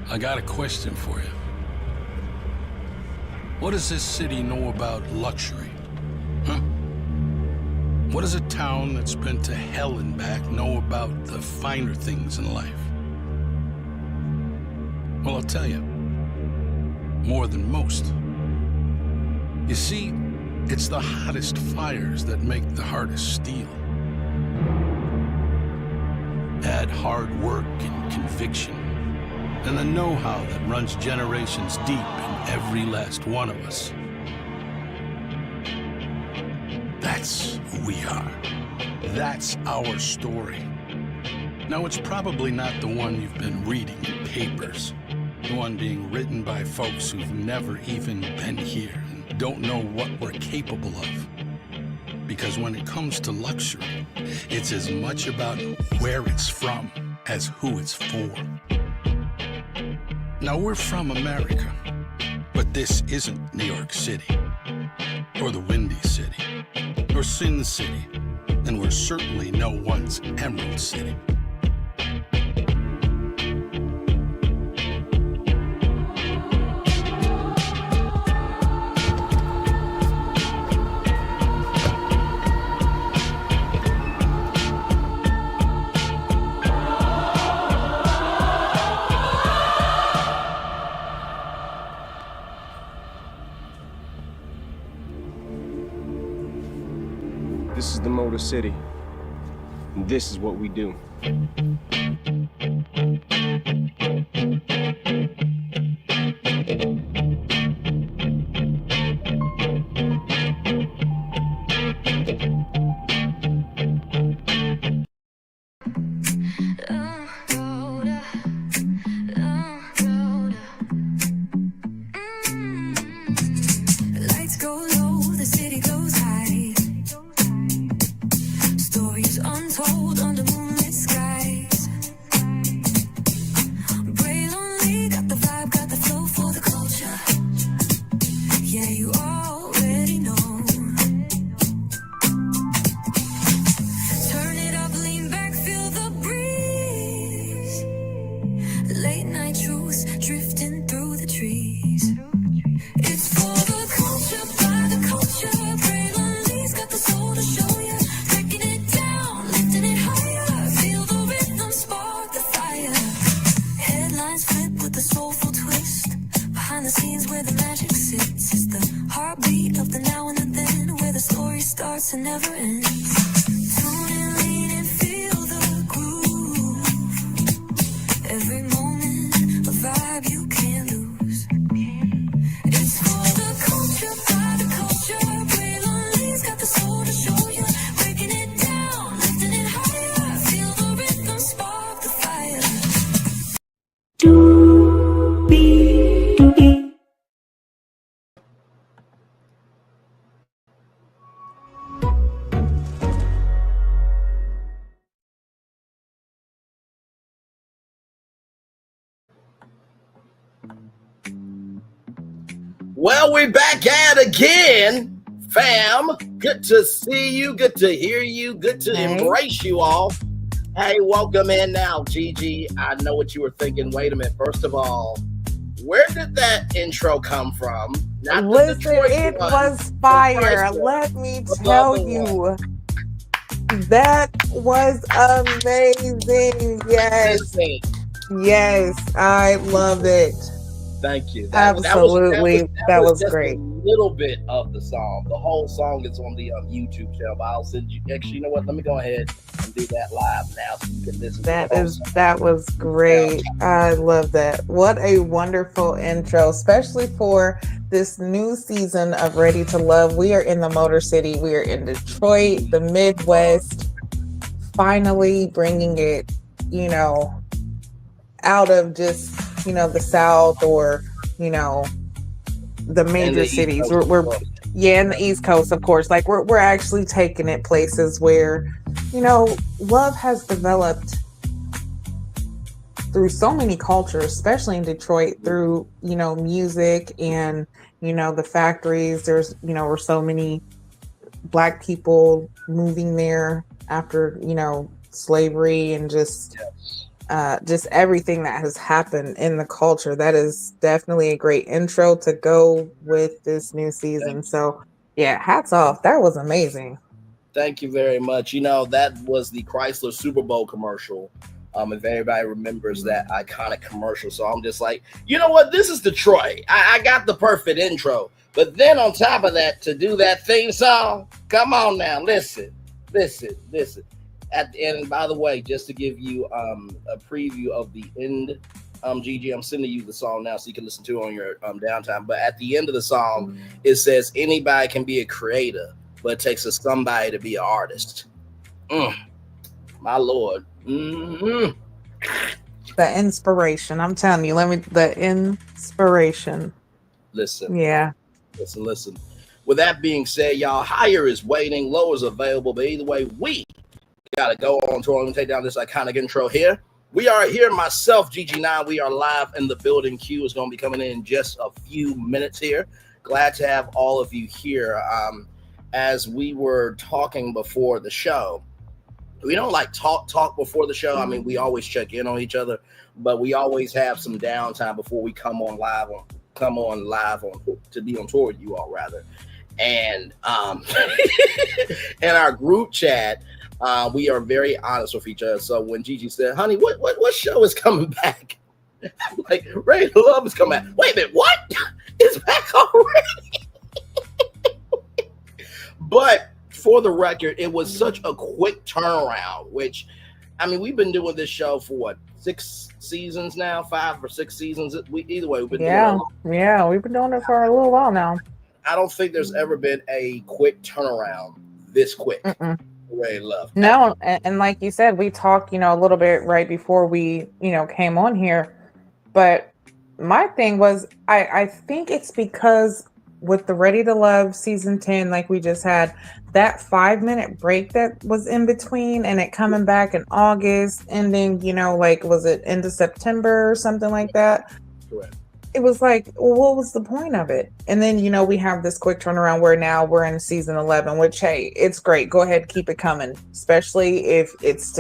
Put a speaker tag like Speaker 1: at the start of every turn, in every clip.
Speaker 1: I got a question for you. What does this city know about luxury? Huh? What does a town that's been to hell and back know about the finer things in life? Well, I'll tell you. More than most. You see, it's the hottest fires that make the hardest steel. Add hard work and conviction, and the know-how that runs generations deep in every last one of us. That's who we are. That's our story. Now, it's probably not the one you've been reading in papers. The one being written by folks who've never even been here and don't know what we're capable of. Because when it comes to luxury, it's as much about where it's from as who it's for. Now, we're from America, but this isn't New York City, or the Windy City, or Sin City, and we're certainly no one's Emerald City.
Speaker 2: This is the Motor City, and this is what we do.
Speaker 3: Lights go low, the city goes high. Stories untold under moonlit skies. Braille only got the vibe, got the flow for the culture. Yeah, you already know. Turn it up, lean back, feel the breeze. Late night truths drifting through the trees. It's for the culture, by the culture. Braille only's got the soul to show ya. Breaking it down, lifting it higher. Feel the rhythm, spark the fire. Headlines flip with a soulful twist. Behind the scenes where the magic sits. It's the heartbeat of the now and the then, where the story starts and never ends. Tune in, lean and feel the groove. Every moment, a vibe you can't lose. It's for the culture, by the culture. Braille only's got the soul to show you. Breaking it down, lifting it higher. Feel the rhythm, spark the fire.
Speaker 4: Well, we're back at it again, fam. Good to see you. Good to hear you. Good to embrace you all. Hey, welcome in now, Gigi. I know what you were thinking. Wait a minute. First of all, where did that intro come from? Not the
Speaker 5: Listen,
Speaker 4: Detroit
Speaker 5: it
Speaker 4: one,
Speaker 5: was
Speaker 4: the
Speaker 5: fire.
Speaker 4: Chrysler.
Speaker 5: Let me
Speaker 4: The
Speaker 5: tell
Speaker 4: other
Speaker 5: you. That was amazing. Yes.
Speaker 4: Disney.
Speaker 5: Yes. I love it.
Speaker 4: Thank you.
Speaker 5: Absolutely. That was
Speaker 4: just
Speaker 5: great.
Speaker 4: a little bit of the song. The whole song is on the YouTube channel. But I'll send you. Actually, you know what? Let me go ahead and do that live now, so you can listen.
Speaker 5: That was great. I love that. What a wonderful intro, especially for this new season of Ready to Love. We are in the Motor City. We are in Detroit, the Midwest. Finally bringing it, out of just the South or the major cities. We're in the East Coast, of course. Like we're actually taking it places where love has developed through so many cultures, especially in Detroit, through music and the factories. There's were so many Black people moving there after slavery and just just everything that has happened in the culture. That is definitely a great intro to go with this new season. So yeah, hats off. That was amazing.
Speaker 4: Thank you very much. You know, that was the Chrysler Super Bowl commercial. If everybody remembers that iconic commercial. So I'm just like, you know what? This is Detroit. I got the perfect intro. But then on top of that, to do that theme song, come on now, listen. At the end, and by the way, just to give you a preview of the end, Gigi, I'm sending you the song now so you can listen to it on your downtime. But at the end of the song, it says, anybody can be a creator, but it takes somebody to be an artist. My Lord. Mm-hmm.
Speaker 5: The inspiration. I'm telling you, the inspiration.
Speaker 4: Listen.
Speaker 5: Yeah.
Speaker 4: Listen. With that being said, y'all, higher is waiting, low is available, but either way, we gotta go on tour and take down this iconic intro here. We are here, myself, GG9. We are live in the building. Q is going to be coming in just a few minutes here. Glad to have all of you here. As we were talking before the show, we don't like talk before the show. I mean, we always check in on each other, but we always have some downtime before we come on live to be on tour with you all, rather. And in our group chat, we are very honest with each other. So when Gigi said, honey, what show is coming back? I'm like, Ready to Love is coming back. Wait a minute, what? It's back already? But for the record, it was such a quick turnaround, which, I mean, we've been doing this show for what, 6 seasons now, 5 or 6 seasons. Either way, we've been doing it.
Speaker 5: Yeah, we've been doing it for a little while now.
Speaker 4: I don't think there's ever been a quick turnaround this quick. Ready to Love.
Speaker 5: No, and like you said, we talked, a little bit right before we, came on here. But my thing was, I think it's because with the Ready to Love season 10, like we just had, that 5-minute break that was in between and it coming back in August, ending, was it end of September or something like that?
Speaker 4: Correct.
Speaker 5: It was like, well, what was the point of it? And then, we have this quick turnaround where now we're in season 11, which, hey, it's great. Go ahead, keep it coming, especially if it's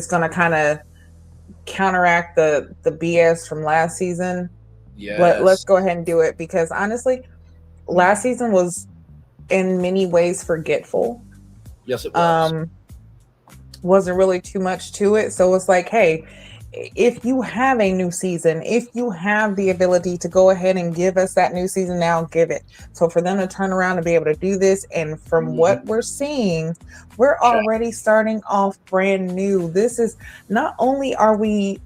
Speaker 5: going to kind of counteract the BS from last season.
Speaker 4: Yes.
Speaker 5: Let's go ahead and do it, because honestly, last season was in many ways forgetful.
Speaker 4: Yes, it was.
Speaker 5: Wasn't really too much to it. So it's like, hey, if you have a new season, if you have the ability to go ahead and give us that new season now, give it. So for them to turn around and be able to do this, and from what we're seeing, we're already starting off brand new. This is not only are we,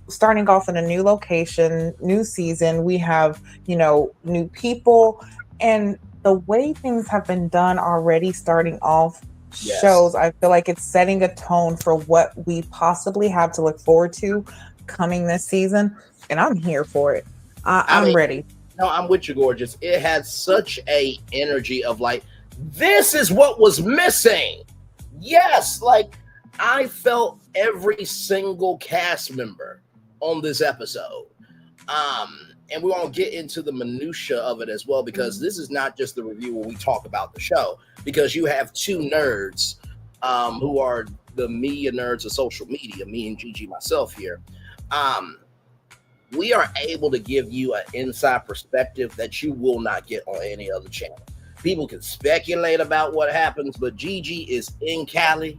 Speaker 5: starting off in a new location, new season, we have, new people, and the way things have been done already starting off shows, I feel like it's setting a tone for what we possibly have to look forward to coming this season, and I'm here for it. I'm ready.
Speaker 4: No, I'm with you, gorgeous. It had such a energy of like, this is what was missing. Yes, like I felt every single cast member on this episode. And we're going to get into the minutia of it as well, because this is not just the review where we talk about the show, because you have 2 nerds who are the media nerds of social media, me and Gigi, myself here. We are able to give you an inside perspective that you will not get on any other channel. People can speculate about what happens, but Gigi is in Cali,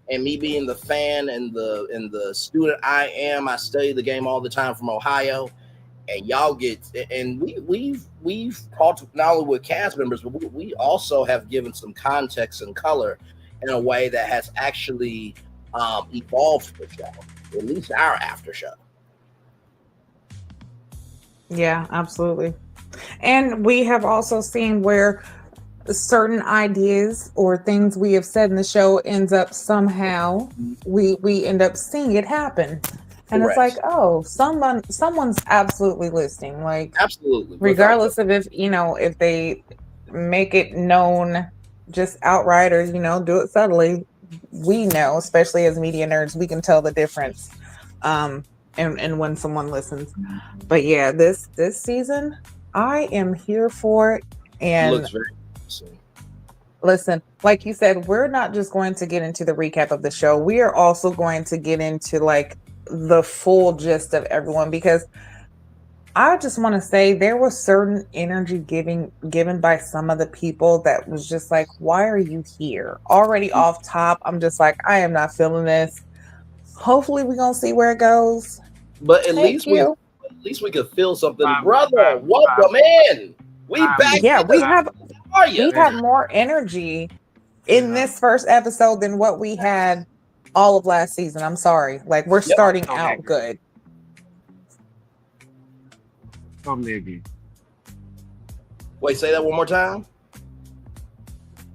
Speaker 4: and me being the fan and the student I am, I study the game all the time from Ohio. And y'all get, and we've talked not only with cast members, but we also have given some context and color in a way that has actually evolved the show, at least our after show.
Speaker 5: Yeah, absolutely. And we have also seen where certain ideas or things we have said in the show ends up somehow we end up seeing it happen. And
Speaker 4: Correct.
Speaker 5: It's like, oh, someone's absolutely listening. Like,
Speaker 4: absolutely,
Speaker 5: regardless of if they make it known just outright or do it subtly, we know, especially as media nerds, we can tell the difference. And when someone listens. But yeah, this season, I am here for it. And
Speaker 4: it looks very interesting.
Speaker 5: Listen, like you said, we're not just going to get into the recap of the show. We are also going to get into like the full gist of everyone, because I just want to say there was certain energy given by some of the people that was just like, why are you here? Already off top, I'm just like, I am not feeling this. Hopefully we're gonna see where it goes.
Speaker 4: But
Speaker 5: Thank you.
Speaker 4: at least we could feel something.
Speaker 6: Five,
Speaker 4: Brother,
Speaker 6: five,
Speaker 4: welcome in. We
Speaker 6: five
Speaker 4: back
Speaker 6: minutes.
Speaker 5: Yeah,
Speaker 4: in the How are you?
Speaker 5: we have more energy in this first episode than what we had all of last season. I'm sorry. Like, we're starting
Speaker 6: Totally
Speaker 5: out
Speaker 6: agree.
Speaker 5: good.
Speaker 6: Totally agree.
Speaker 4: Wait, say that one more time.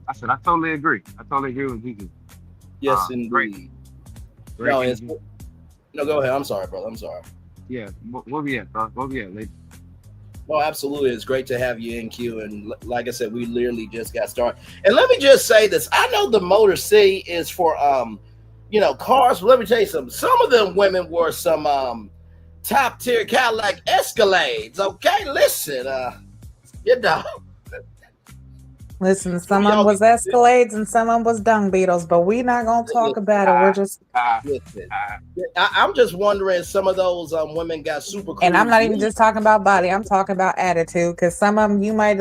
Speaker 6: I said I totally agree. I totally agree with Gigi.
Speaker 4: Yes,
Speaker 6: Great.
Speaker 4: indeed.
Speaker 6: Great
Speaker 4: No,
Speaker 6: energy.
Speaker 4: no, go ahead. I'm sorry, brother. I'm sorry.
Speaker 6: Yeah. Where we at, bro? Where we at, lady?
Speaker 4: Well, absolutely. It's great to have you in, Q. And like I said, we literally just got started. And let me just say this. I know the Motor City is for, cars. But let me tell you something. Some of them women wore some top tier Cadillac Escalades. Okay, listen,
Speaker 5: Listen, some of them was Escalades and some of them was dung beetles, but we're not gonna talk about it. We're just
Speaker 4: listen. I'm just wondering, some of those women got super.
Speaker 5: And I'm not even just talking about body. I'm talking about attitude, because some of them you might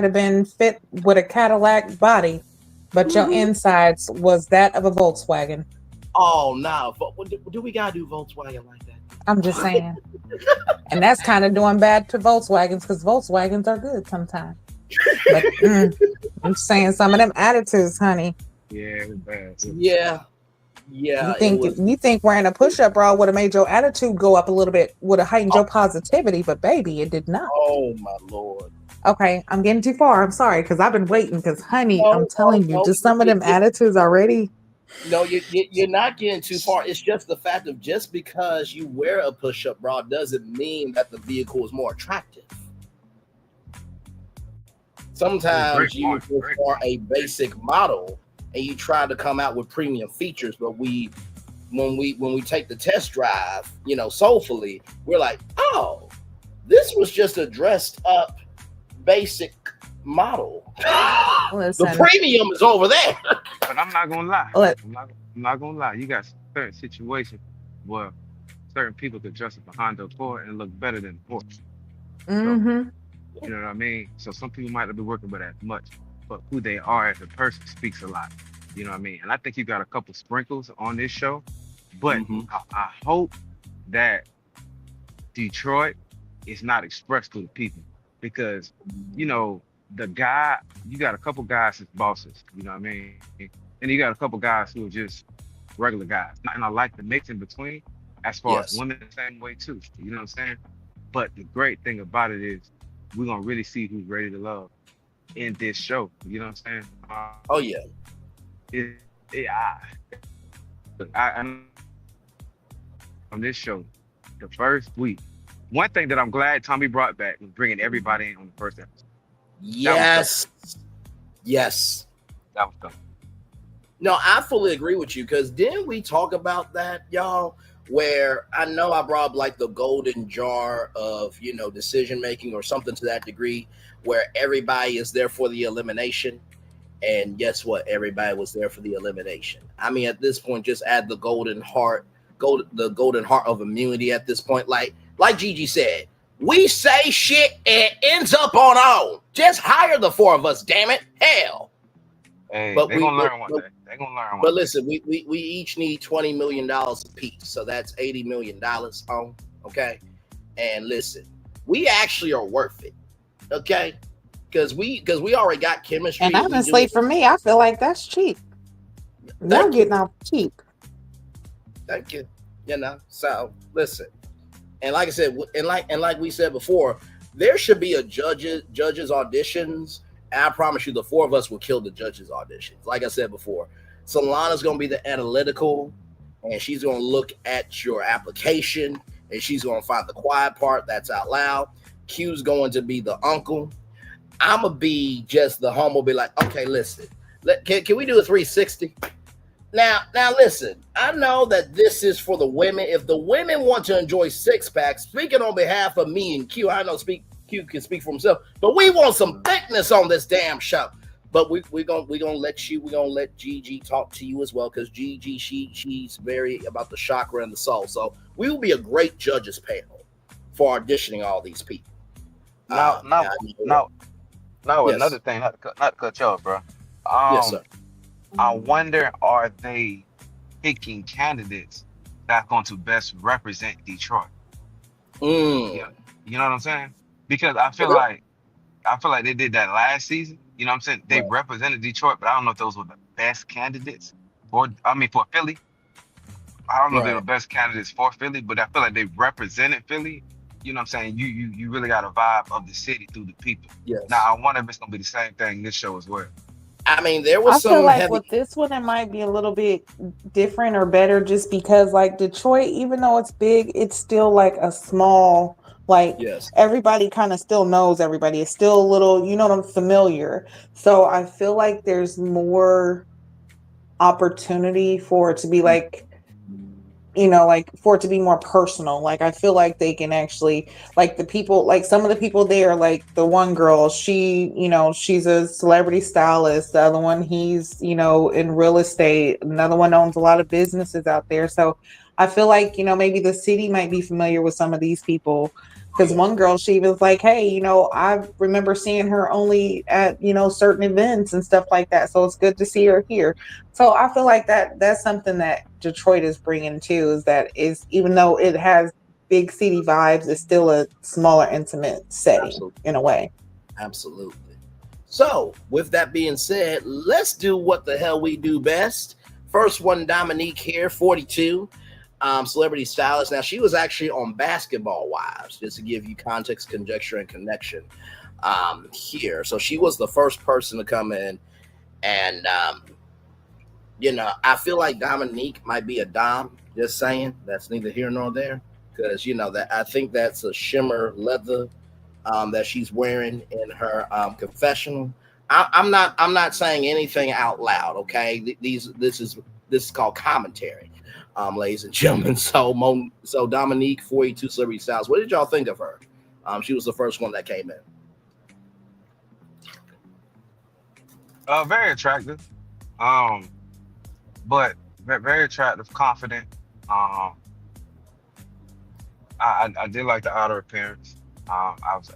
Speaker 5: have been fit with a Cadillac body, but your insides was that of a Volkswagen.
Speaker 4: Oh no! Do we gotta do Volkswagen like that?
Speaker 5: I'm just saying, and that's kind of doing bad to Volkswagens, because Volkswagens are good sometimes. But I'm saying some of them attitudes, honey.
Speaker 6: Yeah, it was bad.
Speaker 4: Yeah.
Speaker 5: You think wearing a push-up bra would have made your attitude go up a little bit, would have heightened your positivity, but baby, it did not.
Speaker 4: Oh my Lord.
Speaker 5: Okay, I'm getting too far. I'm sorry, because I've been waiting. Because honey, I'm telling you, just some of them attitudes already.
Speaker 4: No, you're not getting too far. It's just the fact of just because you wear a push-up bra doesn't mean that the vehicle is more attractive. Sometimes you for a basic model and you try to come out with premium features, but when we take the test drive, soulfully, we're like, oh, this was just a dressed up basic model.
Speaker 5: Listen,
Speaker 4: the premium is over there.
Speaker 6: But I'm not gonna lie. I'm not gonna lie. You got certain situations where certain people could dress up a Honda Accord and look better than Porsche.
Speaker 5: Mm-hmm.
Speaker 6: You know what I mean? So some people might not be working with as much, but who they are as a person speaks a lot. You know what I mean? And I think you got a couple sprinkles on this show, but I hope that Detroit is not expressed to the people, because, you got a couple guys as bosses, you know what I mean? And you got a couple guys who are just regular guys. And I like the mix in between as far as women the same way too. You know what I'm saying? But the great thing about it is we're gonna really see who's ready to love in this show. You know what I'm saying?
Speaker 4: Oh yeah.
Speaker 6: I'm on this show, the first week. One thing that I'm glad Tommy brought back was bringing everybody in on the first episode.
Speaker 4: Yes.
Speaker 6: That was tough.
Speaker 4: No, I fully agree with you, because didn't we talk about that, y'all? Where I know I brought up like the golden jar of, decision making or something to that degree, where everybody is there for the elimination. And guess what? Everybody was there for the elimination. I mean, at this point, just add the golden heart of immunity at this point. Like Gigi said, we say shit and it ends up on our own. Just hire the four of us, damn it. Hell.
Speaker 6: Hey,
Speaker 4: but
Speaker 6: they're gonna learn one day. They're gonna learn one
Speaker 4: But
Speaker 6: day.
Speaker 4: listen, we each need $20 million apiece. So that's $80 million on. Okay. And listen, we actually are worth it. Okay. Because we already got chemistry.
Speaker 5: And honestly, for me, I feel like that's cheap. Y'all getting off cheap.
Speaker 4: Thank you. So listen. And like I said, and like we said before, there should be a judges auditions. And I promise you, the four of us will kill the judges' auditions. Like I said before, Solana's going to be the analytical, and she's going to look at your application, and she's going to find the quiet part that's out loud. Q's going to be the uncle. I'm going to be just the humble, be like, okay, listen, can we do a 360? Now, listen, I know that this is for the women. If the women want to enjoy six packs, speaking on behalf of me and Q, I know Q can speak for himself, but we want some thickness on this damn show. but we're gonna let Gigi talk to you as well, because Gigi, she's very about the chakra and the soul. So we will be a great judges panel for auditioning all these people.
Speaker 6: Now,
Speaker 4: Yeah,
Speaker 6: now, now, now, another
Speaker 4: yes,
Speaker 6: thing, not to cut you off, bro.
Speaker 4: yes, sir.
Speaker 6: I wonder, are they picking candidates that's going to best represent Detroit?
Speaker 4: Mm.
Speaker 6: Yeah, you know what I'm saying? Because
Speaker 4: Well,
Speaker 6: I feel like they did that last season. You know what I'm saying? They
Speaker 4: right.
Speaker 6: represented Detroit, but I don't know if those were the best candidates for Philly. I don't know if they were
Speaker 4: Right.
Speaker 6: the best candidates for Philly, but I feel like they represented Philly. You know what I'm saying? You really got a vibe of the city through the people. Now
Speaker 4: Yes.
Speaker 6: I wonder if it's gonna be the same thing this show as well.
Speaker 4: I mean, there
Speaker 5: I
Speaker 4: was
Speaker 5: feel
Speaker 4: some
Speaker 5: like
Speaker 4: heavy.
Speaker 5: with this one, it might be a little bit different or better just because, like, Detroit, even though it's big, it's still like a small, like,
Speaker 4: Yes.
Speaker 5: everybody kind of still knows everybody. It's still a little, you know what I'm familiar. So I feel like there's more opportunity for it to be like, you know, like for it to be more personal. Like I feel like they can actually, like the people, like some of the people there, like the one girl, she, you know, she's a celebrity stylist. The other one, he's, you know, in real estate. Another one owns a lot of businesses out there. So I feel like, you know, maybe the city might be familiar with some of these people. Because
Speaker 4: Yeah.
Speaker 5: one girl, she was like, hey, you know, I remember seeing her only at, you know, certain events and stuff like that. So it's good to see her here. So I feel like that's something that Detroit is bringing too, is that is, even though it has big city vibes, it's still a smaller, intimate setting
Speaker 4: Absolutely.
Speaker 5: in a way.
Speaker 4: Absolutely. So, with that being said, let's do what the hell we do best. First one, Dominique here, 42, celebrity stylist. Now, she was actually on Basketball Wives, just to give you context, conjecture, and connection here. So, she was the first person to come in, and you know, I feel like Dominique might be a dom. Just saying, that's neither here nor there, because you know that I think that's a shimmer leather that she's wearing in her confessional. I'm not saying anything out loud. Okay, this is called commentary, ladies and gentlemen. So Dominique, 42 Celebrity Styles. What did y'all think of her? She was the first one that came in.
Speaker 6: Very attractive. Um, but very attractive, confident. Um, I did like the outer appearance. I was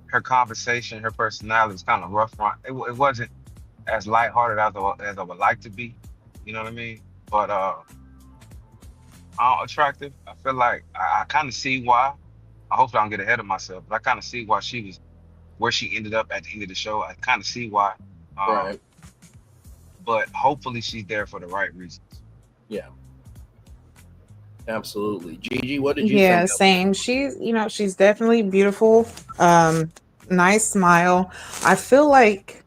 Speaker 6: her conversation, her personality was kind of rough. It wasn't as lighthearted as I would like to be. You know what I mean? But attractive. I feel like I kind of see why. I hope I don't get ahead of myself, but I kind of see why she was where she ended up at the end of the show. I kind of see why. Um,
Speaker 4: Right.
Speaker 6: but hopefully she's there for the right reasons.
Speaker 4: Yeah. Absolutely. Gigi, what did you
Speaker 5: Yeah,
Speaker 4: think of?
Speaker 5: same. She's, you know, she's definitely beautiful. Nice smile. I feel like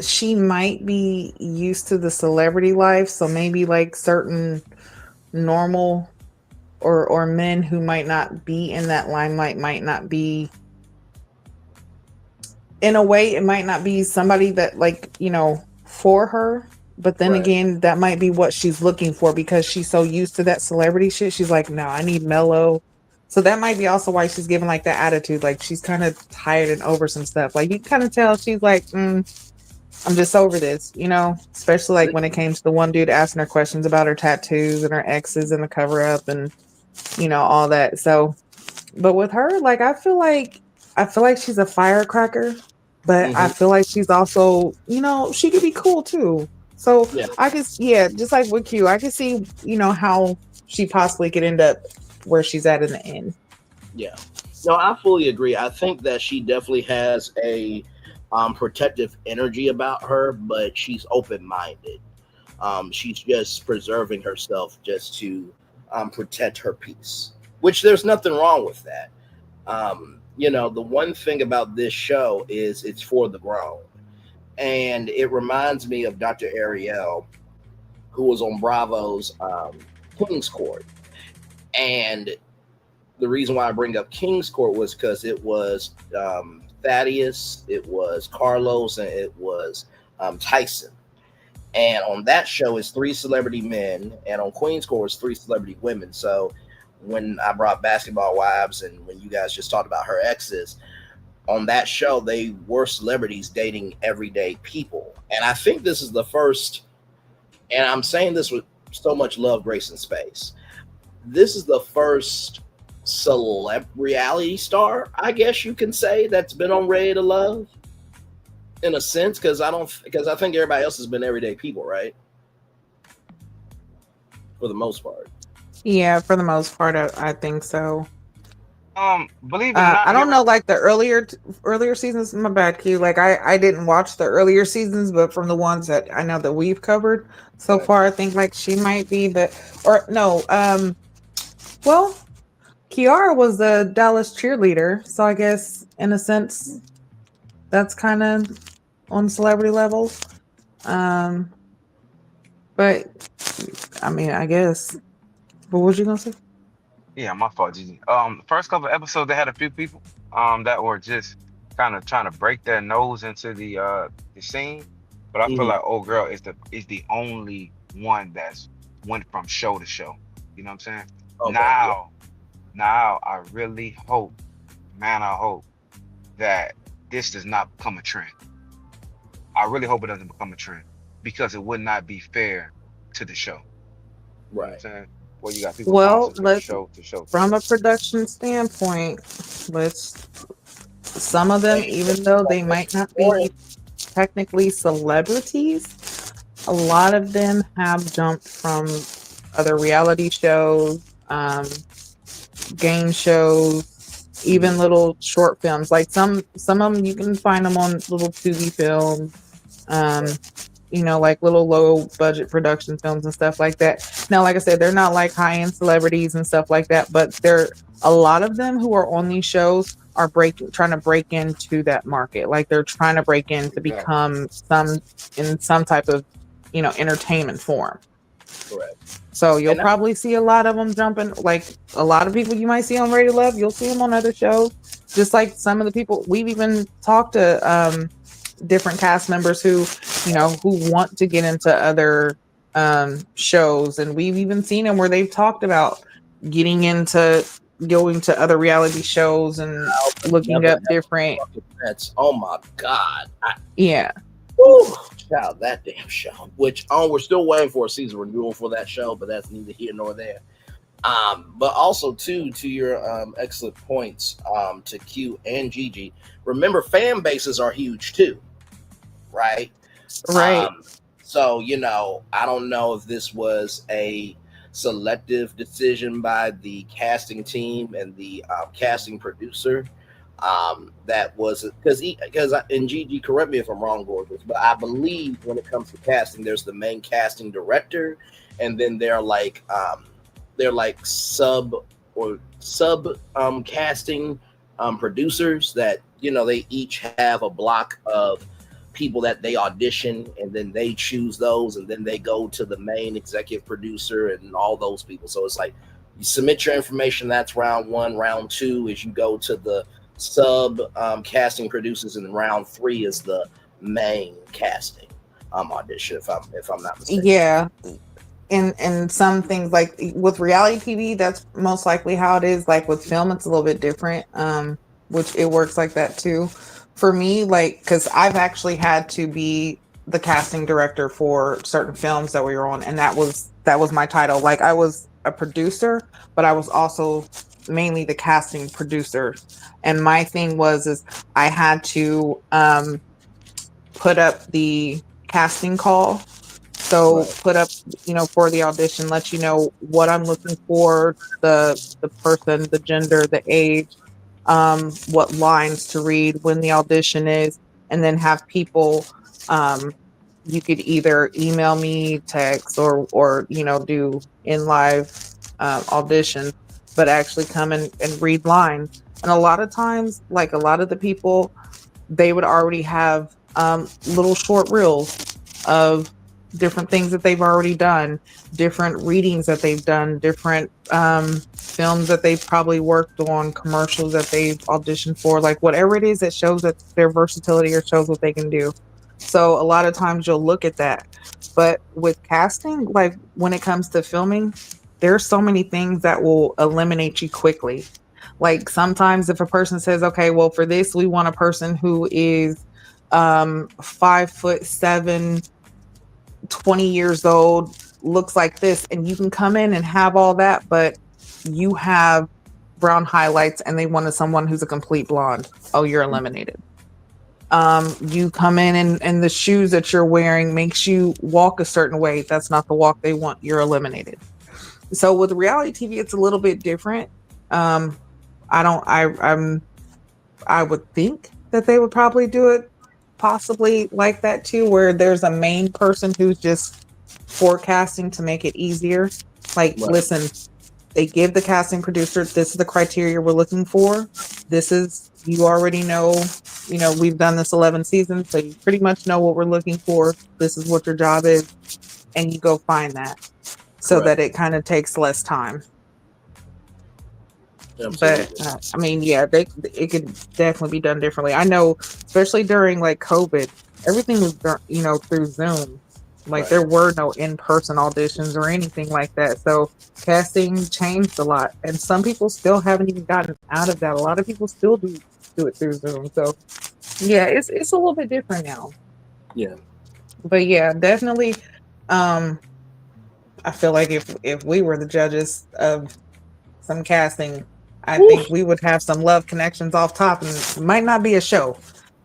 Speaker 5: she might be used to the celebrity life, so maybe like certain normal or men who might not be in that limelight might not be, in a way, it might not be somebody that, like, you know, for her. But then
Speaker 4: Right.
Speaker 5: again, that might be what she's looking for because she's so used to that celebrity shit. She's like, no, I need mellow. So that might be also why she's giving like that attitude. Like she's kind of tired and over some stuff. Like you kind of tell she's like, I'm just over this, you know, especially like when it came to the one dude asking her questions about her tattoos and her exes and the cover up and, you know, all that. So, but with her, like, I feel like she's a firecracker, but I
Speaker 4: Mm-hmm.
Speaker 5: feel like she's also, you know, she could be cool too. So
Speaker 4: Yeah.
Speaker 5: I guess, yeah, just like with Q, I can see, you know, how she possibly could end up where she's at in the end.
Speaker 4: Yeah. No, I fully agree. I think that she definitely has a protective energy about her, but she's open minded. She's just preserving herself just to protect her peace, which there's nothing wrong with that. You know, the one thing about this show is it's for the grown. And it reminds me of Dr. Ariel, who was on Bravo's Queen's Court. And the reason why I bring up King's Court was because it was Thaddeus, it was Carlos, and it was Tyson. And on that show is three celebrity men, and on Queen's Court is three celebrity women. So when I brought Basketball Wives, and when you guys just talked about her exes, on that show, they were celebrities dating everyday people. And I think this is the first, and I'm saying this with so much love, grace, and space. This is the first celeb reality star, I guess you can say, that's been on Ready to Love in a sense, because I think everybody else has been everyday people, right? For the most part.
Speaker 5: Yeah, for the most part, I think so.
Speaker 6: Believe it or not,
Speaker 5: I don't know, like the earlier seasons. My bad, Q. Like I didn't watch the earlier seasons, but from the ones that I know that we've covered so far, I think like she might be the or no. Well, Kiara was the Dallas cheerleader, so I guess in a sense that's kind of on celebrity level. But I mean, I guess. What was you gonna say?
Speaker 6: yeah, my fault, Gigi. First couple episodes, they had a few people that were just kind of trying to break their nose into the scene, but I feel like old girl is the only one that's went from show to show. You know what I'm saying?
Speaker 4: Okay,
Speaker 6: Now I really hope, man, I hope that this does not become a trend. I really hope it doesn't become a trend because it would not be fair to the show. You know what I'm
Speaker 4: right.
Speaker 6: saying? Well, you got people
Speaker 5: Well,
Speaker 6: bouncing from
Speaker 5: let's
Speaker 6: show to show to
Speaker 5: from a
Speaker 6: show.
Speaker 5: production standpoint, let's some of them, even though they might not be technically celebrities, a lot of them have jumped from other reality shows, game shows, even little short films. Like some of them you can find them on little Tubi films. Um, like little low budget production films and stuff like that. Now, like I said, they're not like high end celebrities and stuff like that, but they're a lot of them who are on these shows are trying to break into that market. Like they're trying to break in to become some type of, entertainment form.
Speaker 4: Correct.
Speaker 5: So you'll probably see a lot of them jumping, like a lot of people you might see on Ready to Love, you'll see them on other shows. Just like some of the people we've even talked to, different cast members who want to get into other shows, and we've even seen them where they've talked about going to other reality shows and looking up different.
Speaker 4: That's oh my god.
Speaker 5: Yeah.
Speaker 4: Whew, child, that damn show. Which we're still waiting for a season renewal for that show, but that's neither here nor there. But also to your excellent points, to Q and Gigi. Remember, fan bases are huge too, right?
Speaker 5: Right.
Speaker 4: So I don't know if this was a selective decision by the casting team and the casting producer. That was because and Gigi, correct me if I'm wrong, Gorgeous, but I believe when it comes to casting, there's the main casting director, and then they're like sub casting producers that they each have a block of people that they audition, and then they choose those, and then they go to the main executive producer and all those people. So it's like you submit your information, that's round one. Round two is you go to the sub casting producers, and round three is the main casting audition, if I'm not mistaken.
Speaker 5: Yeah. And some things, like with reality TV, that's most likely how it is. Like with film, it's a little bit different, which it works like that too. For me, like, because I've actually had to be the casting director for certain films that we were on, and that was my title. Like I was a producer, but I was also mainly the casting producer. And my thing is I had to put up the casting call. So put up, for the audition, let you know what I'm looking for, the person, the gender, the age, what lines to read, when the audition is, and then have people, you could either email me, text, or do in live audition, but actually come and read lines. And a lot of times, like a lot of the people, they would already have little short reels of different things that they've already done, different readings that they've done, different films that they've probably worked on, commercials that they've auditioned for, like whatever it is that shows that their versatility or shows what they can do. So a lot of times you'll look at that. But with casting, like when it comes to filming, there's so many things that will eliminate you quickly. Like sometimes if a person says, okay, well, for this, we want a person who is 5'7", 20 years old, looks like this, and you can come in and have all that, but you have brown highlights and they wanted someone who's a complete blonde. Oh, you're eliminated. You come in and the shoes that you're wearing makes you walk a certain way. That's not the walk they want. You're eliminated. So with reality TV, it's a little bit different. I would think that they would probably do it possibly like that too, where there's a main person who's just forecasting to make it easier. Like,
Speaker 4: Right.
Speaker 5: listen, they give the casting producer, this is the criteria we're looking for. This is, you already know, we've done this 11 seasons, so you pretty much know what we're looking for. This is what your job is. And you go find that so
Speaker 4: Correct.
Speaker 5: that it kind of takes less time.
Speaker 4: Absolutely.
Speaker 5: But I mean, yeah, it could definitely be done differently. I know, especially during like COVID, everything was through Zoom. Like
Speaker 4: Right.
Speaker 5: there were no in-person auditions or anything like that. So casting changed a lot, and some people still haven't even gotten out of that. A lot of people still do it through Zoom. So yeah, it's a little bit different now.
Speaker 4: Yeah.
Speaker 5: But yeah, definitely. I feel like if we were the judges of some casting, I think we would have some love connections off top, and it might not be a show.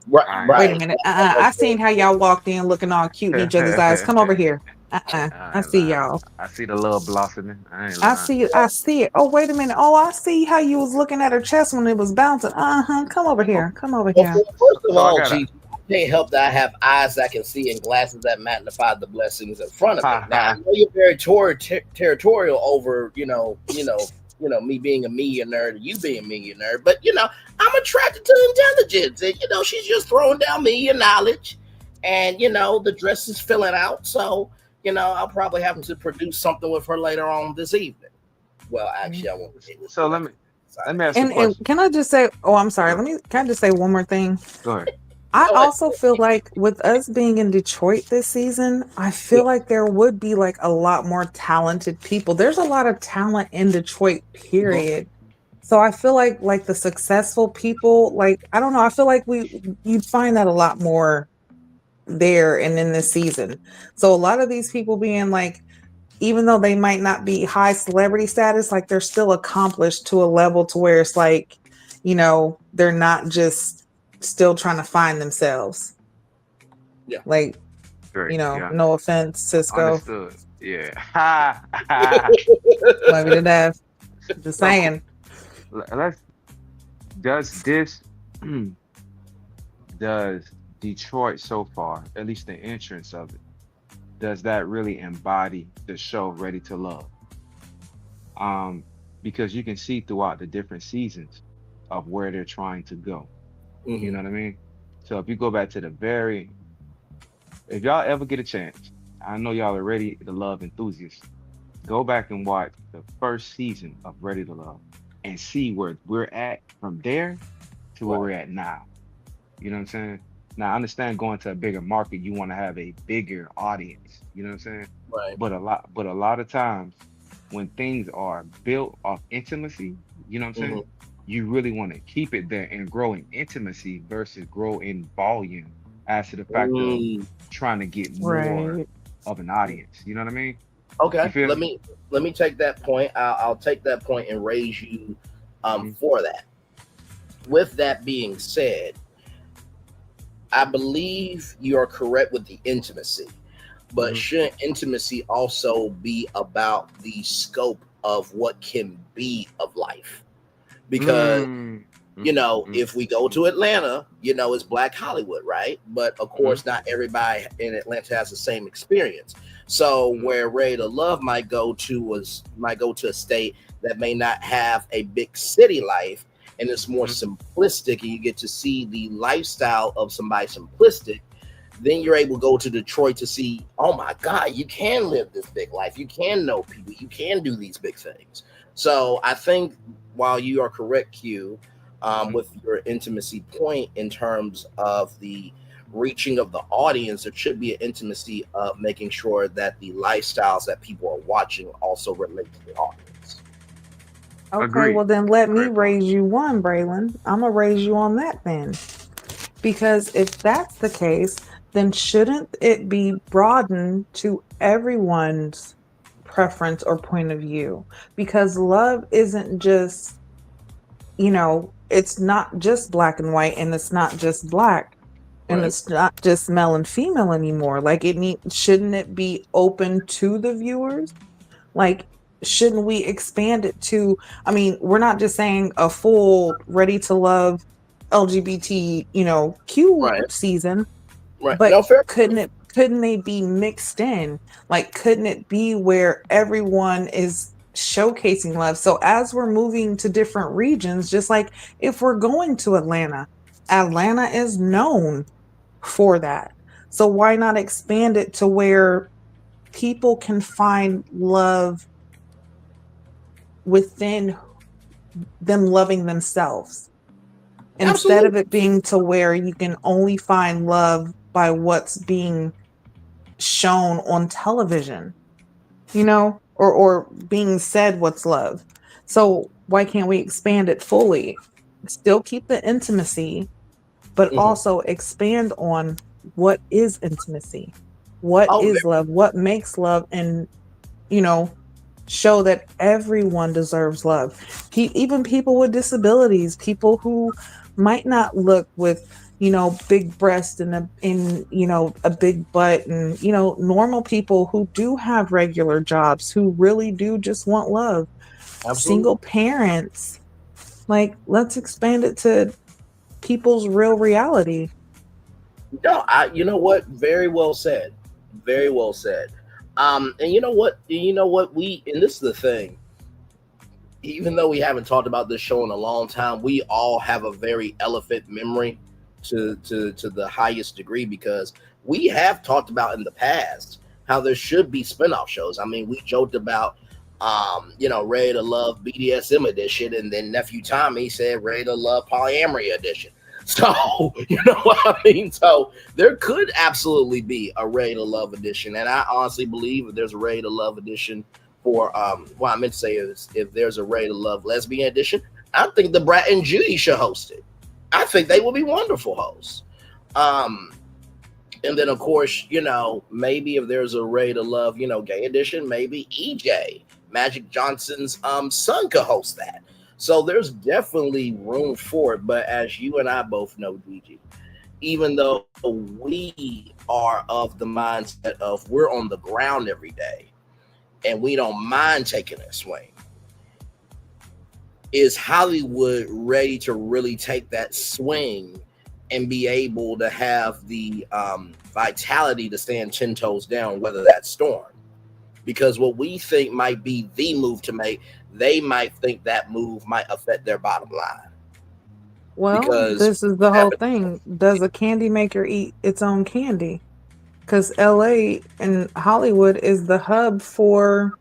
Speaker 4: Right.
Speaker 6: I
Speaker 4: Right.
Speaker 5: Wait a minute. I seen how y'all walked in looking all cute in each other's eyes. Come over here. I see y'all.
Speaker 6: I see the love blossoming. I ain't
Speaker 5: I
Speaker 6: lying.
Speaker 5: see it. Oh, wait a minute. Oh, I see how you was looking at her chest when it was bouncing. Come over here. Come over
Speaker 4: Well,
Speaker 5: here.
Speaker 4: first of
Speaker 6: So I
Speaker 4: all,
Speaker 6: gotta-
Speaker 4: G, I can't help that I have eyes that can see and glasses that magnify the blessings in front of me. Now, I know you're very territorial over, me being a media nerd, you being a media nerd, but I'm attracted to intelligence, and she's just throwing down media knowledge, and the dress is filling out, so I'll probably have to produce something with her later on this evening. Well, actually, I won't.
Speaker 6: So let me ask you a
Speaker 5: And
Speaker 6: question.
Speaker 5: can I just say? Oh, I'm sorry. Can I just say one more thing?
Speaker 6: Go ahead.
Speaker 5: I also feel like with us being in Detroit this season, I feel like there would be like a lot more talented people. There's a lot of talent in Detroit, period. So I feel like the successful people, like, I don't know, I feel like you'd find that a lot more there and in this season. So a lot of these people being like, even though they might not be high celebrity status, like they're still accomplished to a level to where it's like, they're not just still trying to find themselves.
Speaker 4: Yeah.
Speaker 5: Like,
Speaker 6: Great. Yeah.
Speaker 5: no offense, Cisco.
Speaker 6: Understood. Yeah.
Speaker 5: Love you to death. Just saying.
Speaker 6: Does Detroit so far, at least the entrance of it, does that really embody the show Ready to Love? Because you can see throughout the different seasons of where they're trying to go.
Speaker 4: Mm-hmm.
Speaker 6: You know what I mean? So if you go back to if y'all ever get a chance, I know y'all are Ready to Love enthusiasts. Go back and watch the first season of Ready to Love and see where we're at from there to where we're at now. You know what I'm saying? Now I understand going to a bigger market, you want to have a bigger audience. You know what I'm saying?
Speaker 4: Right.
Speaker 6: But a lot of times when things are built off intimacy, you know what I'm saying? You really want to keep it there and grow in intimacy versus grow in volume as to the fact of trying to get more of an audience. You know what I mean?
Speaker 4: Okay. Let me take that point. I'll take that point and raise you for that. With that being said, I believe you are correct with the intimacy, but shouldn't intimacy also be about the scope of what can be of life? Because if we go to Atlanta, it's Black Hollywood, right? But of course, not everybody in Atlanta has the same experience. So where Ready to Love might go to a state that may not have a big city life, and it's more simplistic, and you get to see the lifestyle of somebody simplistic. Then you're able to go to Detroit to see, oh my God, you can live this big life. You can know people. You can do these big things. So I think while you are correct, Q, with your intimacy point in terms of the reaching of the audience, there should be an intimacy of making sure that the lifestyles that people are watching also relate to the audience.
Speaker 5: Okay,
Speaker 6: Agreed.
Speaker 5: well then let me
Speaker 6: Great point.
Speaker 5: raise you one, Braylon. I'm gonna raise you on that then. Because if that's the case, then shouldn't it be broadened to everyone's preference or point of view? Because love isn't just, it's not just black and white, and it's not just black, and
Speaker 4: Right.
Speaker 5: it's not just male and female anymore. Like shouldn't it be open to the viewers? Like, shouldn't we expand it to, I mean, we're not just saying a full ready to love LGBT, Q
Speaker 4: Right.
Speaker 5: season,
Speaker 4: Right.
Speaker 5: but
Speaker 4: No, fair.
Speaker 5: couldn't they be mixed in? Like, couldn't it be where everyone is showcasing love? So as we're moving to different regions, just like if we're going to Atlanta is known for that. So why not expand it to where people can find love within them loving themselves, instead of
Speaker 4: Absolutely.
Speaker 5: it being to where you can only find love by what's being shown on television, or being said what's love. So why can't we expand it fully? Still keep the intimacy, but
Speaker 4: Hmm.
Speaker 5: also expand on what is intimacy, what
Speaker 4: Oh,
Speaker 5: is love, what makes love, and you know show that everyone deserves love. Even people with disabilities, people who might not look with, big breasts and a big butt, and normal people who do have regular jobs, who really do just want love.
Speaker 4: absolutely.
Speaker 5: Single parents, like, let's expand it to people's real reality.
Speaker 4: No, you know what? Very well said. Very well said. And you know what? And this is the thing. Even though we haven't talked about this show in a long time, we all have a very elephant memory to the highest degree, because we have talked about in the past how there should be spinoff shows. I mean, we joked about Ready to Love BDSM edition, and then nephew Tommy said Ready to Love polyamory edition. So, you know what I mean? So there could absolutely be a Ready to Love edition. And I honestly believe if there's a Ready to Love edition for what I meant to say is, if there's a Ready to Love lesbian edition, I think the Brat and Judy should host it. I think they would be wonderful hosts. Um, and then of course, maybe if there's a Ready to Love, gay edition, maybe EJ, Magic Johnson's son, could host that. So there's definitely room for it. But as you and I both know, DG, even though we are of the mindset of we're on the ground every day and we don't mind taking a swing, is Hollywood ready to really take that swing and be able to have the vitality to stand 10 toes down, weather that storm? Because what we think might be the move to make, they might think that move might affect their bottom line.
Speaker 5: Well,
Speaker 4: Because
Speaker 5: this is the whole thing. Does a candy maker eat its own candy? Because LA and Hollywood is the hub for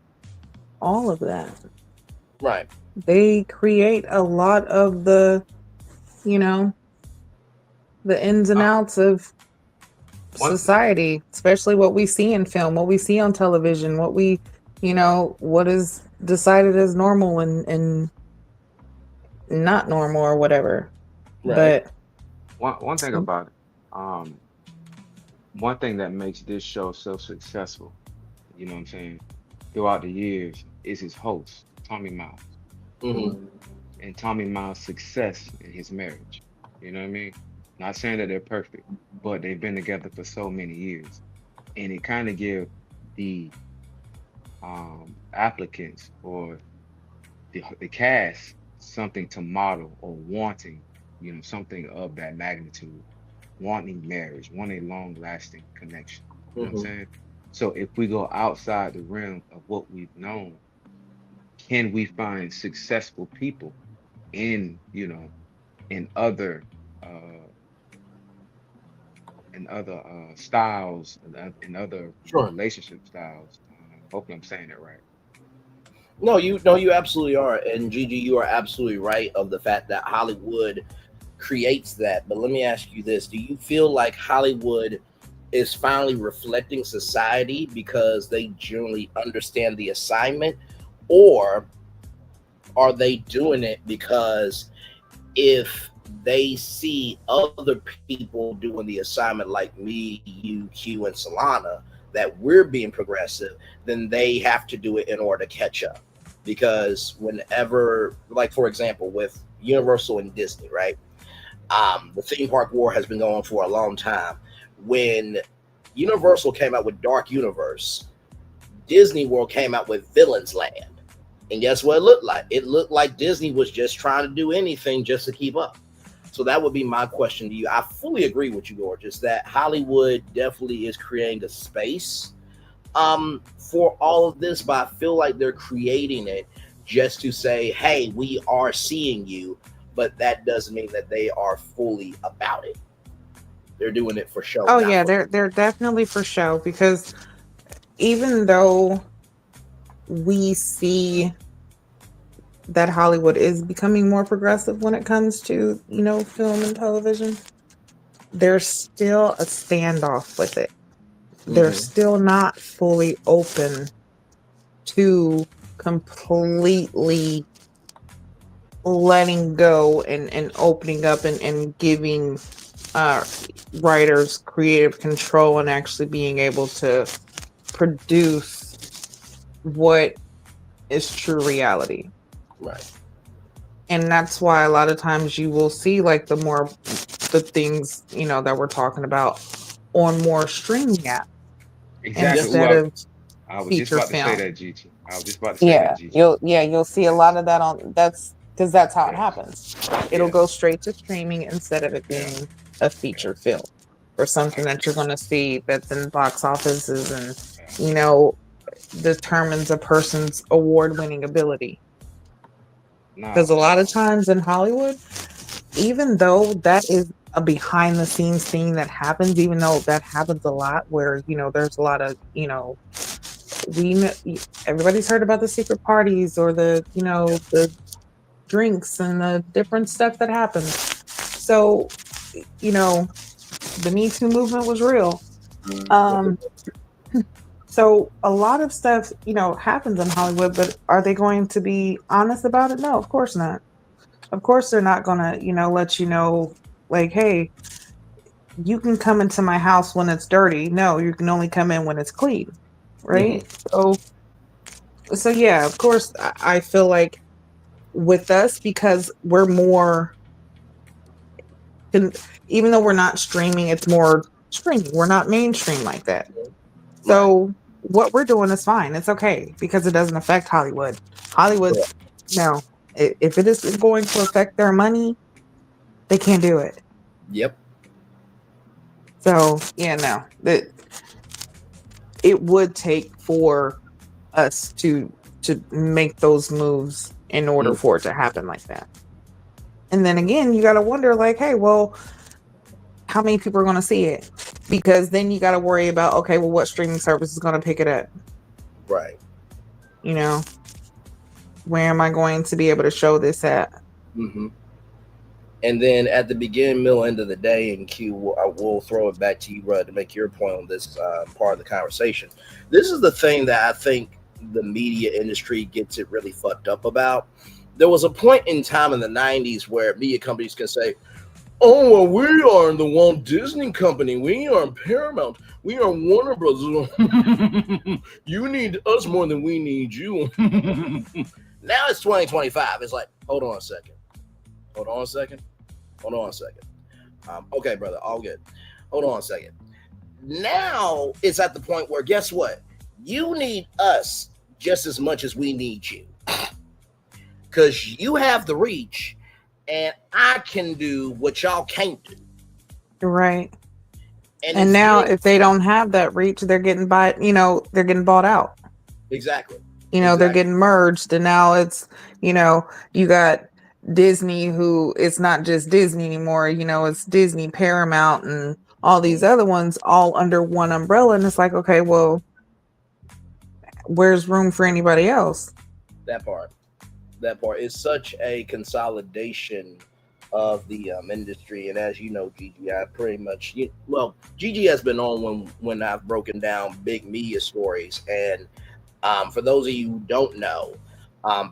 Speaker 5: all of that.
Speaker 4: right,
Speaker 5: They create a lot of you know, the ins and
Speaker 6: Uh,
Speaker 5: outs of
Speaker 6: one
Speaker 5: society, especially what we see in film, what we see on television, what is decided as normal and not normal or whatever.
Speaker 4: right,
Speaker 5: But
Speaker 6: one thing about it, um, one thing that makes this show so successful, you know what I'm saying, throughout the years, is his host, Tommy Miles,
Speaker 4: mm-hmm,
Speaker 6: and Tommy Miles' success in his marriage. You know what I mean? Not saying that they're perfect, but they've been together for so many years, and it kind of give the applicants or the cast something to model or wanting, something of that magnitude, wanting marriage, wanting long lasting connection. You know what I'm
Speaker 4: mm-hmm.
Speaker 6: saying? So if we go outside the realm of what we've known, can we find successful people in, in other uh styles, in other
Speaker 4: Sure.
Speaker 6: relationship styles? Hopefully I'm saying it right.
Speaker 4: No, you absolutely are. And Gigi, you are absolutely right of the fact that Hollywood creates that. But let me ask you this. Do you feel like Hollywood is finally reflecting society because they generally understand the assignment? Or are they doing it because if they see other people doing the assignment like me, you, Q, and Solana, that we're being progressive, then they have to do it in order to catch up. Because whenever, like for example, with Universal and Disney, right? The theme park war has been going for a long time. When Universal came out with Dark Universe, Disney World came out with Villains Land. And guess what it looked like? It looked like Disney was just trying to do anything just to keep up. So that would be my question to you. I fully agree with you, Gorgeous, that Hollywood definitely is creating a space for all of this, but I feel like they're creating it just to say, hey, we are seeing you, but that doesn't mean that they are fully about it. They're doing it for show.
Speaker 5: Oh yeah, they're definitely for show, because even though we see that Hollywood is becoming more progressive when it comes to, film and television, there's still a standoff with it. They're still not fully open to completely letting go and opening up and giving writers creative control and actually being able to produce what is true reality.
Speaker 4: Right.
Speaker 5: And that's why a lot of times you will see like the things, that we're talking about on more streaming apps.
Speaker 6: Exactly.
Speaker 5: Instead of
Speaker 6: I was just
Speaker 5: feature
Speaker 6: about to say
Speaker 5: film.
Speaker 6: that, Gigi. I was just about to say that, Gigi.
Speaker 5: You'll see a lot of that that's because that's how it happens. It'll go straight to streaming instead of it being a feature film or something that you're going to see that's in box offices and, determines a person's award-winning ability. Because a lot of times in Hollywood, even though that is a behind the scenes thing that happens, even though that happens a lot where, there's a lot of, everybody's heard about the secret parties or the drinks and the different stuff that happens. So, the Me Too movement was real. So a lot of stuff, happens in Hollywood, but are they going to be honest about it? No, of course not. Of course they're not going to, let you know, like, hey, you can come into my house when it's dirty. No, you can only come in when it's clean. Right? So yeah, of course, I feel like with us, because we're more, even though we're not streaming, it's more streaming. We're not mainstream like that. So what we're doing is fine. It's okay because it doesn't affect Hollywood. Hollywood, no. If it is going to affect their money, they can't do it.
Speaker 4: Yep.
Speaker 5: So yeah, no. It would take for us to make those moves in order for it to happen like that. And then again, you got to wonder, like, hey, well, how many people are going to see it? Because then you got to worry about, okay, well, what streaming service is going to pick it up?
Speaker 4: Right.
Speaker 5: Where am I going to be able to show this at?
Speaker 4: And then at the beginning, middle, end of the day, and Q, I will throw it back to you, Rud, to make your point on this part of the conversation. This is the thing that I think the media industry gets it really fucked up about. There was a point in time in the 90s where media companies can say, oh, well, we are the Walt Disney Company. We are Paramount. We are Warner Brothers. You need us more than we need you. Now it's 2025. It's like, hold on a second. Okay, brother, all good. Hold on a second. Now it's at the point where, guess what? You need us just as much as we need you. Because you have the reach, and I can do what y'all can't do.
Speaker 5: Right. And now if they don't have that reach, they're getting they're getting bought out.
Speaker 4: Exactly.
Speaker 5: They're getting merged, and now it's, you got Disney, who it's not just Disney anymore, it's Disney, Paramount, and all these other ones all under one umbrella. And it's like, okay, well, where's room for anybody else?
Speaker 4: That part is such a consolidation of the industry. And as you know, Gigi, I pretty much, Gigi has been on when I've broken down big media stories. And for those of you who don't know,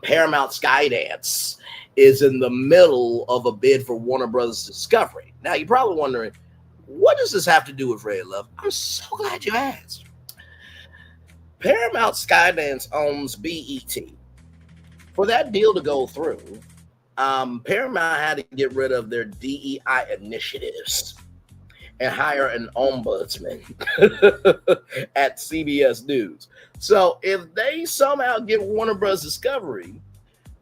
Speaker 4: Paramount Skydance is in the middle of a bid for Warner Brothers Discovery. Now, you're probably wondering, what does this have to do with Red Love? I'm so glad you asked. Paramount Skydance owns BET. For that deal to go through, Paramount had to get rid of their DEI initiatives and hire an ombudsman at CBS News. So if they somehow get Warner Bros. Discovery,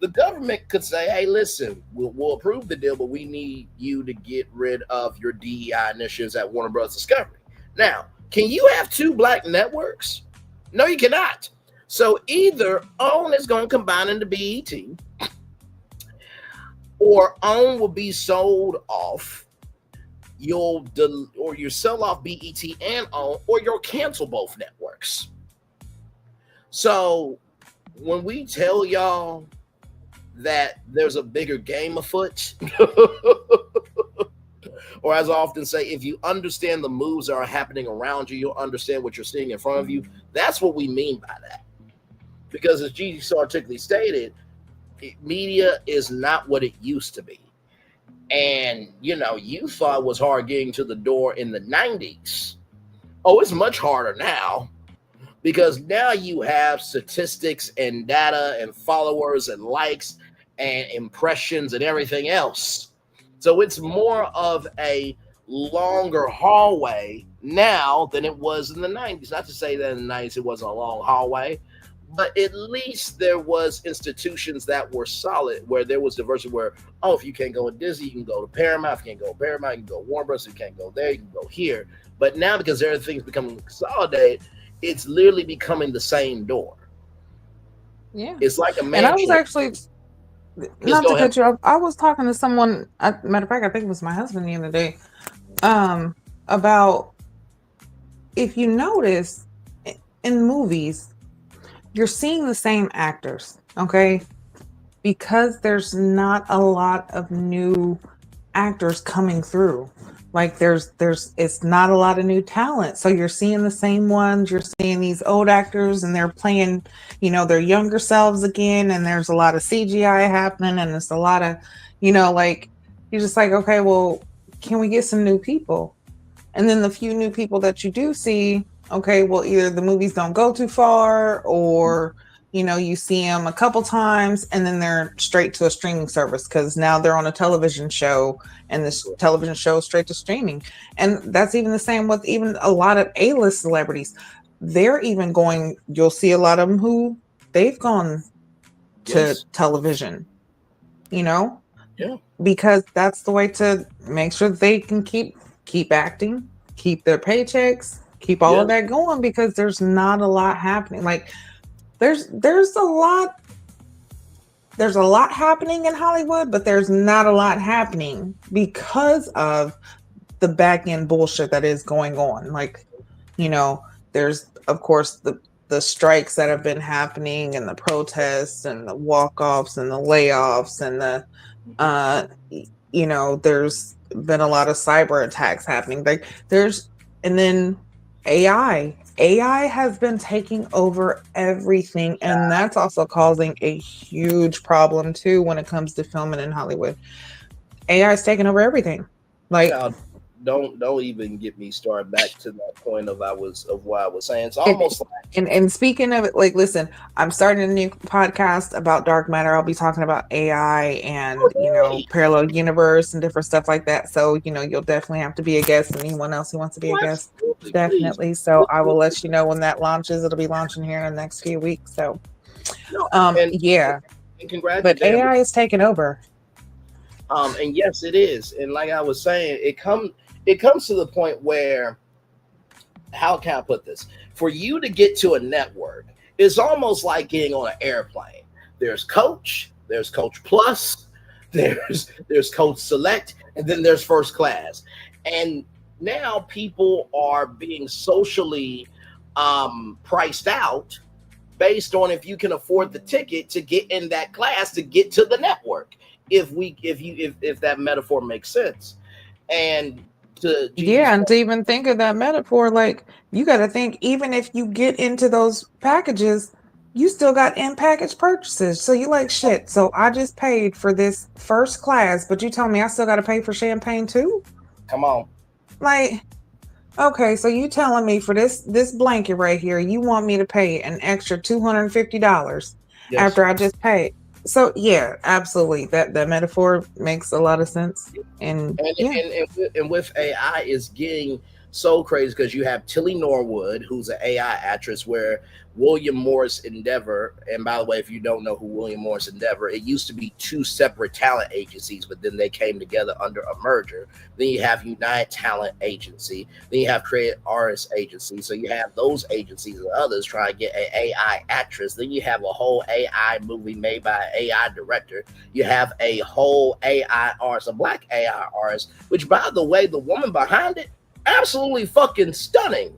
Speaker 4: the government could say, hey, listen, we'll approve the deal, but we need you to get rid of your DEI initiatives at Warner Bros. Discovery. Now, can you have two black networks? No, you cannot. So either OWN is going to combine into BET, or OWN will be sold off. You'll sell off BET and OWN, or you'll cancel both networks. So when we tell y'all that there's a bigger game afoot, or as I often say, if you understand the moves that are happening around you, you'll understand what you're seeing in front of you. That's what we mean by that. Because as Gigi so articulately stated, media is not what it used to be. And, you thought it was hard getting to the door in the 90s. Oh, it's much harder now. Because now you have statistics and data and followers and likes and impressions and everything else. So it's more of a longer hallway now than it was in the 90s. Not to say that in the 90s it wasn't a long hallway, but at least there was institutions that were solid, where there was diversity, where, if you can't go to Disney, you can go to Paramount. If you can't go to Paramount, you can go to Warner Bros. If you can't go there, you can go here. But now, because there are things becoming consolidated, it's literally becoming the same door.
Speaker 5: Yeah.
Speaker 4: It's like a mansion.
Speaker 5: And I was actually, not to cut you off, I was talking to someone, matter of fact, I think it was my husband the other day, about, if you notice, in movies, you're seeing the same actors, okay? Because there's not a lot of new actors coming through. Like it's not a lot of new talent. So you're seeing the same ones. You're seeing these old actors and they're playing, their younger selves again. And there's a lot of CGI happening. And it's a lot of, like, you're just like, okay, well, can we get some new people? And then the few new people that you do see, okay, well, either the movies don't go too far, or, you see them a couple times and then they're straight to a streaming service because now they're on a television show, and this television show is straight to streaming. And that's even the same with even a lot of A-list celebrities. They're even going, you'll see a lot of them who they've gone to television,
Speaker 4: Yeah.
Speaker 5: Because that's the way to make sure that they can keep acting, keep their paychecks, keep all of that going, because there's not a lot happening. Like there's a lot happening in Hollywood, but there's not a lot happening because of the back end bullshit that is going on. Like, there's of course the strikes that have been happening, and the protests and the walk-offs and the layoffs, and there's been a lot of cyber attacks happening. Like and then AI has been taking over everything, and that's also causing a huge problem too when it comes to filming in Hollywood. AI is taking over everything. Like,
Speaker 4: don't even get me started back to that point of what I was saying. It's almost
Speaker 5: and speaking of it, like, listen, I'm starting a new podcast about dark matter. I'll be talking about AI and parallel universe and different stuff like that. So you'll definitely have to be a guest, and anyone else who wants to be a guest, definitely. Please. So I will let you know when that launches. It'll be launching here in the next few weeks. So
Speaker 4: and congrats.
Speaker 5: But AI is taking over.
Speaker 4: And yes, it is. And like I was saying, it comes to the point where, how can I put this? For you to get to a network, it's almost like getting on an airplane. There's Coach, there's Coach Plus, there's Coach Select, and then there's First Class. And now people are being socially priced out based on if you can afford the ticket to get in that class to get to the network. If that metaphor makes sense. And to
Speaker 5: even think of that metaphor, like, you got to think, even if you get into those packages, you still got in-package purchases. So you like, shit, so I just paid for this first class, but you tell me I still got to pay for champagne too?
Speaker 4: Come on.
Speaker 5: Like, okay, so you telling me for this blanket right here, you want me to pay an extra $250
Speaker 4: Yes.
Speaker 5: after I just paid? So yeah, absolutely. That metaphor makes a lot of sense. And
Speaker 4: And
Speaker 5: yeah.
Speaker 4: and with AI is getting so crazy because you have Tilly Norwood, who's an AI actress, where William Morris Endeavor, and by the way, if you don't know who William Morris Endeavor, it used to be two separate talent agencies, but then they came together under a merger. Then you have United Talent Agency, then you have Creative Artists Agency. So you have those agencies and others trying to get an AI actress. Then you have a whole AI movie made by an AI director. You have a whole AI artist, a black AI artist, which by the way, the woman behind it, absolutely fucking stunning.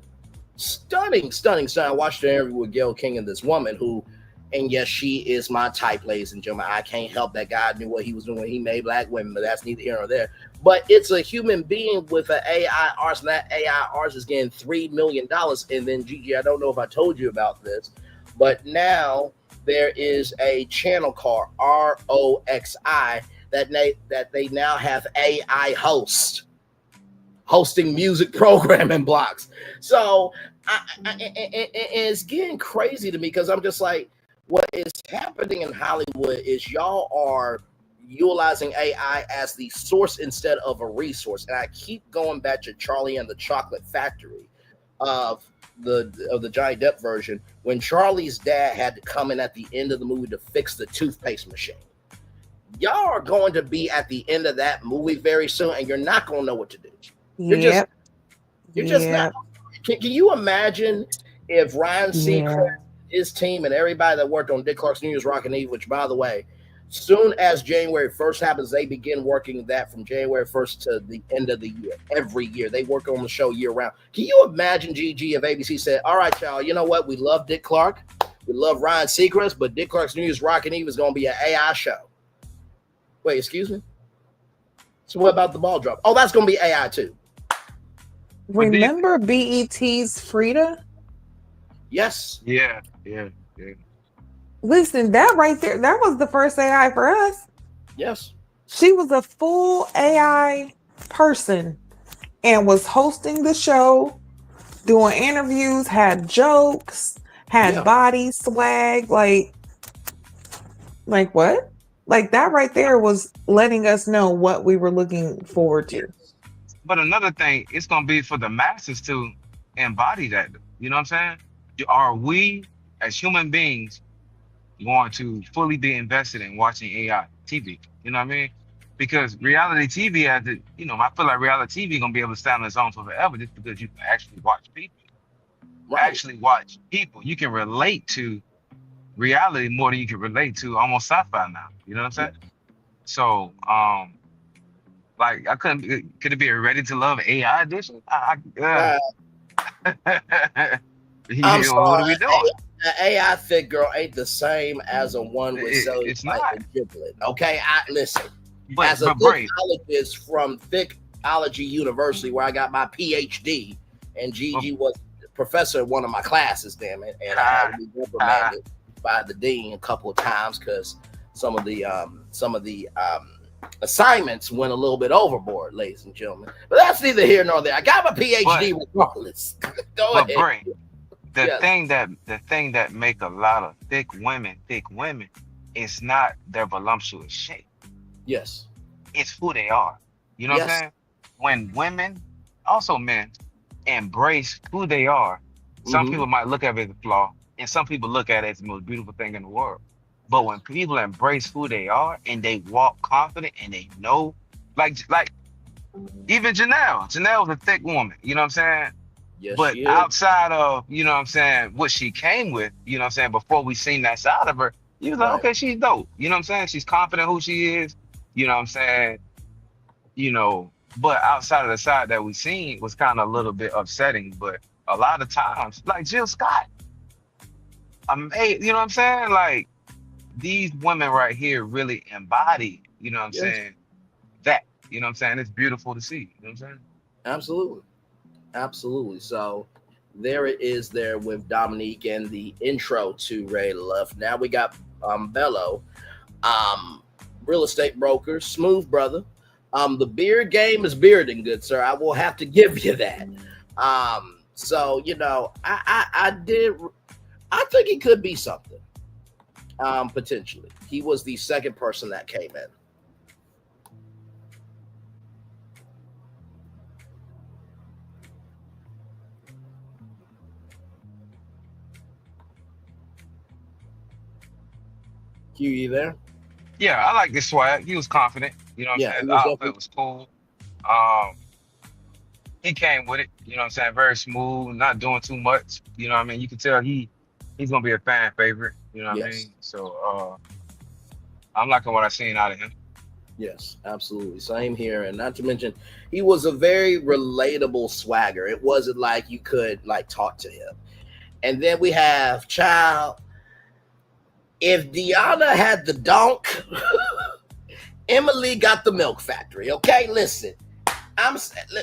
Speaker 4: Stunning. I watched an interview with Gayle King and this woman who, and yes, she is my type, ladies and gentlemen. I can't help that God knew what he was doing when he made black women, but that's neither here nor there. But it's a human being with an AI artist, and that AI artist is getting $3 million. And then Gigi, I don't know if I told you about this, but now there is a channel called ROXI that they now have AI hosts hosting music programming blocks. So it's getting crazy to me because I'm just like, what is happening in Hollywood is y'all are utilizing AI as the source instead of a resource. And I keep going back to Charlie and the Chocolate Factory of the Johnny Depp version when Charlie's dad had to come in at the end of the movie to fix the toothpaste machine. Y'all are going to be at the end of that movie very soon, and you're not going to know what to do. You're just not. Can you imagine if Ryan Seacrest, his team, and everybody that worked on Dick Clark's New Year's Rockin' Eve, which by the way, soon as January 1st happens, they begin working that from January 1st to the end of the year. Every year they work on the show year round. Can you imagine, GG, if ABC said, "All right, y'all, you know what? We love Dick Clark, we love Ryan Seacrest, but Dick Clark's New Year's Rockin' Eve is going to be an AI show." Wait, excuse me. So what about the ball drop? Oh, that's going to be AI too.
Speaker 5: Remember BET's Frida?
Speaker 4: Yes.
Speaker 6: Yeah.
Speaker 5: Listen, that right there, that was the first AI for us.
Speaker 4: Yes.
Speaker 5: She was a full AI person and was hosting the show, doing interviews, had jokes, had body swag, like what? Like that right there was letting us know what we were looking forward to.
Speaker 6: But another thing, it's gonna be for the masses to embody that. You know what I'm saying? Are we as human beings going to fully be invested in watching AI TV? You know what I mean? Because reality TV has it, I feel like reality TV gonna be able to stand on its own for forever just because you can actually watch people. Right. Actually watch people. You can relate to reality more than you can relate to almost sci-fi now. You know what I'm saying? So like could it be a Ready to Love AI edition?
Speaker 4: I'm sorry.
Speaker 6: What are we doing?
Speaker 4: An AI fit girl ain't the same as a one with
Speaker 6: it's not.
Speaker 4: giblet. Okay, listen.
Speaker 6: But,
Speaker 4: as a psychologist from Thickology University, where I got my PhD, and Gigi was professor at one of my classes, damn it, and I had to be reprimanded by the dean a couple of times because some of the assignments went a little bit overboard, ladies and gentlemen. But that's neither here nor there. I got my PhD regardless. Go ahead.
Speaker 6: Bray, the thing that make a lot of thick women, it's not their voluptuous shape.
Speaker 4: Yes.
Speaker 6: It's who they are. You know what I'm saying? When women, also men, embrace who they are, some people might look at it as a flaw, and some people look at it as the most beautiful thing in the world. But when people embrace who they are and they walk confident and they know, like even Janelle was a thick woman, you know what I'm saying?
Speaker 4: Yes,
Speaker 6: but outside of, you know what I'm saying, what she came with, you know what I'm saying, before we seen that side of her, you was like, okay, she's dope. You know what I'm saying? She's confident who she is, you know what I'm saying? But outside of the side that we seen was kind of a little bit upsetting. But a lot of times, like Jill Scott, you know what I'm saying? Like, these women right here really embody, you know what I'm saying, that, you know what I'm saying? It's beautiful to see, you know what I'm saying?
Speaker 4: Absolutely. So There it is there with Dominique and the intro to Ray Love. Now we got Bello, um, real estate broker, smooth brother. The beard game is bearding, good sir. I will have to give you that. So I did. I think it could be something. Potentially, he was the second person that came in. Q, you there?
Speaker 6: Yeah, I like this swag. He was confident. You know what I'm
Speaker 4: Yeah,
Speaker 6: saying?
Speaker 4: he
Speaker 6: The
Speaker 4: was
Speaker 6: outfit was cool. Um, he came with it. You know what I'm saying? Very smooth, not doing too much. You know what I mean? You can tell he's gonna be a fan favorite. You know what I
Speaker 4: yes.
Speaker 6: mean? So I'm liking what I've seen out of him.
Speaker 4: Yes, absolutely. Same here. And not to mention, he was a very relatable swagger. It wasn't like you could like talk to him. And then we have Child. If Deanna had the donk, Emily got the milk factory. Okay, listen.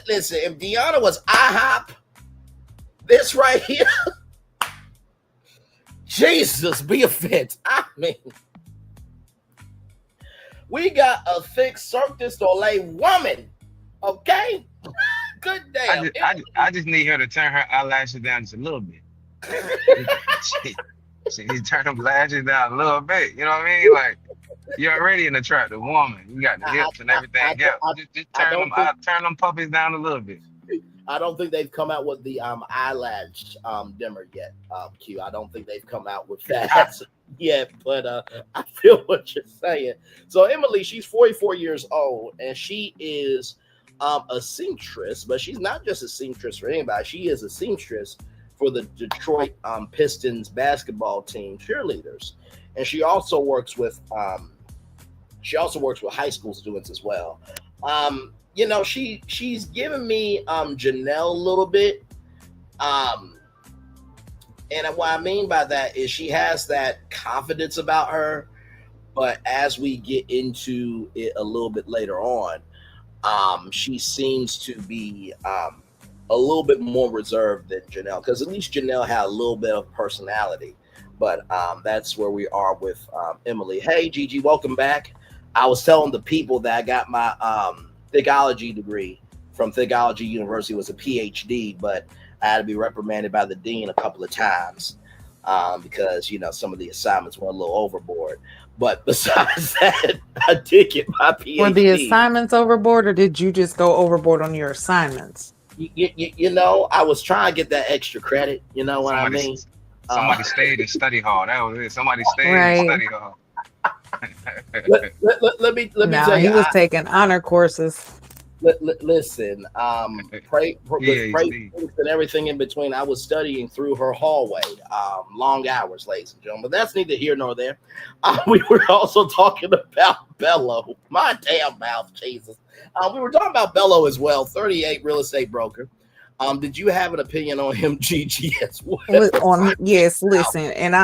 Speaker 4: Listen. If Deanna was IHOP, this right here, Jesus, be offense. I mean, we got a thick Cirque du Soleil woman. Okay, good damn.
Speaker 6: I just need her to turn her eyelashes down just a little bit. She needs to turn them lashes down a little bit. You know what I mean? Like, you're already an attractive woman. You got the hips and everything else. Just turn them puppies down a little bit.
Speaker 4: I don't think they've come out with the eyelash dimmer yet, Q. I don't think they've come out with that yet, but I feel what you're saying. So Emily, she's 44 years old, and she is a seamstress, but she's not just a seamstress for anybody. She is a seamstress for the Detroit Pistons basketball team cheerleaders, and she also works with high school students as well. She's given me Janelle a little bit. And what I mean by that is she has that confidence about her, but as we get into it a little bit later on, she seems to be a little bit more reserved than Janelle, because at least Janelle had a little bit of personality. But that's where we are with Emily. Hey, Gigi, welcome back. I was telling the people that I got my Thigology degree from Thigology University. Was a PhD, but I had to be reprimanded by the dean a couple of times because some of the assignments went a little overboard. But besides that, I did get my PhD.
Speaker 5: Were the assignments overboard, or did you just go overboard on your assignments?
Speaker 4: I was trying to get that extra credit. You know what I mean?
Speaker 6: Somebody stayed in study hall. That was it. Somebody stayed in study hall.
Speaker 4: let me tell you,
Speaker 5: he was taking honor courses.
Speaker 4: Listen, pray and everything in between. I was studying through her hallway, long hours, ladies and gentlemen. But that's neither here nor there. We were also talking about Bello. My damn mouth, Jesus. We were talking about Bello as well. 38 real estate broker. Did you have an opinion on him, Gigi, as well?
Speaker 5: Yes, listen, and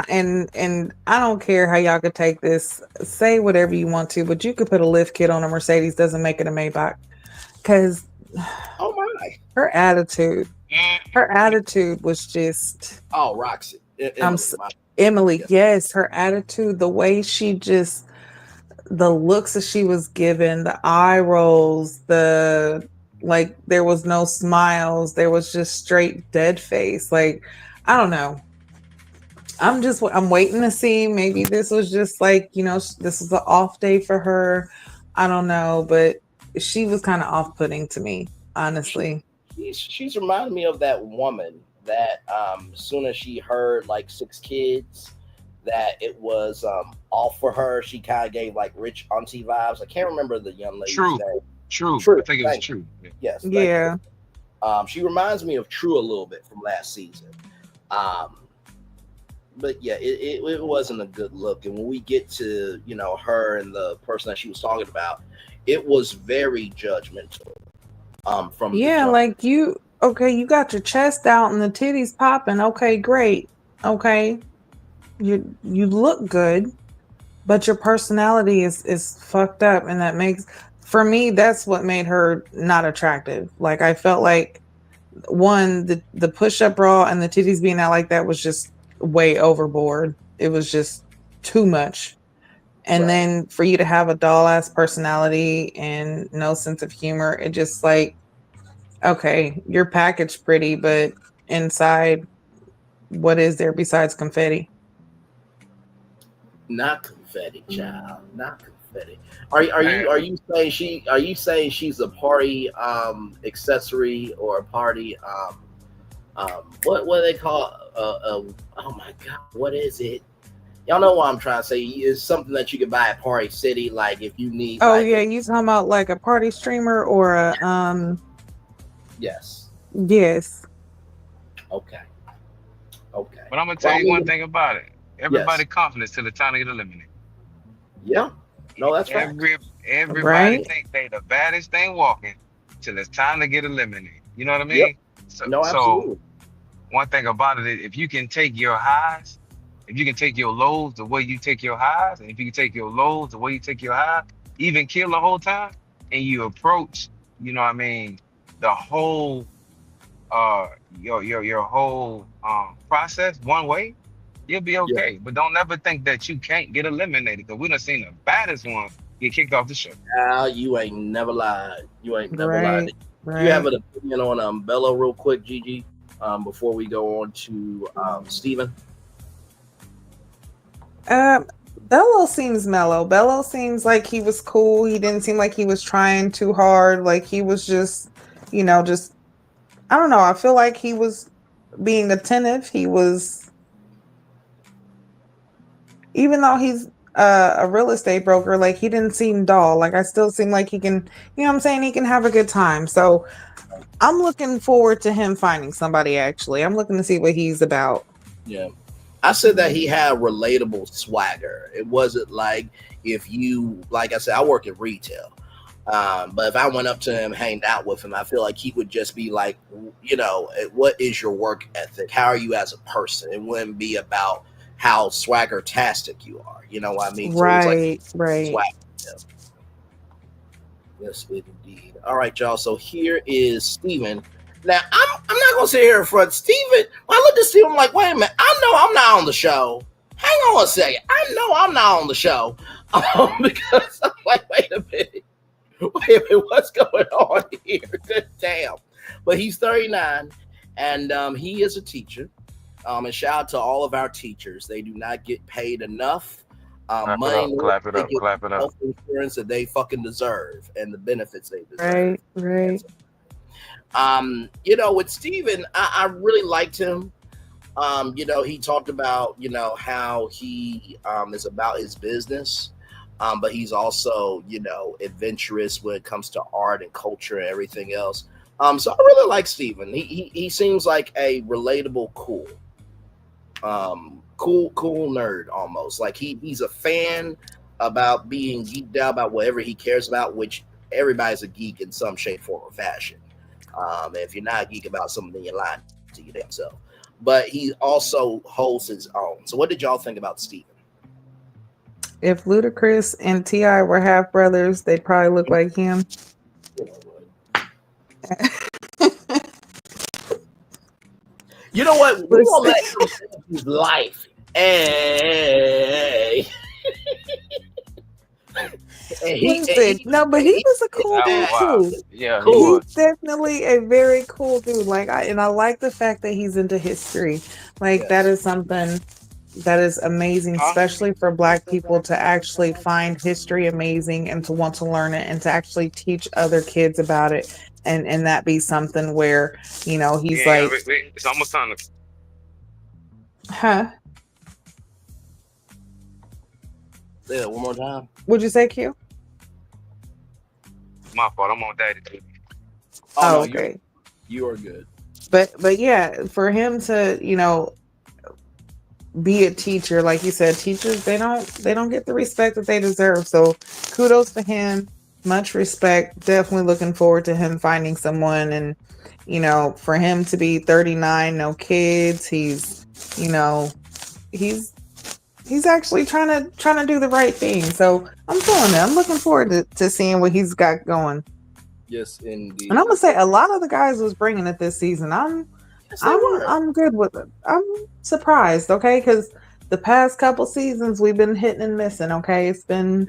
Speaker 5: I don't care how y'all could take this. Say whatever you want to, but you could put a lift kit on a Mercedes, doesn't make it a Maybach. Because her attitude was just
Speaker 4: Roxy.
Speaker 5: Emily, yes, her attitude, the way she just, the looks that she was given, the eye rolls, like there was no smiles, there was just straight dead face. Like, I don't know. I'm waiting to see. Maybe this was just like, this was an off day for her. I don't know, but she was kind of off-putting to me, honestly.
Speaker 4: She's reminded me of that woman that as soon as she heard like 6 kids, that it was off for her. She kind of gave like rich auntie vibes. I can't remember the young lady's name.
Speaker 6: True. I think it was True.
Speaker 4: Yes.
Speaker 5: Yeah.
Speaker 4: She reminds me of True a little bit from last season. But yeah, it wasn't a good look. And when we get to, her and the person that she was talking about, it was very judgmental.
Speaker 5: Like you got your chest out and the titties popping. Okay, great. Okay. You look good, but your personality is fucked up, and that makes, for me, that's what made her not attractive. Like, I felt like one, the push-up bra and the titties being out like that was just way overboard. It was just too much. And then for you to have a doll ass personality and no sense of humor, it just like, okay, your package pretty, but inside, what is there besides confetti?
Speaker 4: Not confetti, child. Not confetti. Are you saying she's a party accessory or a party what do they call oh my god, what is it? Y'all know what I'm trying to say. It's something that you can buy at Party City, like if you need.
Speaker 5: Oh
Speaker 4: like
Speaker 5: yeah, you talking about like a party streamer or a
Speaker 4: Yes.
Speaker 5: Yes.
Speaker 4: Okay.
Speaker 6: But I'm gonna tell you one thing about it. Everybody confidence till the time to get eliminated.
Speaker 4: Yeah. No, that's right.
Speaker 6: Everybody think they the baddest thing walking till it's time to get eliminated. You know what I mean?
Speaker 4: Yep.
Speaker 6: So,
Speaker 4: no, absolutely.
Speaker 6: So one thing about it is if you can take your highs, if you can take your lows the way you take your highs, and if you can take your lows the way you take your highs, even kill the whole time, and you approach, you know what I mean, the whole your whole process one way, you'll be okay. Yeah. But don't ever think that you can't get eliminated, because we done seen the baddest ones get kicked off the show.
Speaker 4: You ain't never lied. You ain't never lied.
Speaker 5: Right.
Speaker 4: You have an opinion on Bello real quick, Gigi, before we go on to Steven?
Speaker 5: Bello seems mellow. Bello seems like he was cool. He didn't seem like he was trying too hard. Like he was just, just, I don't know. I feel like he was being attentive. He was, even though he's a real estate broker, like he didn't seem dull. Like I still seem like he can, you know what I'm saying? He can have a good time. So I'm looking forward to him finding somebody, actually. I'm looking to see what he's about.
Speaker 4: Yeah. I said that he had relatable swagger. It wasn't like if you, like I said, I work in retail. But if I went up to him, hanged out with him, I feel like he would just be like, what is your work ethic? How are you as a person? It wouldn't be about how swagger-tastic you are. You know what I mean?
Speaker 5: Right, so right.
Speaker 4: Swagger, yeah. Yes, indeed. All right, y'all. So here is Steven. Now, I'm not going to sit here in front. Steven, when I look at Steven, I'm like, wait a minute. I know I'm not on the show. Hang on a second. I know I'm not on the show. Because I'm like, wait a minute. What's going on here? Good damn. But he's 39, and he is a teacher. And shout out to all of our teachers. They do not get paid enough.
Speaker 6: Clap it up.
Speaker 4: Health insurance that they fucking deserve and the benefits they deserve.
Speaker 5: Right.
Speaker 4: With Steven, I really liked him. He talked about, how he is about his business. But he's also, adventurous when it comes to art and culture and everything else. So I really like Steven. He seems like a relatable, cool nerd almost. Like he's a fan about being geeked out about whatever he cares about, which everybody's a geek in some shape, form, or fashion. If you're not a geek about something, then you're lying to your damn self. But he also holds his own. So what did y'all think about Steven?
Speaker 5: If Ludacris and T.I. were half brothers, they'd probably look like him.
Speaker 4: You know what? We won't let him live his life. Hey.
Speaker 5: No, but he was a cool dude too.
Speaker 6: Yeah,
Speaker 5: cool. He's definitely a very cool dude. I like the fact that he's into history. That is something that is amazing, especially for Black people to actually find history amazing and to want to learn it and to actually teach other kids about it. And that be something where, he's
Speaker 6: it's almost time to.
Speaker 5: Huh?
Speaker 4: Say that one more time.
Speaker 5: Would you say, Q?
Speaker 6: My fault. I'm on daddy too.
Speaker 4: Oh, no,
Speaker 5: okay.
Speaker 4: You are good.
Speaker 5: But yeah, for him to, be a teacher, like you said, teachers, they don't get the respect that they deserve. So kudos to him. Much respect. Definitely looking forward to him finding someone, and for him to be 39, no kids, he's actually trying to do the right thing. So I'm feeling it. I'm looking forward to seeing what he's got going.
Speaker 4: Yes, indeed.
Speaker 5: And I'm gonna say a lot of the guys was bringing it this season.
Speaker 4: Yes, they were.
Speaker 5: I'm good with it. I'm surprised, okay, because the past couple seasons we've been hitting and missing. Okay, it's been,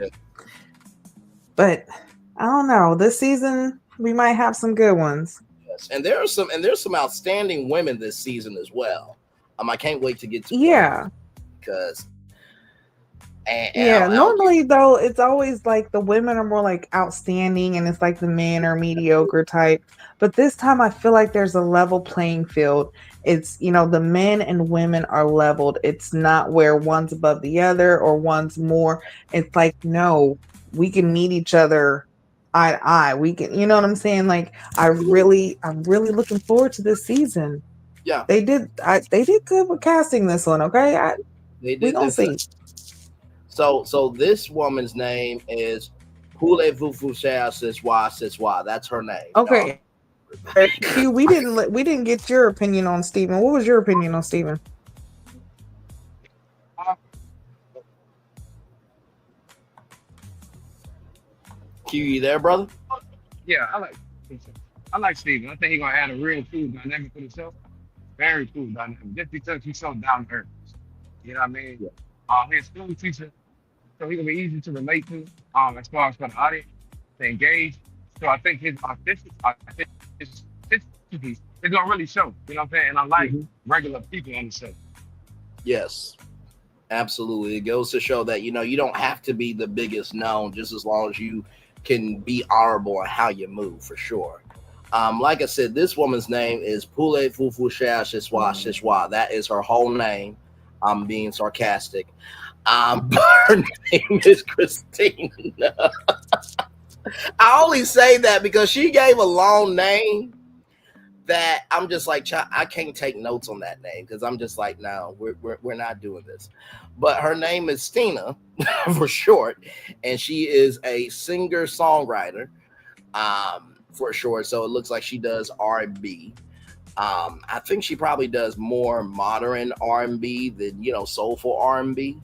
Speaker 5: but I don't know. This season we might have some good ones.
Speaker 4: Yes, and there's some outstanding women this season as well. I can't wait to get to
Speaker 5: Yeah.
Speaker 4: because
Speaker 5: yeah, normally though it's always like the women are more like outstanding and it's like the men are mediocre type, but this time I feel like there's a level playing field. It's, the men and women are leveled. It's not where one's above the other or one's more. It's like, no, we can meet each other eye to eye. We can, you know what I'm saying? Like I'm really looking forward to this season.
Speaker 4: Yeah,
Speaker 5: they did good with casting this one. Okay,
Speaker 4: they did.
Speaker 5: We gonna see.
Speaker 4: So this woman's name is Voulez-vous faire ce soir. That's her name.
Speaker 5: Okay. Q, we didn't get your opinion on Steven. What was your opinion on Steven?
Speaker 4: Q, you there, brother?
Speaker 6: Yeah, I like Steven. I think he's gonna add a real cool dynamic to the show. Very cool dynamic. Just because he's so down to earth. You know what I mean?
Speaker 4: Yeah.
Speaker 6: He's a school teacher. So he's gonna be easy to relate to, as far as for the audience to engage. So I think his authenticity is gonna really show. You know what I'm saying? And I like regular people on the show.
Speaker 4: Yes, absolutely. It goes to show that you don't have to be the biggest known, just as long as you can be honorable in how you move, for sure. Like I said, this woman's name is Voulez-vous faire ce soir. That is her whole name. I'm being sarcastic. Her name is Christina. I only say that because she gave a long name that I'm just like, I can't take notes on that name because I'm just like, no, we're not doing this. But her name is Stina for short, and she is a singer-songwriter for short. So it looks like she does R&B. I think she probably does more modern R&B than soulful R&B.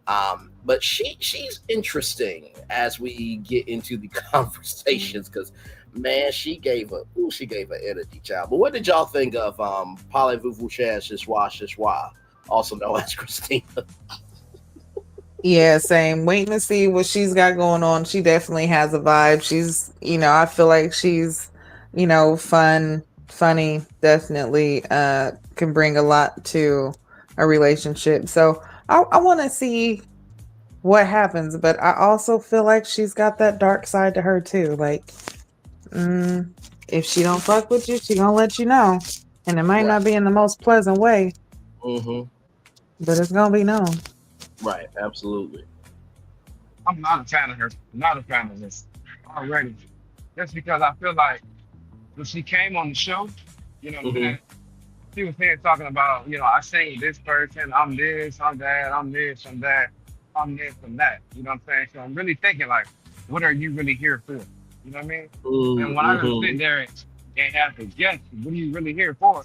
Speaker 4: But she's interesting as we get into the conversations because man, she gave an energy, child. But what did y'all think of Parlez-vous faire ce soir, also known as Christina?
Speaker 5: Yeah, same. Waiting to see what she's got going on. She definitely has a vibe. She's, I feel like she's, fun, funny, definitely can bring a lot to a relationship. So I want to see what happens, but I also feel like she's got that dark side to her too. Like, if she don't fuck with you, she gonna let you know, and it might not be in the most pleasant way, but it's gonna be known.
Speaker 4: Right, absolutely.
Speaker 6: I'm not a fan of her. Not a fan of this already. Just because I feel like when she came on the show, she was here talking about, I sing this person, I'm this, I'm that, I'm this, I'm that, I'm this, I'm that. You know what I'm saying? So I'm really thinking like, what are you really here for? You know what I mean? And when I just sit there and have to guess, what are you really here for?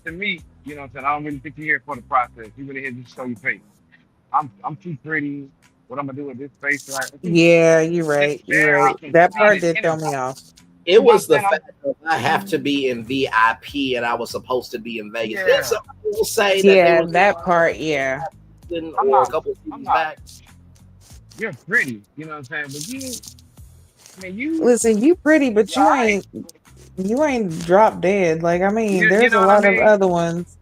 Speaker 6: To me, you know what I'm saying? I don't really think you're here for the process. You really here to show your face. I'm too pretty. What I'm gonna do with this face, right?
Speaker 5: Yeah, you're right. You're right. That part did throw me off.
Speaker 4: It was the fact that I have to be in VIP and I was supposed to be in Vegas.
Speaker 6: Yeah.
Speaker 4: Some people say
Speaker 5: that part, yeah.
Speaker 4: Or a couple of years back.
Speaker 6: You're pretty, you know what I'm saying? But you
Speaker 5: listen, you pretty, but you ain't drop dead. Like, I mean, there's a lot of other ones.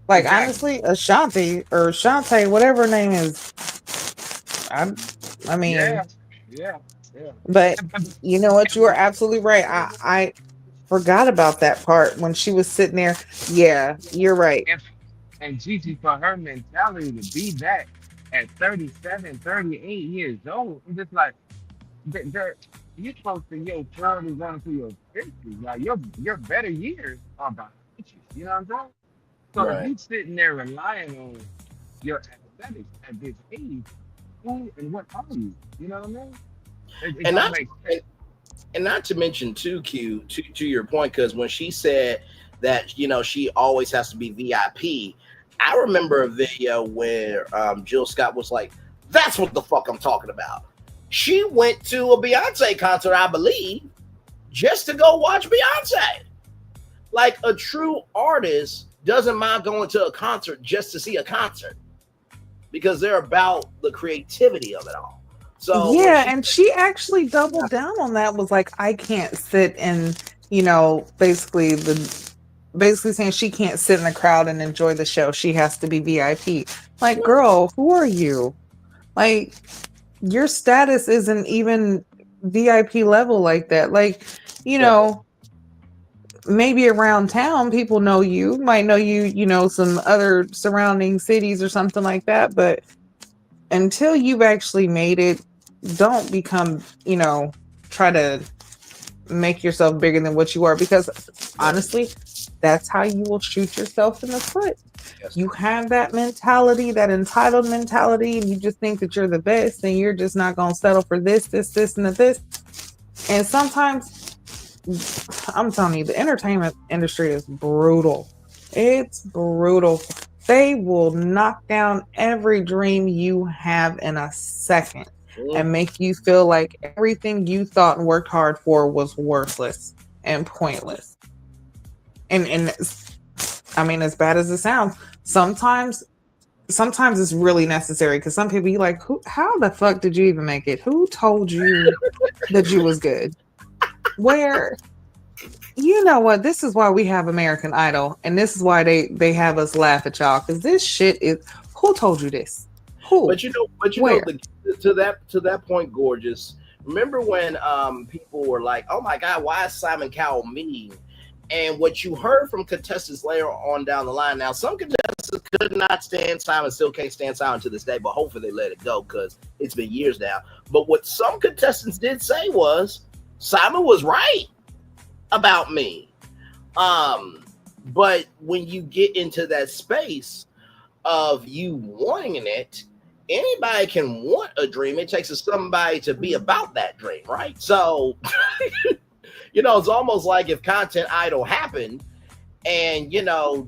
Speaker 5: Like, honestly, Ashanti or Shantae, whatever her name is. I mean,
Speaker 6: yeah.
Speaker 5: But you know what? You are absolutely right. I forgot about that part when she was sitting there. Yeah, you're right.
Speaker 6: And Gigi, for her mentality to be that at 37, 38 years old, it's just like, you're close to your 40s, going to your 50s. Like, your better years are behind you. You know what I'm saying? So if you sitting there relying on your aesthetics at this age, who and what are you? You know what I mean?
Speaker 4: And not to mention too, Q, to your point, because when she said that she always has to be VIP, I remember a video where Jill Scott was like, "That's what the fuck I'm talking about." She went to a Beyonce concert, I believe, just to go watch Beyonce. Like a true artist doesn't mind going to a concert just to see a concert because they're about the creativity of it all. So
Speaker 5: yeah, and she actually doubled down on that. Was like, I can't sit and basically saying she can't sit in the crowd and enjoy the show. She has to be VIP. Like, girl, who are you? Like, your status isn't even VIP level like that. Like, maybe around town people might know you, some other surrounding cities or something like that. But until you've actually made it, don't become, try to make yourself bigger than what you are, because honestly, that's how you will shoot yourself in the foot. Yes. You have that mentality, that entitled mentality, and you just think that you're the best, and you're just not going to settle for this, and this. And sometimes, I'm telling you, the entertainment industry is brutal. It's brutal. They will knock down every dream you have in a second and make you feel like everything you thought and worked hard for was worthless and pointless. And I mean, as bad as it sounds, sometimes it's really necessary, because some people, you like, how the fuck did you even make it? Who told you that you was good? Where, you know what? This is why we have American Idol, and this is why they have us laugh at y'all, because this shit is, who told you this? Who?
Speaker 4: But you know, to that point, Gorgeous. Remember when people were like, "Oh my God, why is Simon Cowell mean?" And what you heard from contestants later on down the line. Now, some contestants could not stand Simon, still can't stand Simon to this day, but hopefully they let it go because it's been years now. But what some contestants did say was, Simon was right about me. But when you get into that space of you wanting it, anybody can want a dream. It takes somebody to be about that dream, right? So, it's almost like if Content Idol happened and,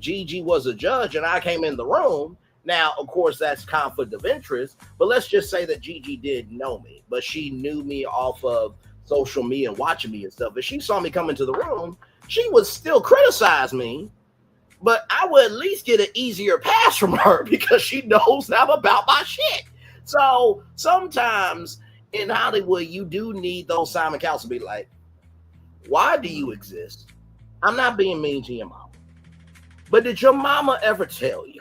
Speaker 4: Gigi was a judge and I came in the room. Now, of course, that's conflict of interest, but let's just say that Gigi did know me, but she knew me off of social media and watching me and stuff. If she saw me come into the room, she would still criticize me, but I would at least get an easier pass from her because she knows I'm about my shit. So sometimes in Hollywood, you do need those Simon Cowells to be like, why do you exist? I'm not being mean to your mama, but did your mama ever tell you?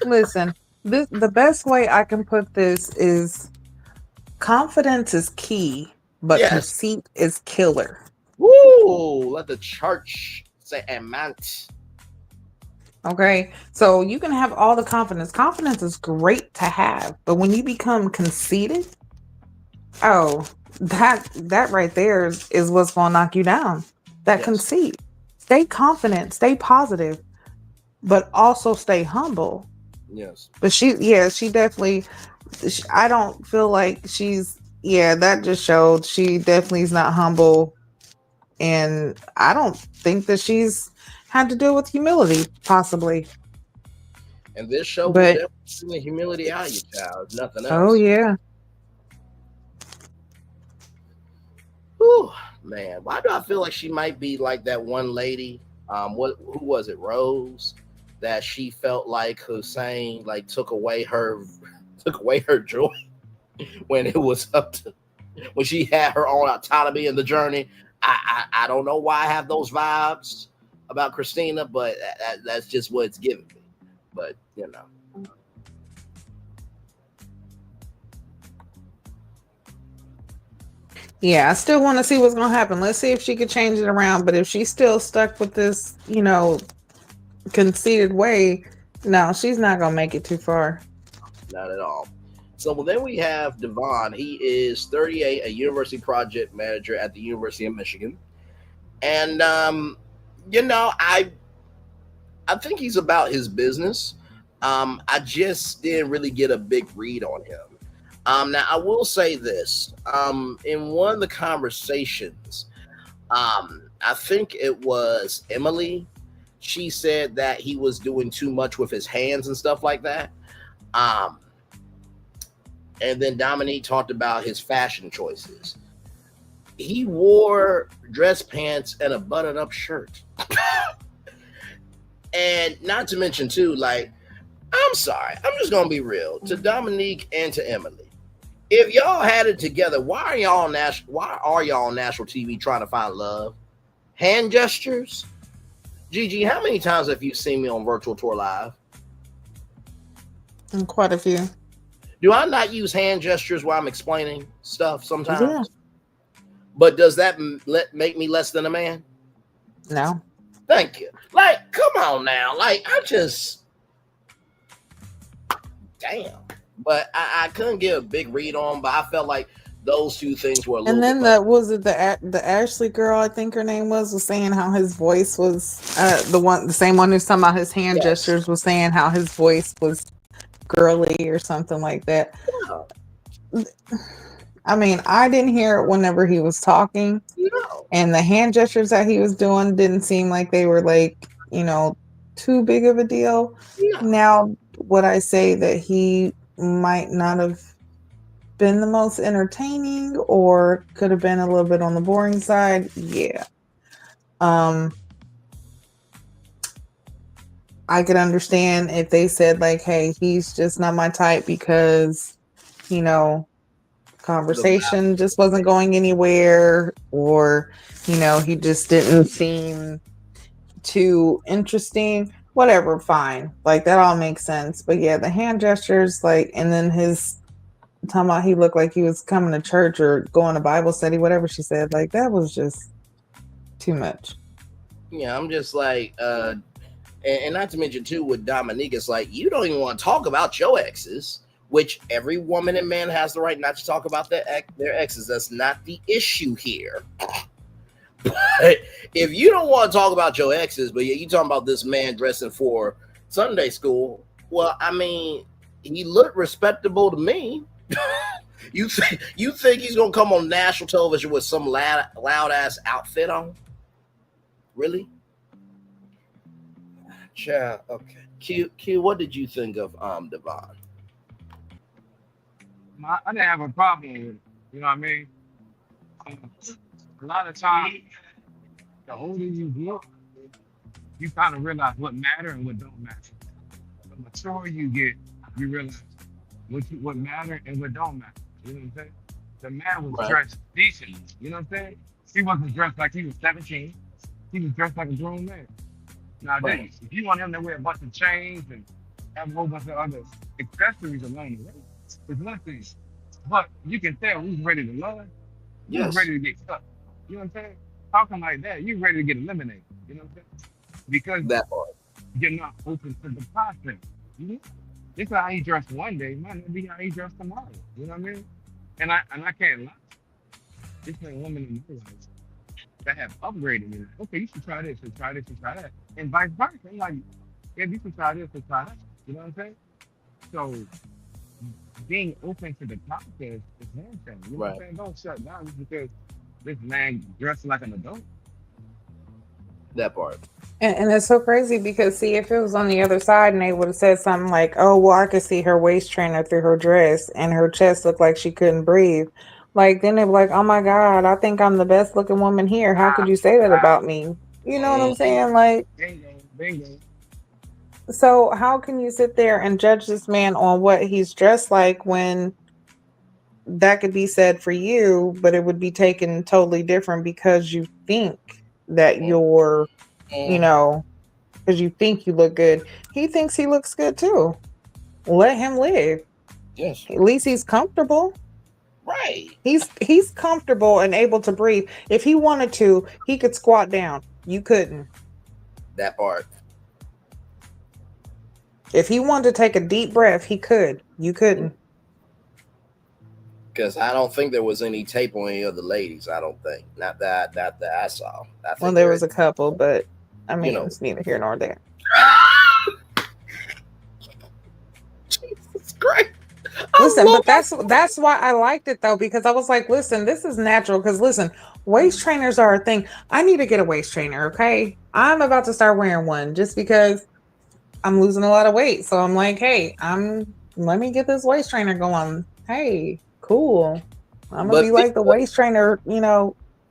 Speaker 5: Listen, the best way I can put this is, confidence is key, but conceit is killer.
Speaker 4: Woo! Let the church say amen.
Speaker 5: Okay, so you can have all the confidence. Confidence is great to have, but when you become conceited, that right there is what's going to knock you down. That conceit. Stay confident, stay positive, but also stay humble.
Speaker 4: Yes.
Speaker 5: But she definitely, I don't feel like that just showed she definitely is not humble. And I don't think that she's had to deal with humility, possibly.
Speaker 4: And this show will definitely see the humility out of you, child. If nothing else.
Speaker 5: Oh, yeah.
Speaker 4: Whew, man, why do I feel like she might be like that one lady? Who was it? Rose, that she felt like Hussein took away her joy when it was up to when she had her own autonomy in the journey. I don't know why I have those vibes about Christina, but that's just what it's giving me. But
Speaker 5: Yeah, I still want to see what's going to happen. Let's see if she could change it around. But if she's still stuck with this, conceited way, no, she's not going to make it too far.
Speaker 4: Not at all. So then we have Devon. He is 38, a university project manager at the University of Michigan. And, I think he's about his business. I just didn't really get a big read on him. Now, I will say this. In one of the conversations, I think it was Emily, she said that he was doing too much with his hands and stuff like that. And then Dominique talked about his fashion choices. he wore dress pants and a button-up shirt. And not to mention too, like, I'm sorry, I'm just gonna be real to Dominique and to Emily. If y'all had it together, why are y'all on national TV trying to find love? Hand gestures? Gigi, how many times have you seen me on Virtual Tour Live?
Speaker 5: Quite a few.
Speaker 4: Do I not use hand gestures while I'm explaining stuff sometimes?
Speaker 5: Yeah.
Speaker 4: But does that make me less than a man?
Speaker 5: No.
Speaker 4: Thank you. Like, come on now. Like, damn. But I couldn't get a big read on, but I felt like those two things were a little.
Speaker 5: And then the Ashley girl, I think her name was saying how his voice was the same one who's talking about his hand gestures was saying how his voice was girly or something like that. Yeah. I mean, I didn't hear it whenever he was talking.
Speaker 4: No.
Speaker 5: And the hand gestures that he was doing didn't seem like they were like, too big of a deal. No. Now, would I say that he might not have been the most entertaining or could have been a little bit on the boring side? Yeah. I could understand if they said like, hey, he's just not my type because, conversation just wasn't going anywhere, or, he just didn't seem too interesting. Whatever, fine. Like, that all makes sense. But yeah, the hand gestures, like, and then his talking about he looked like he was coming to church or going to Bible study, whatever she said, like, that was just too much.
Speaker 4: Yeah, I'm just like, and not to mention too with Dominique, it's like you don't even want to talk about your exes, which every woman and man has the right not to talk about their exes. That's not the issue here. But if you don't want to talk about your exes, but you talking about this man dressing for Sunday school, well, I mean, he looked respectable to me. You think he's gonna come on national television with some loud ass outfit on? Really? Yeah. Okay. Q. What did you think of Devon?
Speaker 6: I didn't have a problem with it. You know what I mean? A lot of times, the older you get, you kind of realize what matter and what don't matter. The mature you get, you realize what matter and what don't matter. You know what I'm saying? The man was dressed decently. You know what I'm saying? He wasn't dressed like he was 17. He was dressed like a grown man. Nowadays, if you want him to wear a bunch of chains and have a whole bunch of other accessories along the way, it's nothing. But you can tell who's ready to love, who's ready to get cut. You know what I'm saying? Talking like that, you're ready to get eliminated. You know what I'm saying? Because
Speaker 4: that part.
Speaker 6: You're not open to the process. Mm-hmm. This is how he dressed one day, might not be how he dressed tomorrow. You know what I mean? And I can't lie. This ain't woman in my life that have upgraded me. Okay, you should try this and try this and try that. And vice versa. I'm like, yeah, you should try this and try that. You know what I'm saying? So being open to the process is one thing. You know what I'm saying? Don't shut down just because this man dressed like an adult.
Speaker 4: That part.
Speaker 5: And it's so crazy because, see, if it was on the other side and they would have said something like, oh, well, I could see her waist trainer through her dress and her chest looked like she couldn't breathe. Like, then they'd be like, oh, my God, I think I'm the best looking woman here. How could you say that about me? You know what I'm saying? Like,
Speaker 6: bingo.
Speaker 5: So how can you sit there and judge this man on what he's dressed like when that could be said for you, but it would be taken totally different because you think that you're, because you think you look good. He thinks he looks good too. Let him live.
Speaker 4: Yes.
Speaker 5: At least he's comfortable.
Speaker 4: Right.
Speaker 5: He's comfortable and able to breathe. If he wanted to, he could squat down. You couldn't.
Speaker 4: That part.
Speaker 5: If he wanted to take a deep breath, he could. You couldn't.
Speaker 4: Because I don't think there was any tape on any of the ladies. I don't think. Not that I saw.
Speaker 5: Well, there was a couple, but I mean, it's neither here nor there.
Speaker 4: Jesus Christ.
Speaker 5: Listen, but that's why I liked it though, because I was like, listen, this is natural. Because listen, waist trainers are a thing. I need to get a waist trainer. Okay, I'm about to start wearing one just because I'm losing a lot of weight. So I'm like, hey, let me get this waist trainer going. Hey, cool. I'm gonna be like the waist trainer,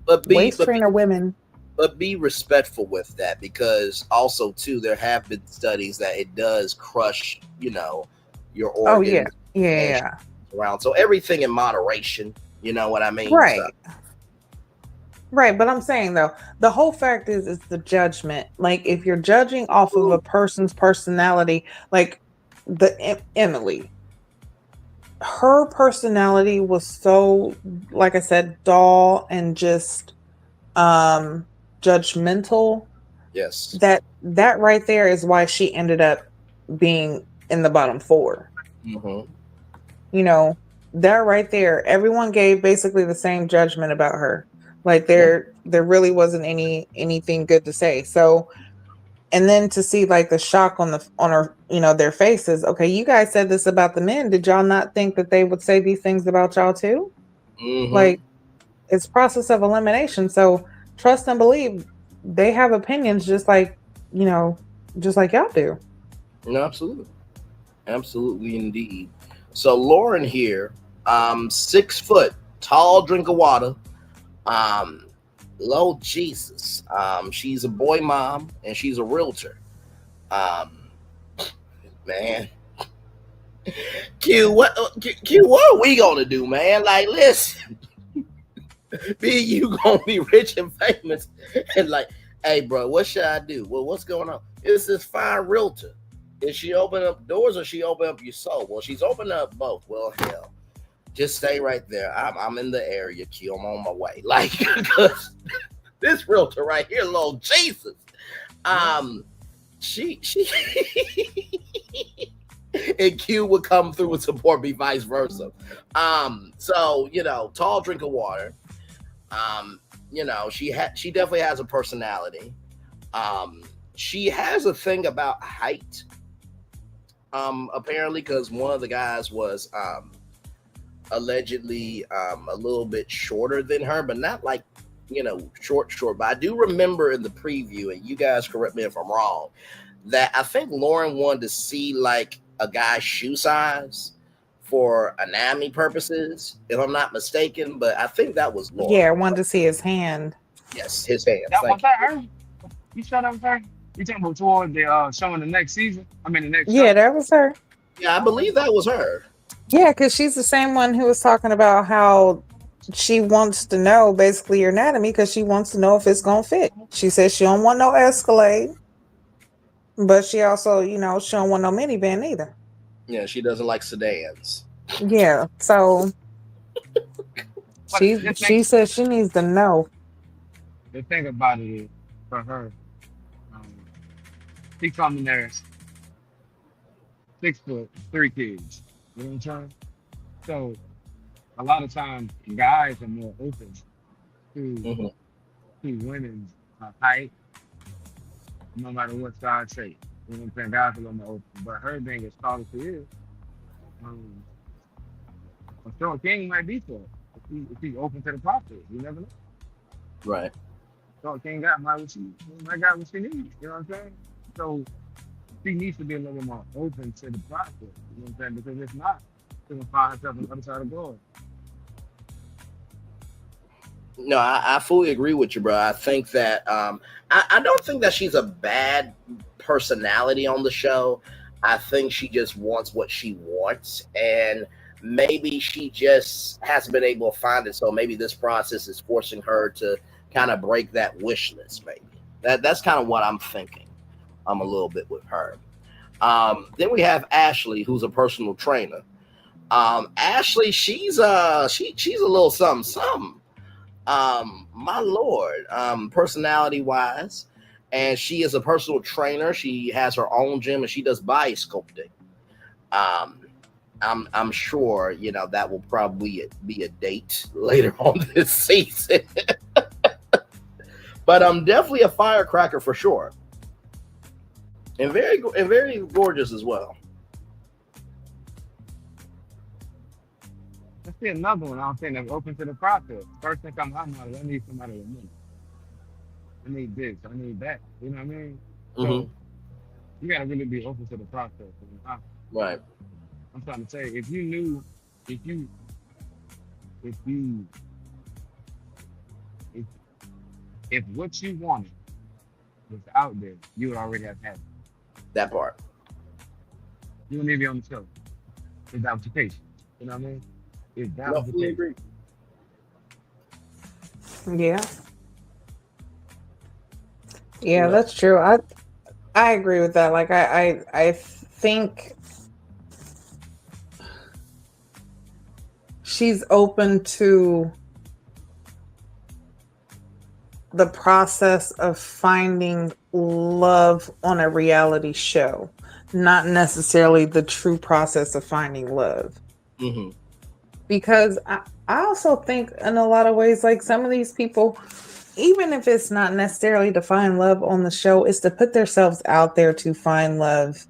Speaker 4: But be
Speaker 5: Waist
Speaker 4: but be
Speaker 5: trainer women.
Speaker 4: but be respectful with that, because also too there have been studies that it does crush, your
Speaker 5: Oh yeah,
Speaker 4: organs and
Speaker 5: yeah,
Speaker 4: around. So everything in moderation. You know what I mean? So.
Speaker 5: right, right. But I'm saying though, the whole fact is the judgment. Like if you're judging off of a person's personality, like Emily, her personality was so, like I said, dull and just um judgmental.
Speaker 4: Yes.
Speaker 5: That right there is why she ended up being in the bottom four.
Speaker 4: Hmm.
Speaker 5: You know, that right there, everyone gave basically the same judgment about her. Like
Speaker 4: Yeah.
Speaker 5: there really wasn't anything good to say. So, and then to see like the shock on her, their faces. Okay, you guys said this about the men. Did y'all not think that they would say these things about y'all too?
Speaker 4: Hmm.
Speaker 5: Like it's process of elimination. So trust and believe they have opinions you know, just like y'all do.
Speaker 4: No, absolutely. Absolutely indeed. So Lauren here, 6 foot, tall, drink of water. Um, Lord Jesus. She's a boy mom and she's a realtor. Um, man. Q, what are we gonna do, man? Like, listen, you gonna be rich and famous, and like, hey, bro, what should I do? Well, what's going on? It's this fine realtor. Is she open up doors or she open up your soul? Well, she's opening up both. Well, hell, just stay right there. I'm in the area, Q. I'm on my way. Like, because this realtor right here, Lord Jesus. Um, she and Q would come through and support me, vice versa. So tall drink of water. Um, she definitely has a personality. She has a thing about height. Apparently, because one of the guys was allegedly a little bit shorter than her, but not like short. But I do remember in the preview, and you guys correct me if I'm wrong, that I think Lauren wanted to see like a guy's shoe size for anatomy purposes, if I'm not mistaken. But I think that was
Speaker 5: Yeah, I
Speaker 4: Lauren.
Speaker 5: wanted to see his hand.
Speaker 4: Yes, his hands.
Speaker 6: That was
Speaker 4: Thank
Speaker 6: that
Speaker 4: you.
Speaker 6: her? You sure that was her? You talking about toward the showing the next season? I mean the next
Speaker 5: Yeah,
Speaker 6: show?
Speaker 5: that was her.
Speaker 4: Yeah, I believe that was her.
Speaker 5: Yeah, because she's the same one who was talking about how she wants to know basically your anatomy because she wants to know if it's gonna fit. She says she don't want no Escalade, but she also, she don't want no minivan either.
Speaker 4: Yeah, she doesn't like sedans.
Speaker 5: Yeah, so
Speaker 6: But
Speaker 5: she says she needs to know.
Speaker 6: the thing about it is for her, um, she coming there 6 foot, 3 kids. You know what I'm saying? So a lot of times guys are more open to
Speaker 4: Hmm.
Speaker 6: women's height, no matter what size shape. You know what I'm saying? Guys are a little more open. But her being as tall as she is, um, a short king might be for her. If she's open to the process. You never know.
Speaker 4: Right.
Speaker 6: Short king got might got what she needs. You know what I'm saying? So she needs to be a little more open to the process. You know what I'm saying? Because if not, she's gonna find herself on the other side of the board.
Speaker 4: No, I fully agree with you, bro. I think that I don't think that she's a bad personality on the show. I think she just wants what she wants, and maybe she just hasn't been able to find it. So maybe this process is forcing her to kind of break that wish list. Maybe that's kind of what I'm thinking. I'm a little bit with her. Then we have Ashley, who's a personal trainer. Ashley, she's a little something something. My lord, personality wise, and she is a personal trainer. She has her own gym and she does body sculpting. um I'm sure that will probably be a date later on this season. But I'm definitely a firecracker for sure, and very gorgeous as well.
Speaker 6: Let's see another one. I'm saying that's open to the process. First thing comes to my mind is I need somebody with money. I need this. I need that. You know what I mean?
Speaker 4: Hmm.
Speaker 6: So you gotta really be open to the process.
Speaker 4: Right.
Speaker 6: I'm trying to say, if you knew, if you If if what you wanted was out there, you would already have had it.
Speaker 4: That part.
Speaker 6: You wouldn't even be on the show. If that was the case. You know what I mean? If that
Speaker 4: No,
Speaker 6: was the
Speaker 4: fully
Speaker 6: case.
Speaker 4: agree.
Speaker 5: Yeah.
Speaker 4: You
Speaker 5: Yeah,
Speaker 4: know,
Speaker 5: that's true. I agree with that. Like I think she's open to the process of finding love on a reality show, not necessarily the true process of finding love.
Speaker 4: mm-hmm.
Speaker 5: Because I also think in a lot of ways, like some of these people, even if it's not necessarily to find love on the show, is to put themselves out there to find love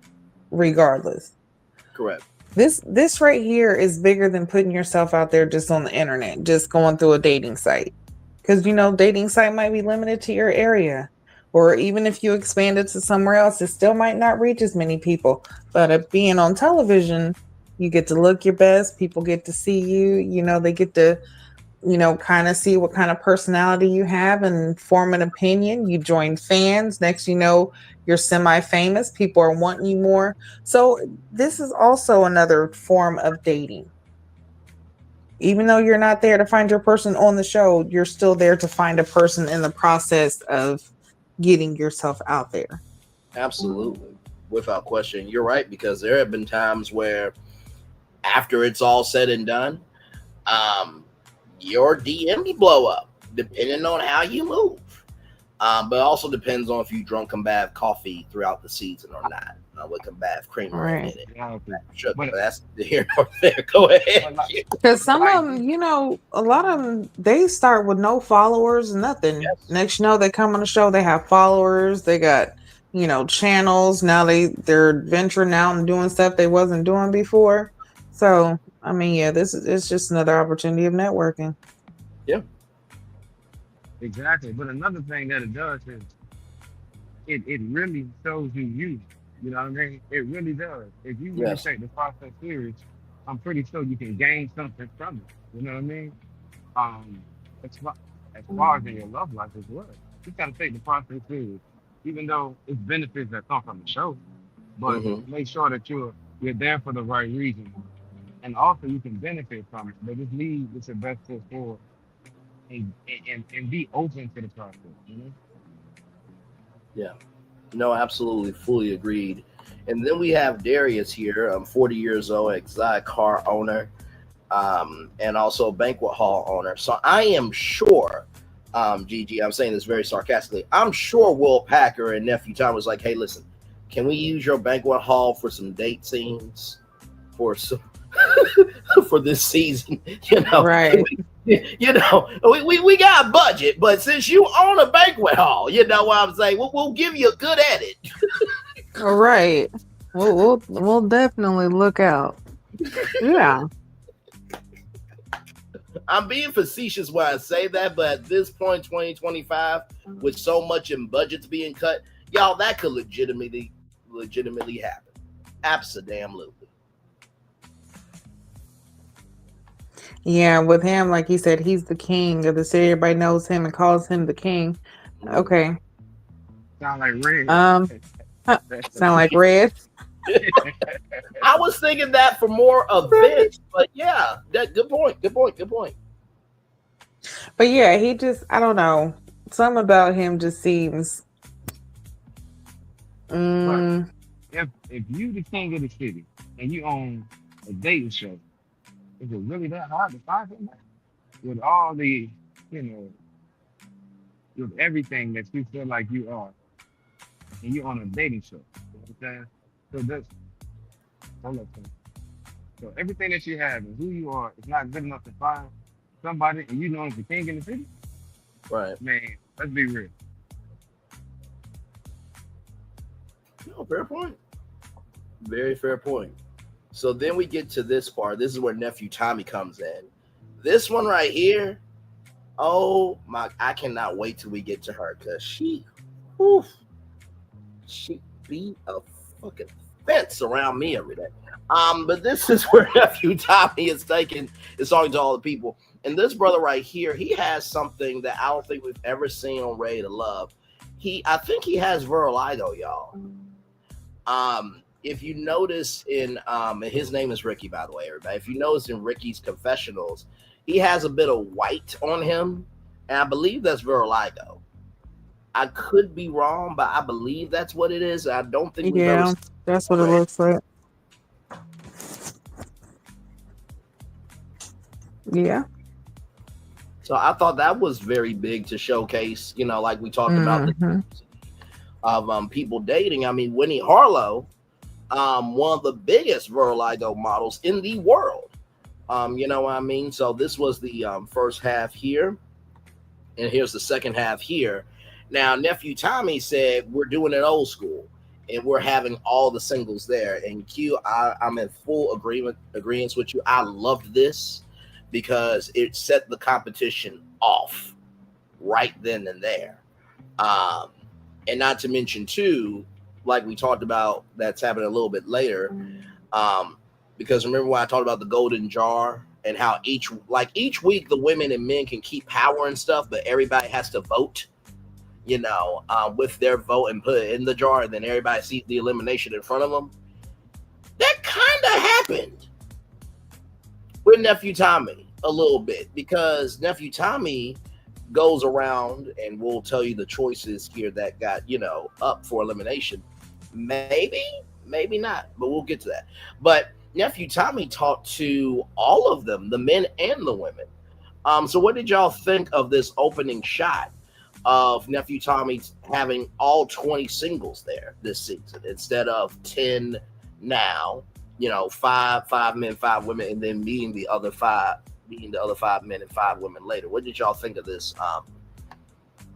Speaker 5: regardless.
Speaker 4: Correct.
Speaker 5: This right here is bigger than putting yourself out there just on the internet, just going through a dating site. Because dating site might be limited to your area. Or even if you expand it to somewhere else, it still might not reach as many people. But being on television, you get to look your best, people get to see you, they get to kind of see what kind of personality you have and form an opinion. You join fans. Next, you're semi-famous. People are wanting you more. So this is also another form of dating. Even though you're not there to find your person on the show, you're still there to find a person in the process of getting yourself out there.
Speaker 4: Absolutely. Without question. You're right, because there have been times where after it's all said and done, your DM blow up, depending on how you move. But it also depends on if you drunk Combav coffee throughout the season or not. With Combav creamer in it.
Speaker 6: Yeah,
Speaker 4: Sugar,
Speaker 6: but
Speaker 4: that's here or there. Go ahead.
Speaker 5: Because some of them, a lot of them, they start with no followers, nothing.
Speaker 4: Yes.
Speaker 5: Next, they come on the show, they have followers, they got, channels. Now they're venturing out and doing stuff they wasn't doing before. So, I mean, yeah, it's just another opportunity of networking.
Speaker 4: Yeah.
Speaker 6: exactly. But another thing that it does is it really shows you. You know what I mean? It really does. If you really
Speaker 4: Yes.
Speaker 6: take the process serious, I'm pretty sure you can gain something from it. You know what I mean? Um, as far as in your love life as well, you gotta take the process serious, even though it's benefits that come from the show. But
Speaker 4: Mm-hmm.
Speaker 6: make sure that you're there for the right reason, and also you can benefit from it. But just lead with your best foot forward, and be open to the process. You know?
Speaker 4: Yeah. No, absolutely, fully agreed. And then we have Darius here, 40 years old, exotic car owner, and also banquet hall owner. So I am sure, Gigi, I'm saying this very sarcastically, I'm sure Will Packer and Nephew Tom was like, hey, listen, can we use your banquet hall for some date scenes for some for this season?
Speaker 5: Right.
Speaker 4: We got a budget, but since you own a banquet hall, you know what I'm saying, we'll give you a good edit.
Speaker 5: All right. We'll definitely look out. Yeah.
Speaker 4: I'm being facetious when I say that, but at this point, 2025, with so much in budgets being cut, y'all, that could legitimately happen. Absolutely.
Speaker 5: Yeah, with him, like he said, he's the king of the city. Everybody knows him and calls him the king. Okay.
Speaker 6: Sound like Red.
Speaker 5: Sound like Red.
Speaker 4: I was thinking that for more events, but yeah, good point.
Speaker 5: But yeah, he just, I don't know. Something about him just seems.
Speaker 6: But if you the king of the city and you own a dating show, is it really that hard to find him? With all the, with everything that you feel like you are, and you on a dating show. You know what I'm saying? So that's hold up. So everything that you have and who you are is not good enough to find somebody, and you know it's the king in the city.
Speaker 4: Right.
Speaker 6: Man, let's be real.
Speaker 4: No, fair point. Very fair point. So then we get to this part. This is where Nephew Tommy comes in. This one right here. Oh my! I cannot wait till we get to her, because she beat a fucking fence around me every day. But this is where Nephew Tommy is talking to all the people. And this brother right here, he has something that I don't think we've ever seen on Ready to Love. I think he has vitiligo, y'all. If you notice and his name is Ricky, by the way, everybody. If you notice in Ricky's confessionals, he has a bit of white on him, and I believe that's vitiligo. I could be wrong, but I believe that's what it is. I don't think we've ever
Speaker 5: Yeah,
Speaker 4: seen
Speaker 5: that's
Speaker 4: it
Speaker 5: what it
Speaker 4: already.
Speaker 5: looks like. Yeah.
Speaker 4: So I thought that was very big to showcase, like we talked about the
Speaker 5: Hmm.
Speaker 4: of people dating. I mean, Winnie Harlow, one of the biggest vitiligo models in the world. You know what I mean? So this was the first half here, and here's the second half here. Now, nephew Tommy said we're doing it old school, and we're having all the singles there. And Q, I'm in full agreement with you. I loved this because it set the competition off right then and there. Um, and not to mention too, like we talked about, that's happening a little bit later. Because remember when I talked about the golden jar and how each week the women and men can keep power and stuff, but everybody has to vote, with their vote and put it in the jar, and then everybody sees the elimination in front of them. That kind of happened with nephew Tommy a little bit, because nephew Tommy goes around and will tell you the choices here that got up for elimination. Maybe not, but we'll get to that. But nephew Tommy talked to all of them, the men and the women. So what did y'all think of this opening shot of nephew Tommy having all 20 singles there this season instead of 10 now? Five men, five women, and then meeting the other five men and five women later. What did y'all think of this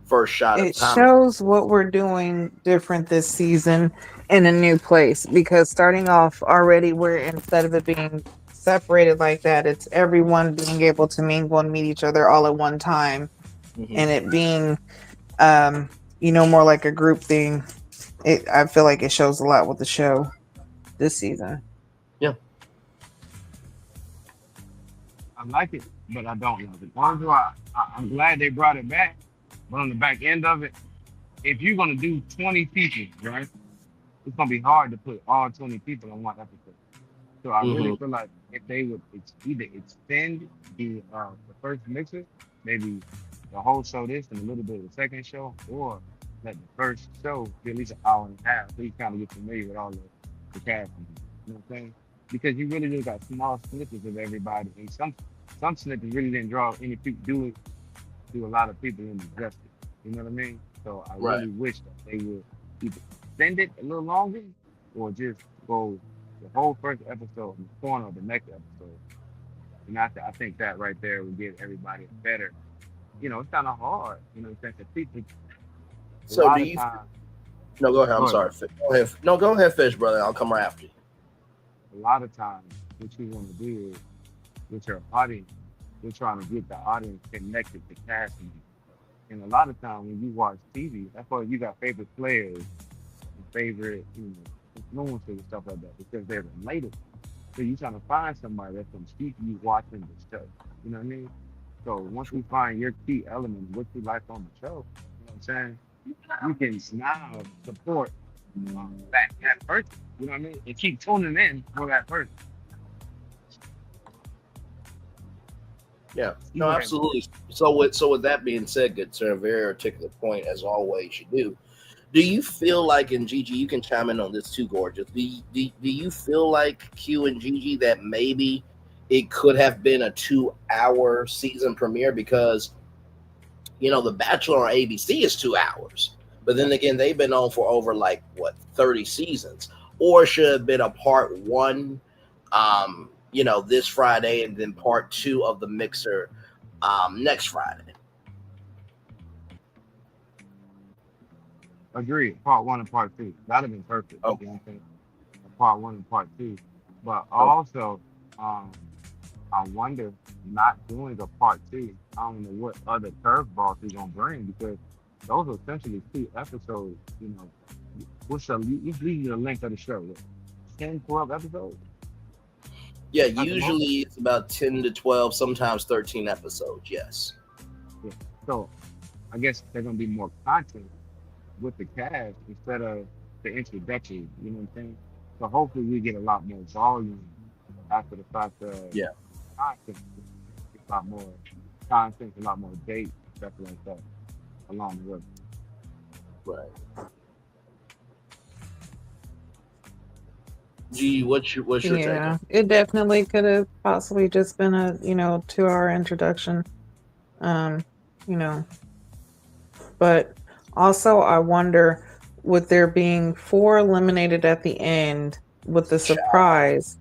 Speaker 4: first shot of
Speaker 5: It
Speaker 4: Tommy?
Speaker 5: shows what we're doing different this season in a new place, because starting off already, we're, instead of it being separated like that, it's everyone being able to mingle and meet each other all at one time, and it being more like a group thing. I feel like it shows a lot with the show this season.
Speaker 4: Yeah.
Speaker 6: I like it, but I don't love it. Also, I'm glad they brought it back, but on the back end of it, if you're gonna do 20 people, right, it's gonna be hard to put all 20 people on one episode. So I really feel like if they would either extend the first mixer, maybe the whole show this and a little bit of the second show, or let the first show be at least an hour and a half, so you kind of get familiar with all the cast. You know what I'm saying? Because you really just got small snippets of everybody, and some snippets really didn't draw any people, do a lot of people in the justice. You know what I mean? So I
Speaker 4: Right.
Speaker 6: really wish that they would either extend it a little longer, or just go the whole first episode in the corner of the next episode. And I think that right there would give everybody a better, it's kind of hard, since the people, a
Speaker 4: So
Speaker 6: lot
Speaker 4: do
Speaker 6: of
Speaker 4: you?
Speaker 6: times,
Speaker 4: No, go ahead.
Speaker 6: go
Speaker 4: I'm
Speaker 6: ahead,
Speaker 4: sorry.
Speaker 6: bro.
Speaker 4: Go ahead. No, go ahead, Fish, brother. I'll come right after you.
Speaker 6: A lot of times, what you want to do is, with your audience, you're trying to get the audience connected to casting. And a lot of times when you watch TV, that's why you got favorite players and favorite, influencers and stuff like that, because they're relatable. So you're trying to find somebody that's going to keep you watching the show. You know what I mean? So once we find your key element, what you like on the show, you know what I'm saying? You can now support that person. You know what I mean? And keep tuning in for that person.
Speaker 4: Yeah.
Speaker 6: You
Speaker 4: No,
Speaker 6: know that.
Speaker 4: absolutely. So with that being said, good sir, a very articulate point as always you do. Do you feel like, and Gigi, you can chime in on this too, gorgeous. Do you feel like Q and Gigi that maybe it could have been a 2-hour season premiere, because The Bachelor on ABC is 2 hours, but then again they've been on for over 30 seasons, or it should have been a part one, this Friday, and then part two of the mixer next Friday.
Speaker 6: Agreed. Part one and part two. That'd have been perfect.
Speaker 4: Oh,
Speaker 6: You know what I'm saying? Part one and part two. But
Speaker 4: oh,
Speaker 6: also, I wonder, not doing a part two, I don't know what other curveballs he's gonna bring, because those are essentially 2 episodes. We'll show you. Let's leave you the length of the show. 10, 12 episodes.
Speaker 4: Yeah,
Speaker 6: Not the most.
Speaker 4: usually it's about 10 to 12, sometimes 13 episodes. Yes.
Speaker 6: Yeah. So I guess they're gonna be more content with the cast instead of the introduction. You know what I'm saying? So hopefully we get a lot more volume after the fact of
Speaker 4: Yeah.
Speaker 6: content, a lot more content, a lot more dates, stuff like that along the way.
Speaker 4: Right. G, what's your take on
Speaker 5: Yeah, it definitely could have possibly just been a 2 hour introduction. Um, you know, but also I wonder, with there being 4 eliminated at the end with the
Speaker 4: Child?
Speaker 5: surprise,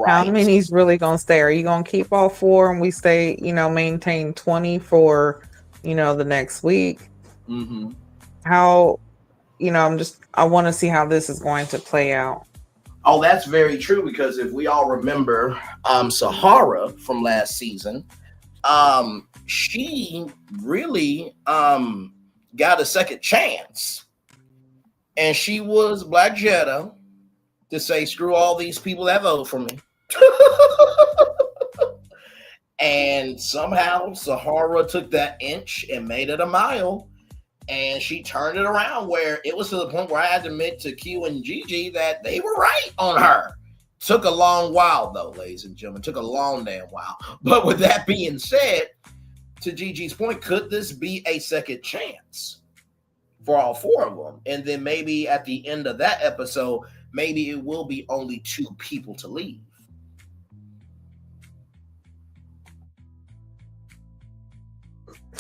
Speaker 5: how
Speaker 4: Right.
Speaker 5: many's really gonna stay? Are you gonna keep all 4 and we stay, maintain 20 for, the next week?
Speaker 4: Mm-hmm.
Speaker 5: How, I want to see how this is going to play out.
Speaker 4: Oh, that's very true because if we all remember Sahara from last season, she really got a second chance. And she was Black Jetta to say, screw all these people that vote for me. And somehow Sahara took that inch and made it a mile. And she turned it around where it was to the point where I had to admit to Q and Gigi that they were right on her. Took a long while, though, ladies and gentlemen. Took a long damn while. But with that being said, to Gigi's point, could this be a second chance for all 4 of them? And then maybe at the end of that episode, maybe it will be only 2 people to leave.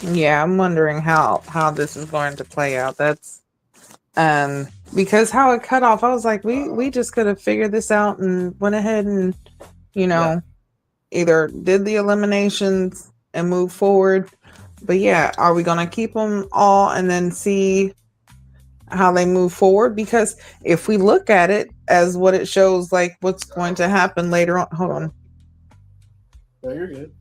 Speaker 5: Yeah, I'm wondering how this is going to play out. That's because how it cut off, I was like, we just could have figured this out and went ahead and either did the eliminations and move forward. But yeah, are we gonna keep them all and then see how they move forward? Because if we look at it as what it shows, like what's going to happen later on. Hold on.
Speaker 4: No, you're good.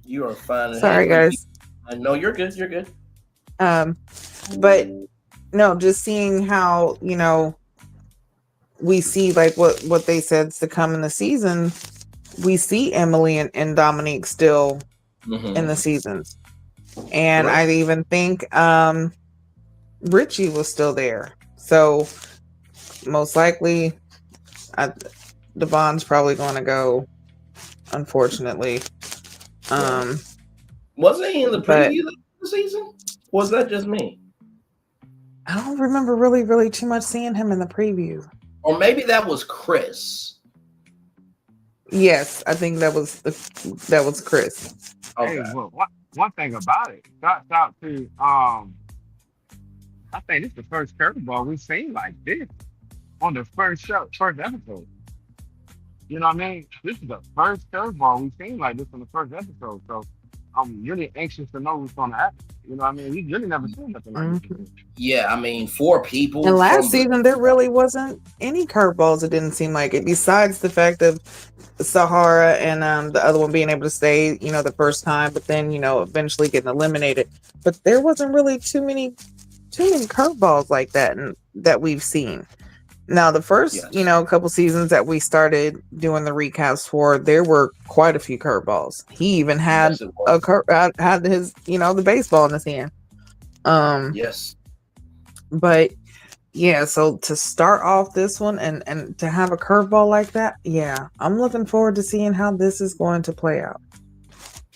Speaker 4: You are fine.
Speaker 5: Sorry, guys.
Speaker 4: I know you're good. You're good.
Speaker 5: But no, just seeing how we see like what they said's to come in the season. We see Emily and Dominique still in the seasons, and
Speaker 4: Right.
Speaker 5: I even think Richie was still there. So most likely, Devon's probably going to go. Unfortunately,
Speaker 4: wasn't he in the preview of the season? Was that just me?
Speaker 5: I don't remember really too much seeing him in the preview.
Speaker 4: Or maybe that was Chris.
Speaker 5: Yes, I think that was Chris.
Speaker 6: Okay. Hey, well, one thing about it, shout out to I think this is the first curveball we've seen like this on the first episode. You know what I mean? This is the first curveball we've seen like this on the first episode. So I'm really anxious to know what's going to happen. You know what I mean? We really never seen nothing like this.
Speaker 4: Yeah, I mean, 4 people.
Speaker 5: And last season, there really wasn't any curveballs. It didn't seem like it. Besides the fact of Sahara and the other one being able to stay, the first time, but then eventually getting eliminated. But there wasn't really too many curveballs like that that we've seen. Now, the first, couple seasons that we started doing the recaps for, there were quite a few curveballs. He even had had his, the baseball in his hand.
Speaker 4: Yes.
Speaker 5: But yeah, so to start off this one and to have a curveball like that, yeah, I'm looking forward to seeing how this is going to play out.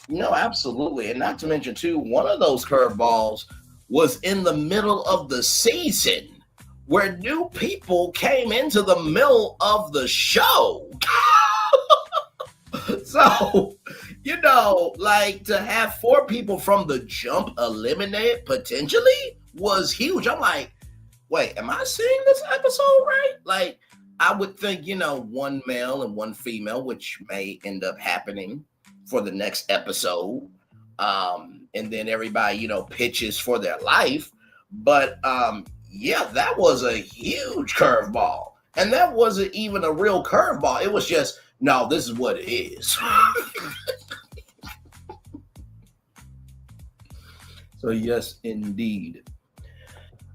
Speaker 4: No, absolutely. And not to mention, too, one of those curveballs was in the middle of the season, where new people came into the middle of the show. So, like to have 4 people from the jump eliminated potentially was huge. I'm like, wait, am I seeing this episode right? Like, I would think, 1 male and 1 female, which may end up happening for the next episode. And then everybody, pitches for their life. But yeah, that was a huge curveball. And that wasn't even a real curveball. It was just, no, this is what it is. So yes, indeed.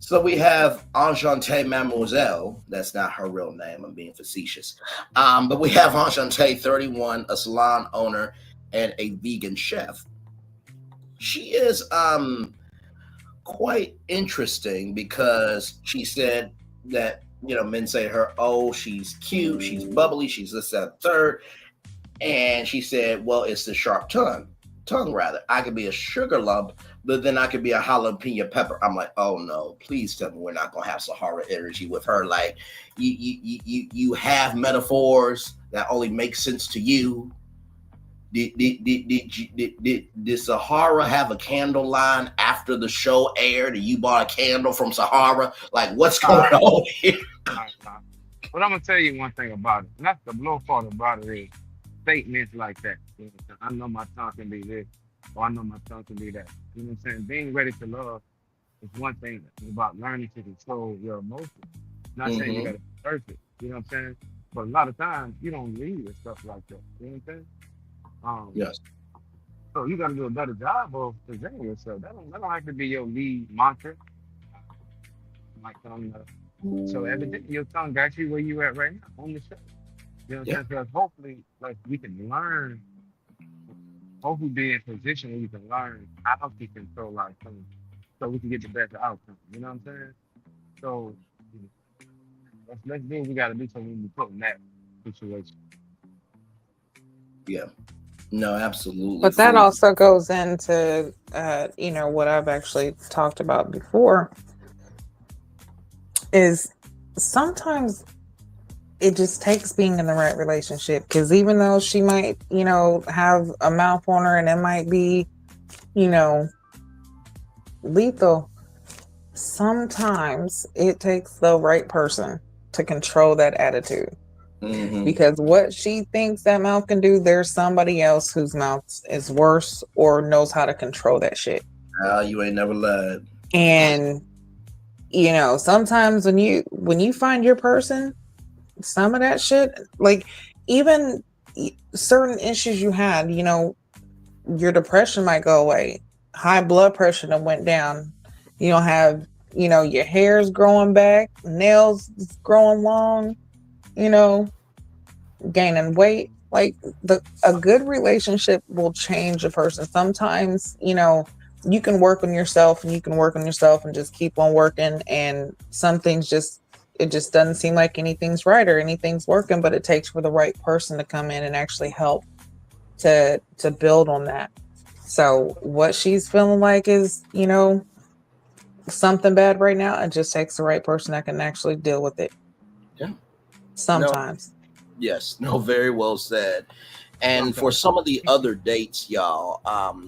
Speaker 4: So we have Enchante Mademoiselle. That's not her real name. I'm being facetious. But we have Enchante 31, a salon owner and a vegan chef. She is quite interesting because she said that, men say to her, oh, she's cute, she's bubbly, she's this, that, third. And she said, well, it's the sharp tongue rather. I could be a sugar lump, but then I could be a jalapeno pepper. I'm like, oh no, please tell me we're not gonna have Sahara energy with her. Like, you have metaphors that only make sense to you. Did Sahara have a candle line after the show aired and you bought a candle from Sahara? Like, what's going on here?
Speaker 6: But I'm gonna tell you one thing about it, and that's the blow part about it is statements like that. I know my tongue can be this, or I know my tongue can be that. You know what I'm saying? Being ready to love is one thing. It's about learning to control your emotions. Not saying you gotta be perfect, you know what I'm saying? But a lot of times you don't lead with stuff like that. You know what I'm saying?
Speaker 4: Yes.
Speaker 6: So you gotta do a better job of presenting yourself. That don't have to be your lead mantra. Like so evidently your tongue got you where you at right now on the show. You know what I'm saying? Because hopefully, like we can learn, hopefully be in a position where we can learn how to control our tongue so we can get the best outcome. You know what I'm saying? So let's do what we gotta do so we can be put in that situation.
Speaker 4: Yeah. No, absolutely.
Speaker 5: But that also goes into, what I've actually talked about before is sometimes it just takes being in the right relationship. Because even though she might, have a mouth on her and it might be, lethal, sometimes it takes the right person to control that attitude. Because what she thinks that mouth can do, there's somebody else whose mouth is worse or knows how to control that shit.
Speaker 4: You ain't never lied.
Speaker 5: And sometimes when you find your person, some of that shit, like even certain issues you had, your depression might go away, high blood pressure that went down, you don't have, your hair's growing back, nails growing long, gaining weight. Like a good relationship will change a person. Sometimes, you can work on yourself and just keep on working, and some things it just doesn't seem like anything's right or anything's working, but it takes for the right person to come in and actually help to build on that. So what she's feeling like is, something bad right now. It just takes the right person that can actually deal with it.
Speaker 4: Yeah.
Speaker 5: Sometimes.
Speaker 4: No, very well said. And for some of the other dates, y'all,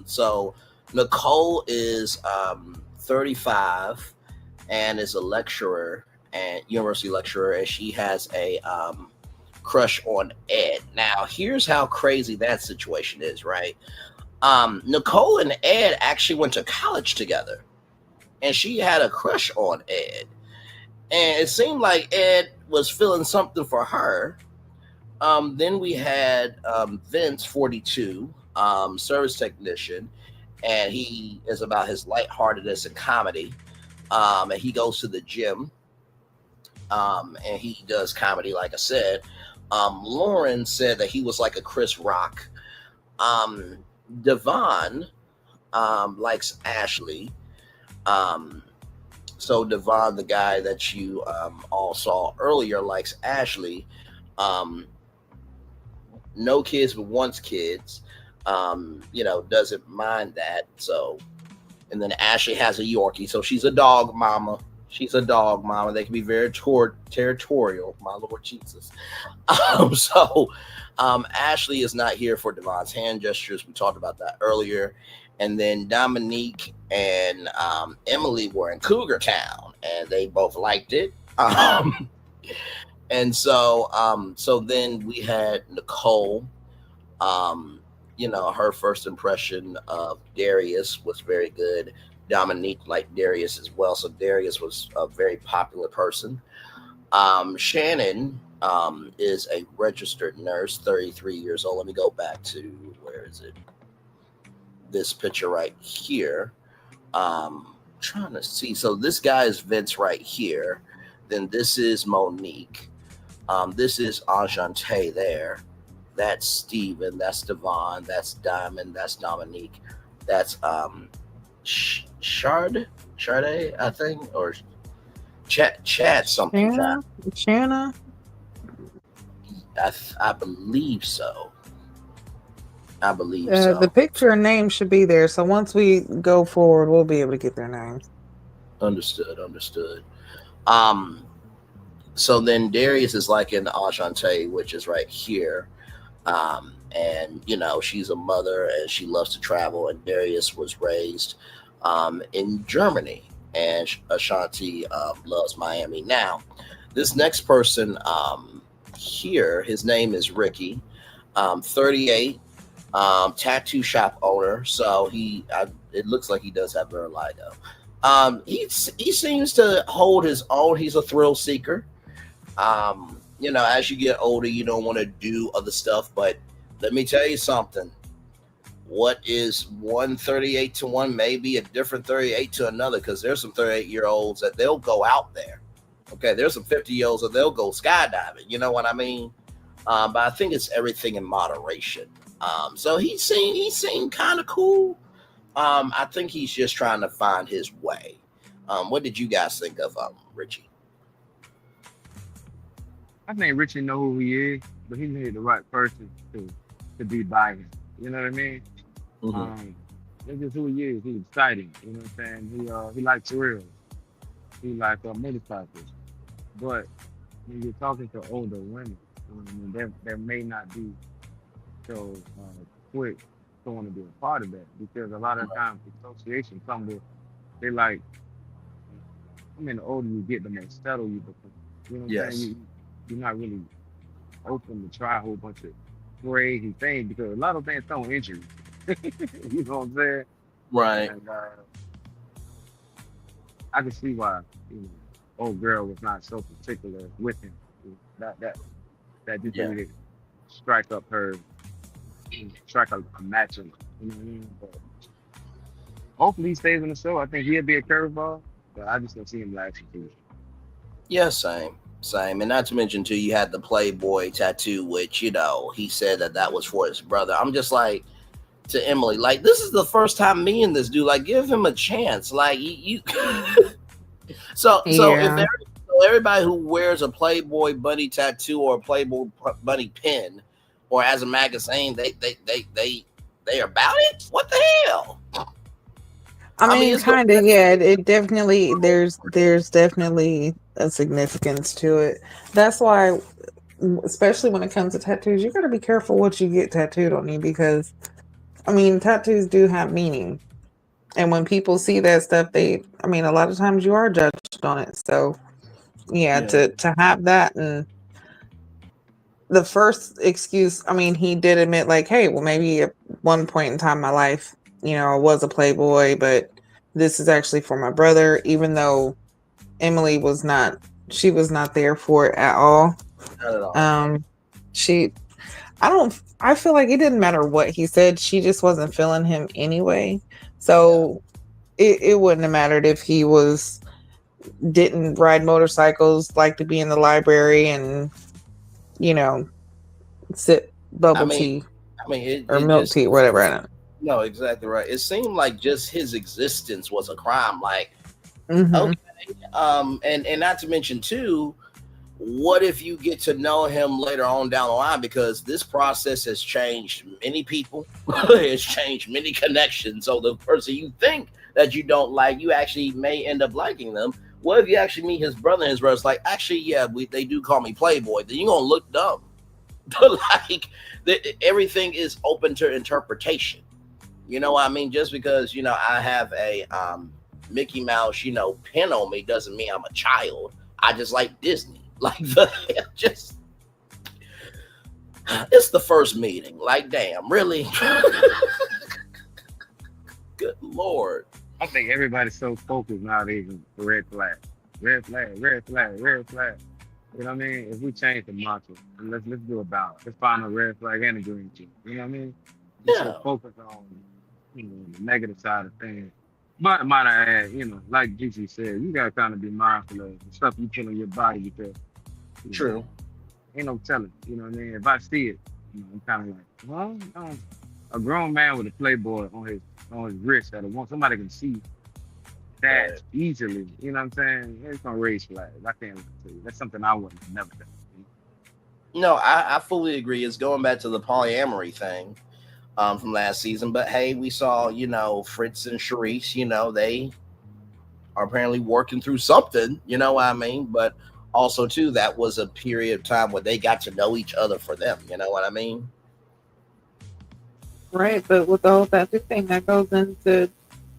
Speaker 4: so Nicole is 35 and is a lecturer and university lecturer, and she has a crush on Ed. Now, here's how crazy that situation is, right? Nicole and Ed actually went to college together, and she had a crush on Ed. And it seemed like Ed was feeling something for her. Then we had Vince, 42, service technician, and he is about his lightheartedness and comedy. And he goes to the gym, and he does comedy, like I said. Lauren said that he was like a Chris Rock. Devon likes Ashley. So Devon, the guy that you all saw earlier, likes Ashley. No kids, but wants kids. Doesn't mind that. So, and then Ashley has a Yorkie, so she's a dog mama. They can be very territorial. My Lord Jesus. Ashley is not here for Devon's hand gestures. We talked about that earlier. And then Dominique and Emily were in Cougar Town, and they both liked it. And so then we had Nicole. Her first impression of Darius was very good. Dominique liked Darius as well. So Darius was a very popular person. Shannon is a registered nurse, 33 years old. Let me go back to, where is it? This picture right here. trying to see. So this guy is Vince right here. Then this is Monique. This is Enchante there. That's Steven. That's Devon. That's Diamond. That's Dominique. That's Shard, I think, or Chad something.
Speaker 5: Shanna.
Speaker 4: I believe so. I believe so.
Speaker 5: The picture and name should be there. So once we go forward, we'll be able to get their names.
Speaker 4: Understood. So then Darius is like in Enchante, which is right here. And she's a mother and she loves to travel. And Darius was raised in Germany, and Ashanti loves Miami. Now, this next person here, his name is Ricky, 38, tattoo shop owner. So it looks like he does have vitiligo. He seems to hold his own. He's a thrill seeker. As you get older, you don't want to do other stuff, but let me tell you something. What is one 38 to one may be a different 38 to another, because there's some 38-year-olds that they'll go out there. Okay, there's some 50-year-olds that they'll go skydiving. You know what I mean? But I think it's everything in moderation. So he seemed kind of cool. I think he's just trying to find his way. What did you guys think of Richie?
Speaker 6: I think Richie know who he is, but he needed the right person to be by him. You know what I mean?
Speaker 4: Mm-hmm.
Speaker 6: That's just who he is. He's exciting. You know what I'm saying? He likes thrills. He likes motorcycles. But when you're talking to older women, you know what I mean, there may not be so quick to want to be a part of that, because a lot of times association come with, they like, the older you get, the more settled you become. You know what I'm saying? You're not really open to try a whole bunch of crazy things, because a lot of things come with injury. You know what I'm saying?
Speaker 4: Right.
Speaker 6: And I can see why old girl was not so particular with him. That just really strike a match on him. You know what I mean? But hopefully he stays on the show. I think he'll be a curveball, but I just don't see him last season.
Speaker 4: Yeah, same. And not to mention too, you had the Playboy tattoo, which he said that was for his brother. I'm just like, to Emily, like, this is the first time me and this dude, like, give him a chance. Like, you so if everybody who wears a Playboy bunny tattoo or a Playboy bunny pin or as a magazine, they are about it. What the hell?
Speaker 5: I mean kind of, yeah. It definitely, there's definitely a significance to it. That's why, especially when it comes to tattoos, you got to be careful what you get tattooed on you, because tattoos do have meaning, and when people see that stuff, a lot of times you are judged on it. So to have that, and the first excuse, he did admit, like, hey, well, maybe at one point in time in my life, I was a Playboy, but this is actually for my brother, even though Emily was not there for it at all.
Speaker 4: Not at all.
Speaker 5: I feel like it didn't matter what he said. She just wasn't feeling him anyway. So it wouldn't have mattered if he didn't ride motorcycles, like to be in the library and, sip bubble tea. Or milk tea, whatever. I don't know.
Speaker 4: No, exactly right. It seemed like just his existence was a crime. Like,
Speaker 5: Mm-hmm.
Speaker 4: Okay. And not to mention too, what if you get to know him later on down the line? Because this process has changed many people. It's changed many connections. So the person you think that you don't like, you actually may end up liking them. What if you actually meet his brother and his brother's like, actually, they do call me Playboy. Then you're gonna look dumb. Like, everything is open to interpretation. You know what I mean? Just because I have a Mickey Mouse pin on me doesn't mean I'm a child. I just like Disney. Like, it's the first meeting. Like, damn, really? Good Lord.
Speaker 6: I think everybody's so focused nowadays on the red flag. Red flag, red flag, red flag. You know what I mean? If we change the mantra, let's do a balance. Let's find a red flag and a green team. You know what I mean? We're so focused on the negative side of things. But might I add, like Gigi said, you gotta kind of be mindful of the stuff you put on your body because you know,
Speaker 4: True.
Speaker 6: ain't no telling. You know what I mean? If I see it, I'm kind of like, well, a grown man with a Playboy on his wrist that want somebody can see that
Speaker 4: Right.
Speaker 6: easily. You know what I'm saying? It's gonna raise flags. I can't lie to you. That's something I wouldn't have never done.
Speaker 4: No, I fully agree. It's going back to the polyamory thing from last season. But hey, we saw, Fritz and Sharice, they are apparently working through something, you know what I mean? But also, too, that was a period of time where they got to know each other for them, you know what I mean?
Speaker 5: Right, but with the whole tattoo thing, that goes into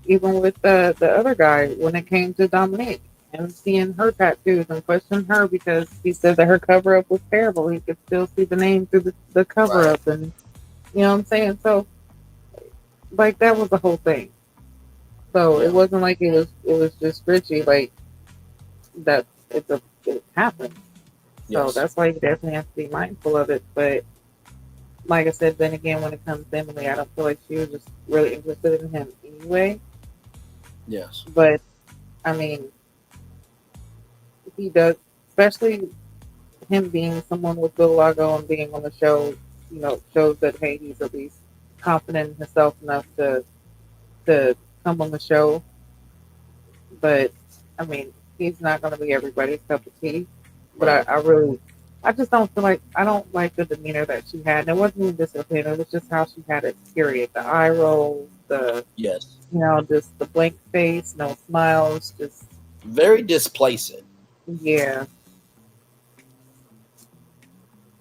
Speaker 5: even with the other guy when it came to Dominique and seeing her tattoos and questioning her because he said that her cover up was terrible. He could still see the name through the cover
Speaker 4: Right.
Speaker 5: up, and you know what I'm saying. So, like that was the whole thing. So it
Speaker 4: Yeah.
Speaker 5: wasn't like it was just Richie. Like that, it happened. So
Speaker 4: Yes.
Speaker 5: that's why you definitely have to be mindful of it. But like I said, then again, when it comes to Emily, I don't feel like she was just really interested in him anyway.
Speaker 4: Yes.
Speaker 5: But I mean, he does, especially him being someone with vitiligo and being on the show, shows that hey, he's at least confident in himself enough to come on the show. But I mean, he's not going to be everybody's cup of tea. But
Speaker 4: Right.
Speaker 5: I just don't feel like I don't like the demeanor that she had. And it wasn't even just her opinion; it was just how she had it. Period. The eye rolls,
Speaker 4: Yes.
Speaker 5: just the blank face, no smiles, just
Speaker 4: Very displacing.
Speaker 5: yeah.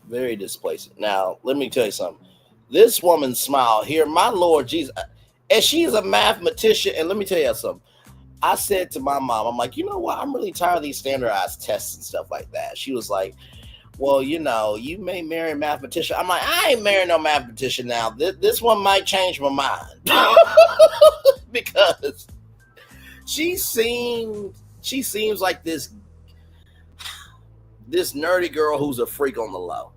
Speaker 4: Very displacing. Now, let me tell you something. This woman's smile here, my Lord Jesus, and she's a mathematician. And let me tell you something. I said to my mom, I'm like, you know what? I'm really tired of these standardized tests and stuff like that. She was like, well, you may marry a mathematician. I'm like, I ain't marrying no mathematician now. This one might change my mind because she seems like this nerdy girl who's a freak on the low.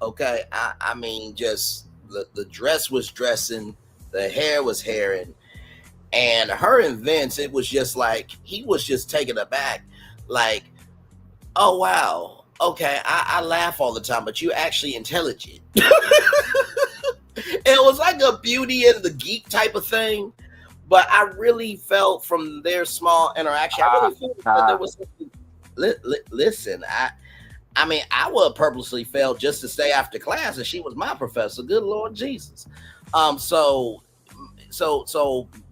Speaker 4: Okay, I mean, just the dress was dressing, the hair was hairing, and her and Vince, it was just like he was just taken aback, like, oh wow, okay, I laugh all the time, but you're actually intelligent. It was like a Beauty and the Geek type of thing, but I really felt from their small interaction, I really felt that there was something. Listen, I mean, I would purposely fail just to stay after class, and she was my professor. Good Lord Jesus. So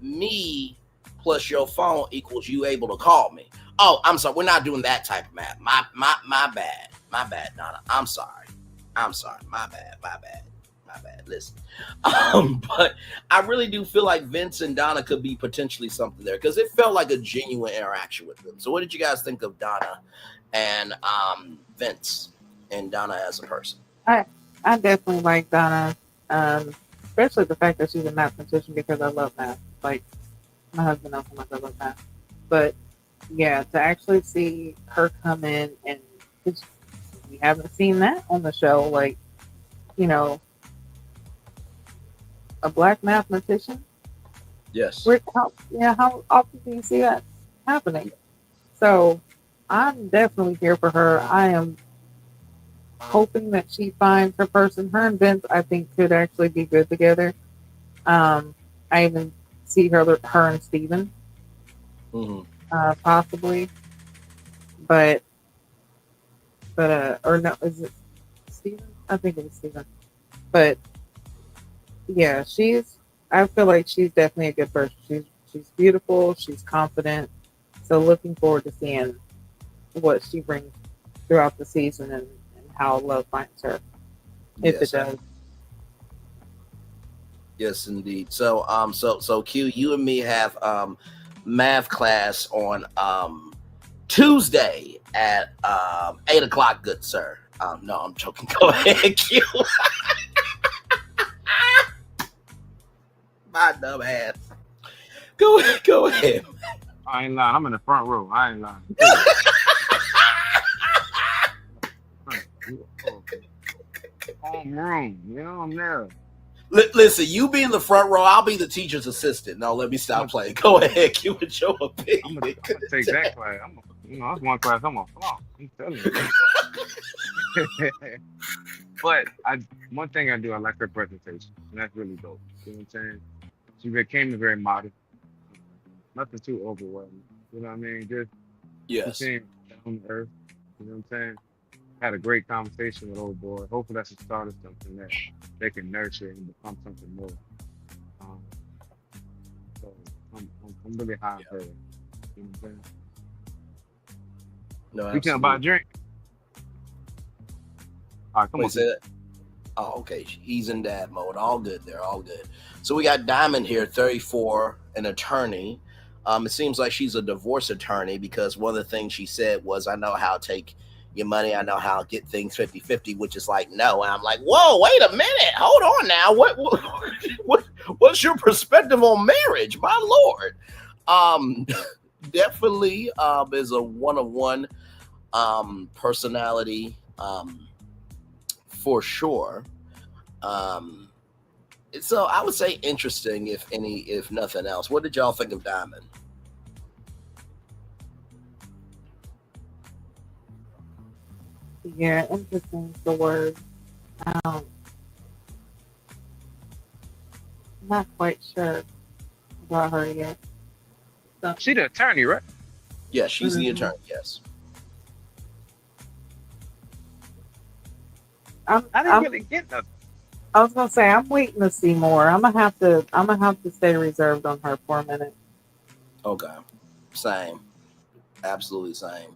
Speaker 4: me plus your phone equals you able to call me. Oh, I'm sorry. We're not doing that type of math. My bad. My bad, Donna. I'm sorry. My bad. My bad. Listen. But I really do feel like Vince and Donna could be potentially something there because it felt like a genuine interaction with them. So what did you guys think of Donna and Vince and Donna as a person?
Speaker 5: I definitely like Donna, especially the fact that she's a mathematician because I love math. Like my husband knows how much I love math. But yeah, to actually see her come in and we haven't seen that on the show, like you know, a black mathematician.
Speaker 4: Yes.
Speaker 5: How often do you see that happening? So I'm definitely here for her. I am hoping that she finds her person. Her and Vince, I think, could actually be good together. I even see her and Steven, possibly, but or no, is it Steven? I think it was Steven. But yeah, I feel like she's definitely a good person. She's beautiful. She's confident. So looking forward to seeing what she brings throughout the season and how love finds her, if it does.
Speaker 4: Yes, indeed. So Q, you and me have math class on Tuesday at 8 o'clock. Good sir. No, I'm joking. Go ahead, Q. My dumb ass. Go ahead.
Speaker 6: I ain't lying. I'm in the front row. I ain't lying. Home room. I'm there.
Speaker 4: Listen, you be in the front row. I'll be the teacher's assistant. No, let me stop playing. Go ahead, give it your opinion.
Speaker 6: I'm gonna take that class. That's one class I'm on. Come on, I'm telling you. But one thing I do, I like her presentation, and that's really dope. You know what I'm saying? She became very modest, nothing too overwhelming. You know what I mean? Just
Speaker 4: Yes.
Speaker 6: she seemed down to earth. You know what I'm saying? Had a great conversation with old boy. Hopefully that's the start of something that they can nurture and become something more. Um, so I'm really high on her. You know what I'm saying?
Speaker 4: No,
Speaker 6: We can buy a drink. All right, come
Speaker 4: Wait,
Speaker 6: on.
Speaker 4: say that. Oh, okay. He's in dad mode. All good there. All good. So we got Diamond here, 34, an attorney. It seems like she's a divorce attorney because one of the things she said was, I know how to take your money. I know how to get things 50-50, which is like, no. And I'm like, whoa, wait a minute. Hold on now. What's your perspective on marriage? My Lord. Definitely is a one-of-one personality for sure. So I would say interesting, if nothing else. What did y'all think of Diamond?
Speaker 5: Yeah, interesting is the word. I'm not quite sure about her yet. So,
Speaker 6: She the attorney, right?
Speaker 4: Yeah, she's the attorney. Yes.
Speaker 6: I didn't really get nothing.
Speaker 5: I was gonna say I'm waiting to see more. I'm gonna have to stay reserved on her for a minute.
Speaker 4: Okay. Same. Absolutely same.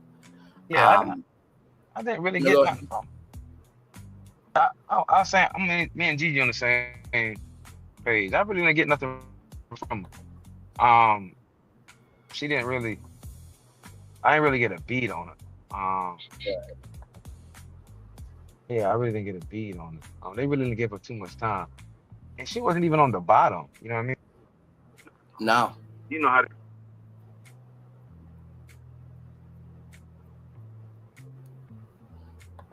Speaker 6: Yeah, I didn't really get nothing from her. I was saying, me and Gigi on the same page. I really didn't get nothing from her. She didn't really. I didn't really get a beat on her. Yeah, I really didn't get a beat on it. They really didn't give her too much time, and she wasn't even on the bottom. You know what I mean?
Speaker 4: No.
Speaker 6: You know how.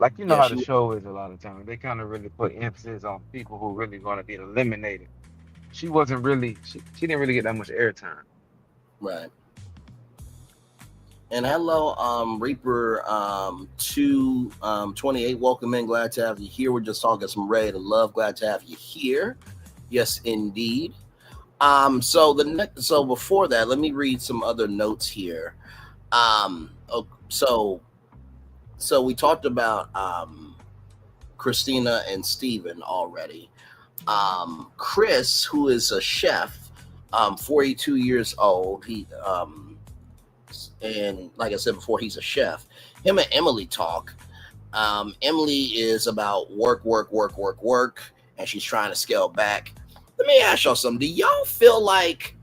Speaker 6: Like how the show is a lot of times. They kind of really put emphasis on people who really going to be eliminated. She wasn't really. She didn't really get that much airtime.
Speaker 4: Right. And hello, Reaper 228. Welcome in. Glad to have you here. We're just talking some Ready to Love. Glad to have you here. Yes, indeed. So before that, let me read some other notes here. So we talked about Christina and Steven already. Chris, who is a chef, 42 years old. He and like I said before, he's a chef. Him and Emily talk. Emily is about work, and she's trying to scale back. Let me ask y'all something. Do y'all feel like,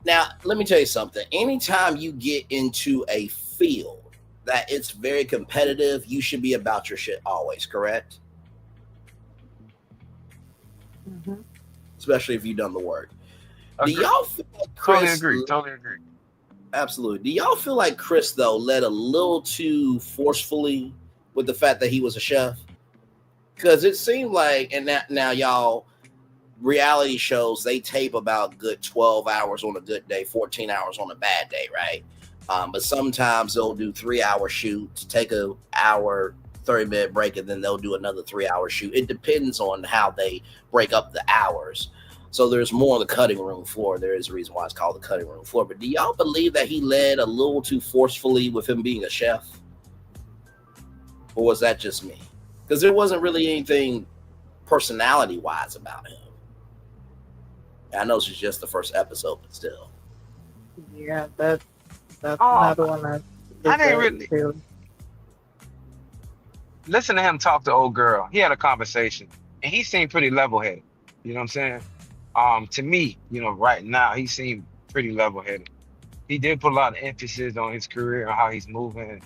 Speaker 4: now, let me tell you something. Anytime you get into a field that it's very competitive, you should be about your shit always, correct?
Speaker 5: Mm-hmm.
Speaker 4: Especially if you've done the work.
Speaker 6: Agreed.
Speaker 4: Do y'all feel like Chris...
Speaker 6: Totally agree.
Speaker 4: Absolutely. Do y'all feel like Chris, though, led a little too forcefully with the fact that he was a chef? Because it seemed like, and now y'all, reality shows, they tape about good 12 hours on a good day, 14 hours on a bad day, right? But sometimes they'll do 3-hour shoots, take a hour, 30-minute break, and then they'll do another 3-hour shoot. It depends on how they break up the hours. So there's more on the cutting room floor. There is a reason why it's called the cutting room floor. But do y'all believe that he led a little too forcefully with him being a chef? Or was that just me? Because there wasn't really anything personality-wise about him. I know this is just the first episode, but still.
Speaker 5: Yeah, that's another one
Speaker 6: I didn't really listen to him talk to old girl. He had a conversation, and he seemed pretty level-headed. You know what I'm saying? To me, right now, he seemed pretty level-headed. He did put a lot of emphasis on his career and how he's moving.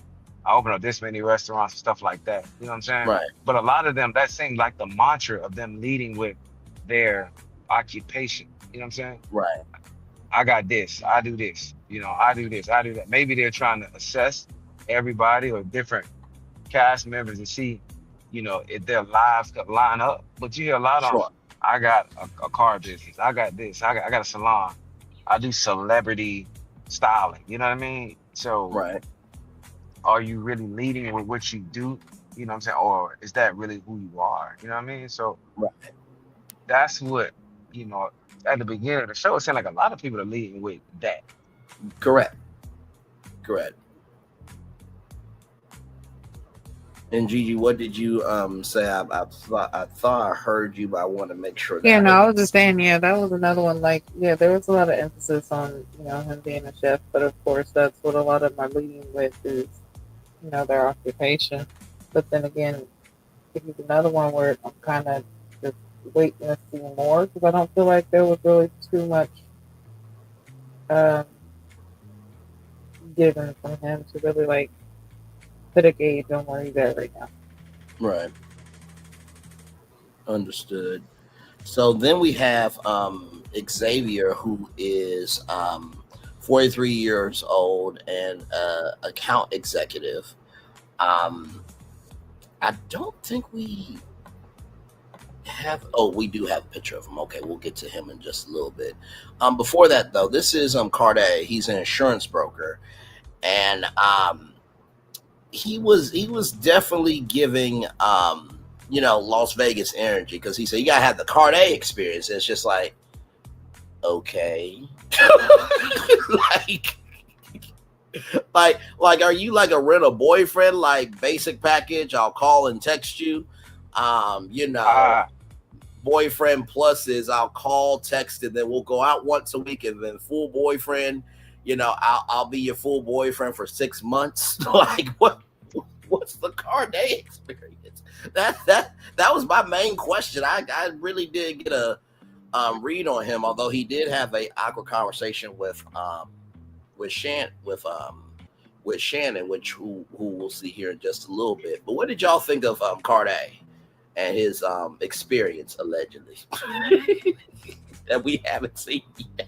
Speaker 6: I opened up this many restaurants and stuff like that. You know what I'm saying?
Speaker 4: Right.
Speaker 6: But a lot of them, that seemed like the mantra of them leading with their occupation. You know what I'm saying?
Speaker 4: Right.
Speaker 6: I got this. I do this. I do this. I do that. Maybe they're trying to assess everybody or different cast members and see, if their lives could line up. But you hear a lot on I got a car business. I got this. I got a salon. I do celebrity styling. You know what I mean? So
Speaker 4: Right.
Speaker 6: are you really leading with what you do? You know what I'm saying? Or is that really who you are? You know what I mean? So
Speaker 4: Right.
Speaker 6: that's what, you know, at the beginning of the show, it seemed like a lot of people are leading with that.
Speaker 4: Correct. Correct. And Gigi, what did you say? I thought I heard you, but I want to make sure
Speaker 5: Yeah,
Speaker 4: that
Speaker 5: no,
Speaker 4: I
Speaker 5: I was just saying, yeah, that was another one. Like, yeah, there was a lot of emphasis on, him being a chef, but of course, that's what a lot of my leading with is, their occupation. But then again, this is another one where I'm kind of just waiting to see more because I don't feel like there was really too much um, given from him to really like put a gauge on where he's at right now.
Speaker 4: right. Understood. So then we have Xavier, who is 43 years old and account executive. Um, I don't think we have. Oh, we do have a picture of him. Okay, we'll get to him in just a little bit. Before that, though, this is Carday. He's an insurance broker, and he was definitely giving Las Vegas energy because he said you gotta have the Carday experience. And it's just like, okay, like like are you like a rent a boyfriend, like basic package, I'll call and text you,
Speaker 6: Ah,
Speaker 4: boyfriend plus is I'll call, text, and then we'll go out once a week, and then full boyfriend, I'll be your full boyfriend for 6 months. Like what's the Carday experience? That was my main question. I really did get a read on him, although he did have a awkward conversation with Shannon, which who we'll see here in just a little bit. But what did y'all think of Carday and his experience allegedly that we haven't seen yet?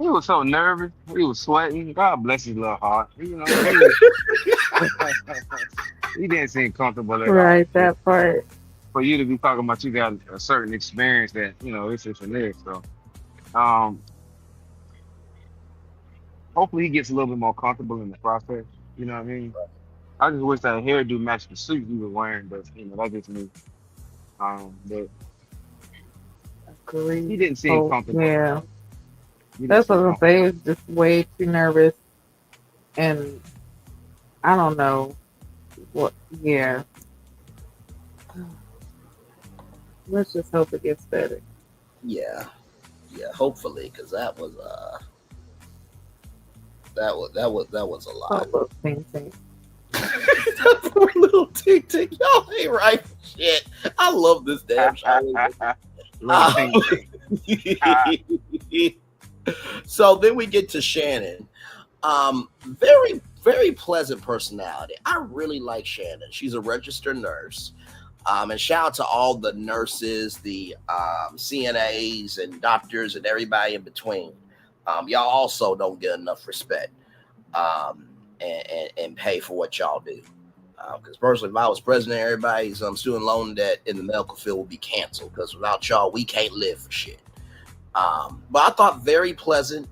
Speaker 6: he was so nervous. He was sweating. God bless his little heart. He didn't seem comfortable at all.
Speaker 5: Right, that part.
Speaker 6: For you to be talking about you got a certain experience that, this is and this. So um hopefully he gets a little bit more comfortable in the process. You know what I mean? I just wish that hairdo matched the suit he was wearing, but that's just me. But
Speaker 5: Agree.
Speaker 6: he didn't seem
Speaker 5: Oh,
Speaker 6: comfortable.
Speaker 5: yeah.
Speaker 6: He didn't
Speaker 5: That's
Speaker 6: seem
Speaker 5: what I'm
Speaker 6: comfortable.
Speaker 5: saying. It's just way too nervous. And I don't know what, yeah. Let's just hope it gets better.
Speaker 4: Yeah, hopefully, because that was a lot.
Speaker 5: Oh, look, ting, ting.
Speaker 4: That poor little tick tick, y'all ain't right for shit. I love this damn show.
Speaker 6: Little thing.
Speaker 4: So then we get to Shannon. Very, very pleasant personality. I really like Shannon. She's a registered nurse. And shout out to all the nurses, the CNAs and doctors and everybody in between. Y'all also don't get enough respect and pay for what y'all do. Because personally, if I was president, everybody's student loan debt in the medical field will be canceled. Because without y'all, we can't live for shit. But I thought very pleasant.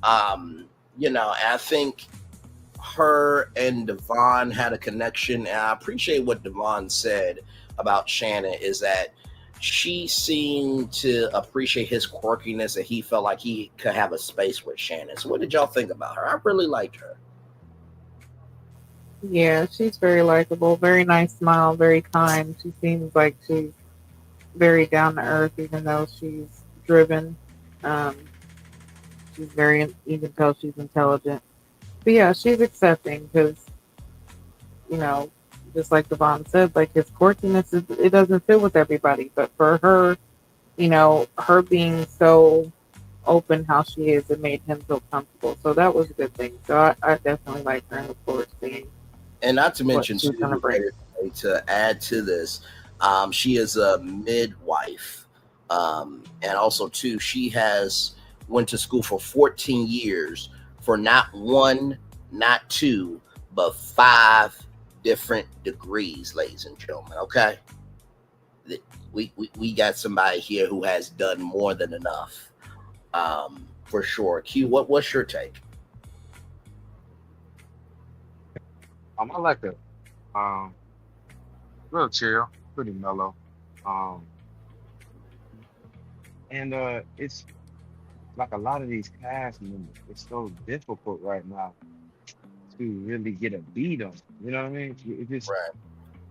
Speaker 4: I think her and Devon had a connection, and I appreciate what Devon said about Shannon is that she seemed to appreciate his quirkiness, and he felt like he could have a space with Shannon. So what did y'all think about her? I really liked her.
Speaker 5: Yeah, she's very likable, very nice smile, very kind. She seems like she's very down to earth, even though she's driven. Um, she's you can tell she's intelligent. But yeah, she's accepting because, just like Devon said, like his quirkiness, it doesn't fit with everybody. But for her, her being so open how she is, it made him feel comfortable. So that was a good thing. So I definitely like her and look forward to seeing.
Speaker 4: And not to mention,
Speaker 5: she's gonna bring.
Speaker 4: to add to this, she is a midwife, and also too, she has went to school for 14 years for not one, not two, but 5 different degrees, ladies and gentlemen. Okay, we got somebody here who has done more than enough, for sure. Q, what's your take?
Speaker 6: I like it. Real chill, pretty mellow. Um, and it's like a lot of these cast members. It's so difficult right now to really get a beat on. You know what I mean? It's just
Speaker 4: Right.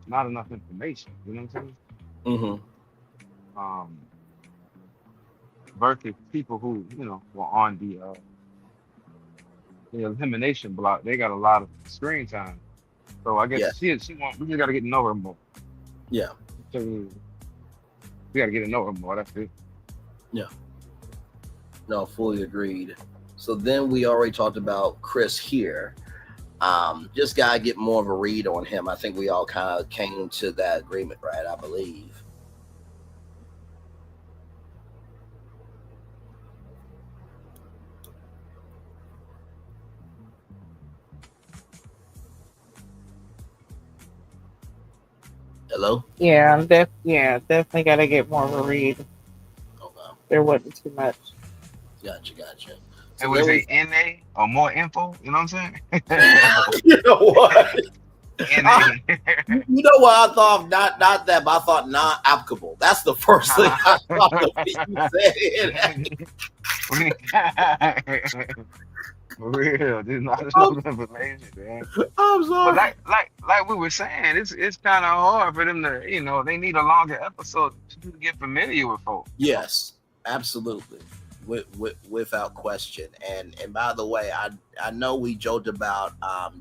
Speaker 6: not enough information. You know what I'm saying?
Speaker 4: Mm-hmm.
Speaker 6: Um, versus people who were on the elimination block. They got a lot of screen time. So I guess
Speaker 4: Yeah.
Speaker 6: she want. We just got to get to know her more.
Speaker 4: Yeah.
Speaker 6: So we got to get to know her more. That's it.
Speaker 4: Yeah. No, fully agreed. So then we already talked about Chris here. Just gotta get more of a read on him. I think we all kind of came to that agreement, right? I believe. Hello?
Speaker 5: Yeah, definitely got to get more of a read.
Speaker 4: Okay.
Speaker 5: There wasn't too much.
Speaker 4: Gotcha.
Speaker 6: And
Speaker 4: So
Speaker 6: we
Speaker 4: then
Speaker 6: say NA or more info. You know what I'm saying?
Speaker 4: you know what?
Speaker 6: NA.
Speaker 4: You know what I thought? Not that, but I thought not applicable. That's the first thing I thought of when you said.
Speaker 6: For real, there's not enough information, man.
Speaker 4: I'm
Speaker 6: But
Speaker 4: sorry.
Speaker 6: like we were saying, it's kind of hard for them to, they need a longer episode to get familiar with folks.
Speaker 4: Yes, absolutely, without question. And by the way, I know we joked about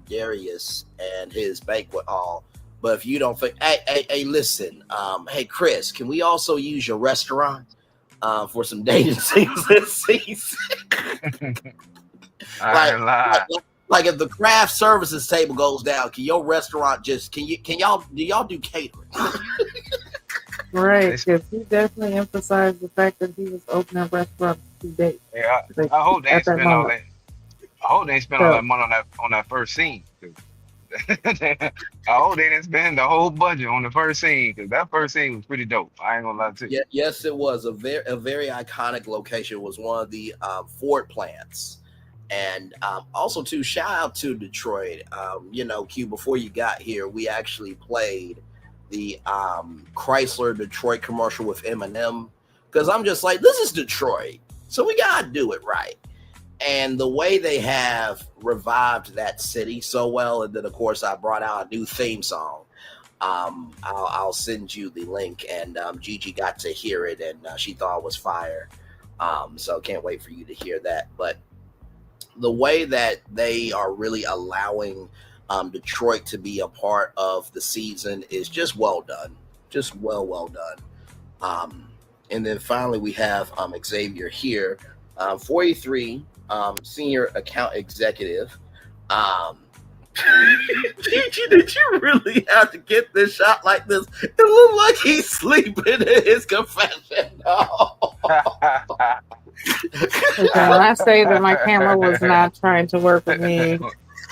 Speaker 4: Darius and his banquet hall, but if you don't think, hey, listen, hey Chris, can we also use your restaurant for some dating scenes this season?
Speaker 6: I ain't lie.
Speaker 4: Like if the craft services table goes down, can your restaurant just do y'all do catering?
Speaker 5: Right, because he definitely emphasized the fact that he was opening restaurants today.
Speaker 6: Yeah,
Speaker 5: Like,
Speaker 6: I hope they ain't
Speaker 5: at that
Speaker 6: spend all
Speaker 5: moment.
Speaker 6: that. I hope they ain't spend all that money on that first scene. I hope they didn't spend the whole budget on the first scene because that first scene was pretty dope. I ain't gonna lie to you.
Speaker 4: Yeah, yes, it was a very iconic location. It was one of the Ford plants, and also too, shout out to Detroit. Q, before you got here, we actually played the Chrysler Detroit commercial with Eminem because I'm just like, this is Detroit, so we gotta do it right. And the way they have revived that city so well, and then of course I brought out a new theme song. I'll send you the link, and Gigi got to hear it, and she thought it was fire. So can't wait for you to hear that. But the way that they are really allowing Detroit to be a part of the season is just well done, just well done. And then finally we have Xavier here, 43, senior account executive. Gigi, did you really have to get this shot like this? It looked like he's sleeping in his confessional.
Speaker 5: When I say that my camera was not trying to work with me,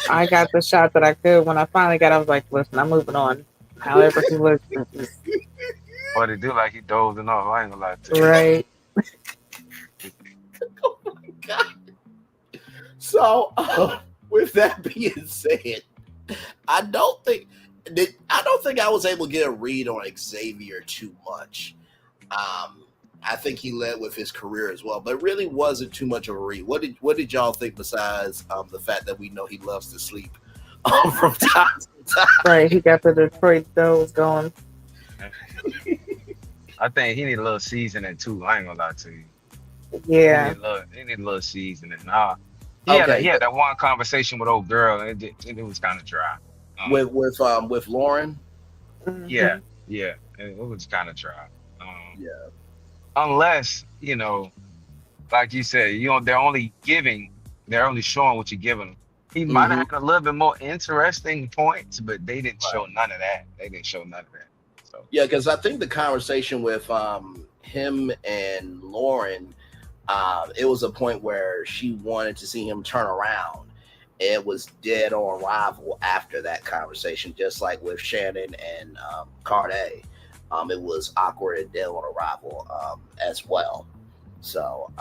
Speaker 5: I got the shot that I could. When I finally got, I was like, listen, I'm moving on. However he looks.
Speaker 6: But they do like he dozing off. I ain't gonna lie to you.
Speaker 5: Right.
Speaker 4: Oh my God. So, with that being said, I don't think I was able to get a read on Xavier too much. I think he led with his career as well, but it really wasn't too much of a read. What did y'all think besides the fact that we know he loves to sleep from time to time?
Speaker 5: Right. He got the Detroit doze going.
Speaker 6: I think he need a little seasoning too. I ain't gonna lie to you.
Speaker 5: Yeah.
Speaker 6: He need a little seasoning. He
Speaker 4: Okay.
Speaker 6: had that one conversation with old girl, and it was kind of dry.
Speaker 4: With Lauren.
Speaker 5: Mhm.
Speaker 6: Yeah, it was kind of dry.
Speaker 4: Yeah.
Speaker 6: Unless like you said, they're only showing what you're giving them. He might have had a little bit more interesting points, but they didn't show none of that. So
Speaker 4: Yeah, because I think the conversation with him and Lauren, it was a point where she wanted to see him turn around, it was dead on arrival after that conversation, just like with Shannon and Carday. It was awkward and dead on arrival as well. So,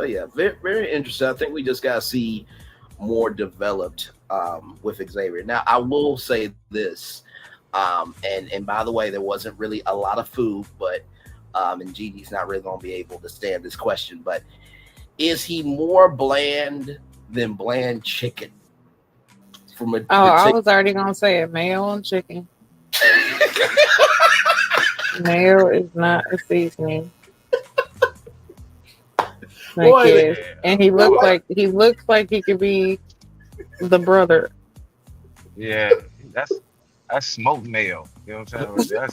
Speaker 4: yeah, very, very interesting. I think we just got to see more developed with Xavier. Now, I will say this, and by the way, there wasn't really a lot of food, but and Gigi's not really going to be able to stand this question, but is he more bland than bland chicken?
Speaker 5: I was already going to say it, mayo and chicken. Mayo is not a seasoning.
Speaker 4: Boy,
Speaker 5: and he looks like he could be the brother.
Speaker 6: Yeah, that's smoked mayo. You know what I'm saying?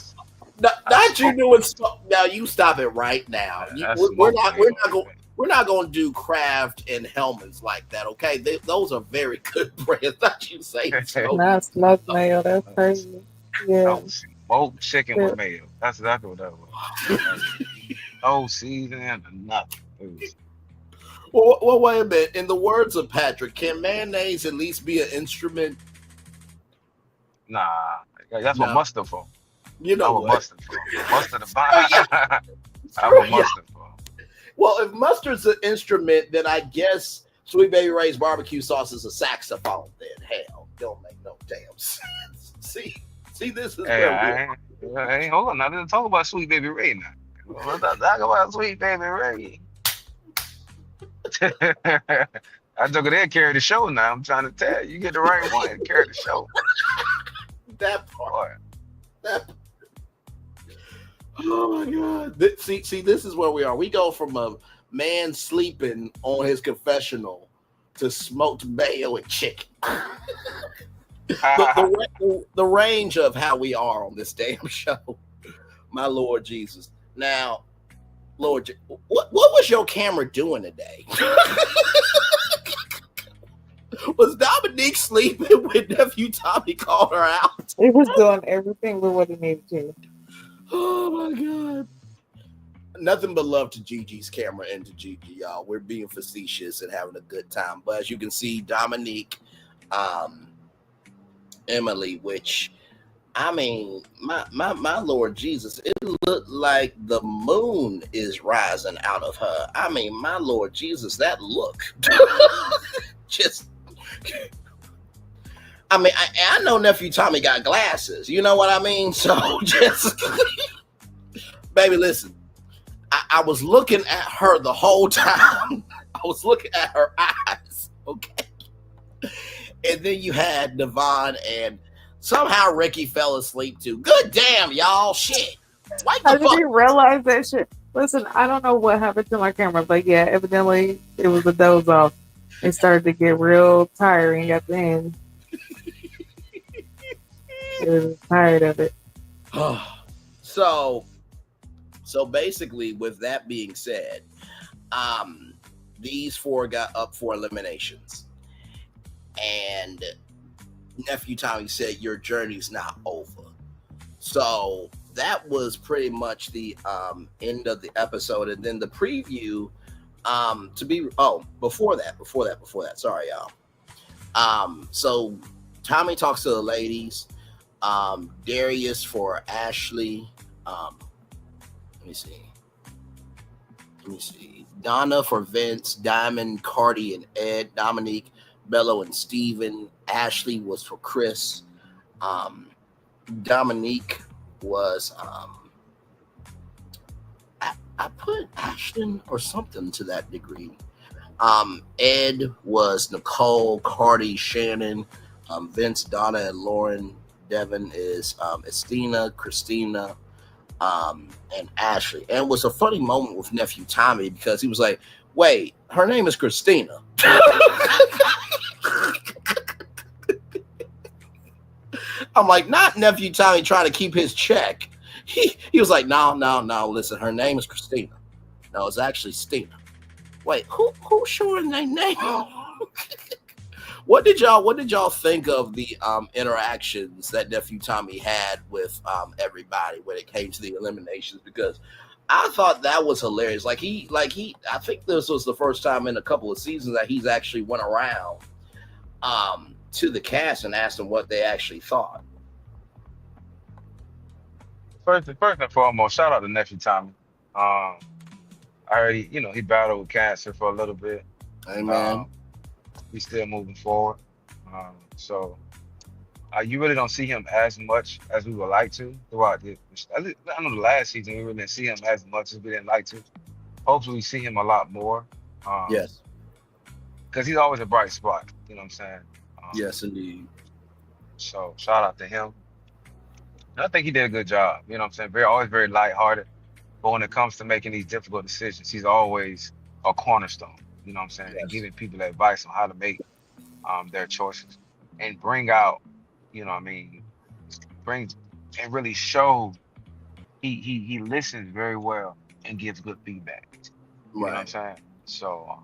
Speaker 6: That's
Speaker 4: not you doing smoke. Now you stop it right now. We're not going to do Kraft and Hellman's like that. Okay, those are very good brands. Not you saying smoke.
Speaker 5: Not smoked mayo. That's crazy. Yeah.
Speaker 6: Smoked chicken with mayo. That's exactly what that was. No seasoning or nothing.
Speaker 4: Well, wait a minute. In the words of Patrick, can mayonnaise at least be an instrument?
Speaker 6: Nah, that's what mustard for.
Speaker 4: You know what
Speaker 6: mustard for. Mustard the I have mustard for.
Speaker 4: Well, if mustard's an instrument, then I guess Sweet Baby Ray's barbecue sauce is a saxophone. Then hell, don't make no damn sense. See, this is
Speaker 6: hey, hold on. Now let's talk about Sweet Baby Ray now. Let's talk about Sweet Baby Ray. I took it there, carry the show now. I'm trying to tell you, get the right one, carry the show.
Speaker 4: That part. Oh my God. See, this is where we are. We go from a man sleeping on his confessional to smoked mayo and chicken. the range of how we are on this damn show. My Lord Jesus. Now, Lord, what was your camera doing today? Was Dominique sleeping when nephew Tommy called her out?
Speaker 5: It was doing everything with what it needed to.
Speaker 4: Oh my God. Nothing but love to Gigi's camera and to Gigi, y'all. We're being facetious and having a good time. But as you can see, Dominique, Emily, which I mean, my Lord Jesus, it looked like the moon is rising out of her. I mean, my Lord Jesus, that look. Just, I mean, I know nephew Tommy got glasses. You know what I mean? So just, baby, listen. I was looking at her the whole time. I was looking at her eyes. Okay. And then you had Devon and somehow Ricky fell asleep too. Good damn, y'all. Shit.
Speaker 5: How did you realize that shit? Listen, I don't know what happened to my camera, but yeah, evidently it was a doze off. It started to get real tiring at the end. It was tired of it.
Speaker 4: So basically, with that being said, these four got up for eliminations. And nephew Tommy said, your journey's not over. So that was pretty much the end of the episode. And then the preview before that. Sorry, y'all. So Tommy talks to the ladies. Darius for Ashley. Let me see. Donna for Vince, Diamond, Cardi, and Ed, Dominique, Bello, and Steven. Ashley was for Chris. Dominique was I put Ashton or something to that degree. Ed was Nicole, Cardi, Shannon, Vince, Donna, and Lauren. Devin is Estina, Christina, and Ashley. And it was a funny moment with nephew Tommy because he was like, wait, her name is Christina. I'm like, not nephew Tommy trying to keep his check. He was like, no, listen, her name is Christina. No, it's actually Stina. Wait, who's showing their name? What did y'all think of the interactions that nephew Tommy had with everybody when it came to the eliminations? Because I thought that was hilarious. I think this was the first time in a couple of seasons that he's actually went around to the cast and asked them what they actually thought.
Speaker 6: First and foremost, shout out to nephew Tommy. I heard he battled with cancer for a little bit.
Speaker 4: Amen.
Speaker 6: He's still moving forward. So you really don't see him as much as we would like to throughout I know the last season we really didn't see him as much as we didn't like to. Hopefully we see him a lot more.
Speaker 4: Yes.
Speaker 6: Because he's always a bright spot. You know what I'm saying?
Speaker 4: Yes, indeed.
Speaker 6: So shout out to him. And I think he did a good job. You know what I'm saying? Always very lighthearted. But when it comes to making these difficult decisions, he's always a cornerstone. You know what I'm saying?
Speaker 4: Yes.
Speaker 6: And giving people advice on how to make their choices and bring out, you know what I mean, brings and really show he listens very well and gives good feedback. You know what I'm saying? So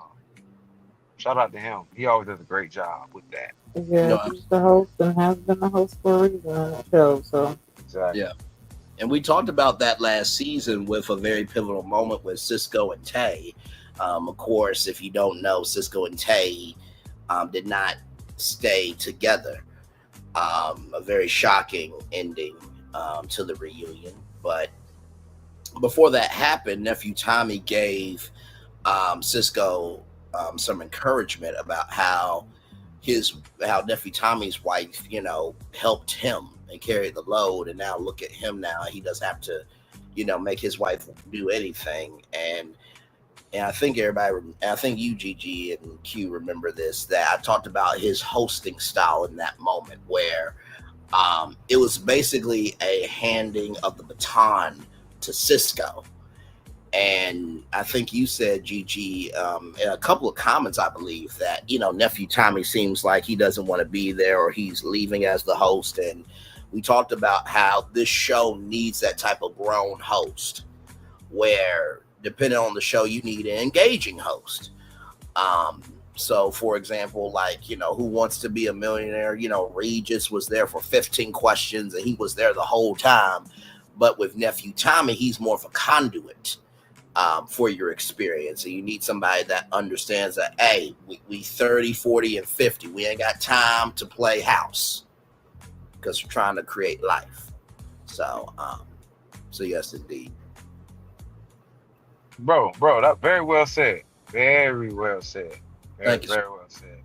Speaker 6: shout out to him. He always does a great job with that.
Speaker 5: Yeah, he's the host and has been the host for a reason on the show. So
Speaker 6: exactly.
Speaker 4: Yeah. And we talked about that last season with a very pivotal moment with Cisco and Tay. Of course, if you don't know, Cisco and Tay did not stay together. A very shocking ending to the reunion. But before that happened, nephew Tommy gave Cisco some encouragement about how nephew Tommy's wife, helped him and carry the load, and now look at him now. He doesn't have to, make his wife do anything. And I think I think you, Gigi, and Q remember this, that I talked about his hosting style in that moment where it was basically a handing of the baton to Cisco. And I think you said, Gigi, in a couple of comments, I believe, that, nephew Tommy seems like he doesn't want to be there or he's leaving as the host. And we talked about how this show needs that type of grown host where, depending on the show, you need an engaging host. So, for example, Who Wants to Be a Millionaire? Regis was there for 15 questions and he was there the whole time. But with nephew Tommy, he's more of a conduit for your experience. And you need somebody that understands that, hey, we 30, 40, and 50. We ain't got time to play house because we're trying to create life. So yes, indeed.
Speaker 6: Bro, that very well said. Very well said. Very well said.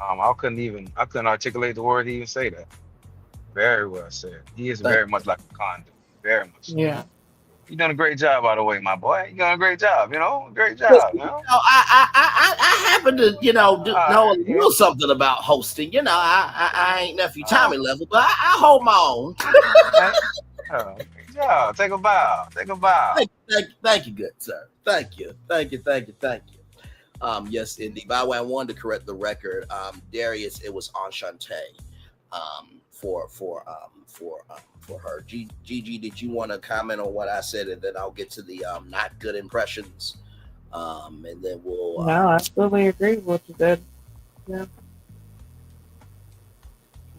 Speaker 6: I couldn't articulate the word to even say that. Very well said. He is very much like a conduit. Very much.
Speaker 5: Yeah.
Speaker 6: You done a great job, by the way, my boy. You done a great job. Great job.
Speaker 4: I happen to know a little something about hosting. I ain't nephew Tommy level, but I hold my own.
Speaker 6: Great job. Take a bow.
Speaker 4: Thank you, good sir. Thank you. Yes, indeed. By the way, I wanted to correct the record. Darius, it was Enchante. For her. Gigi, did you want to comment on what I said, and then I'll get to the not good impressions, and then we'll.
Speaker 5: No, I fully agree with what you said. Yeah,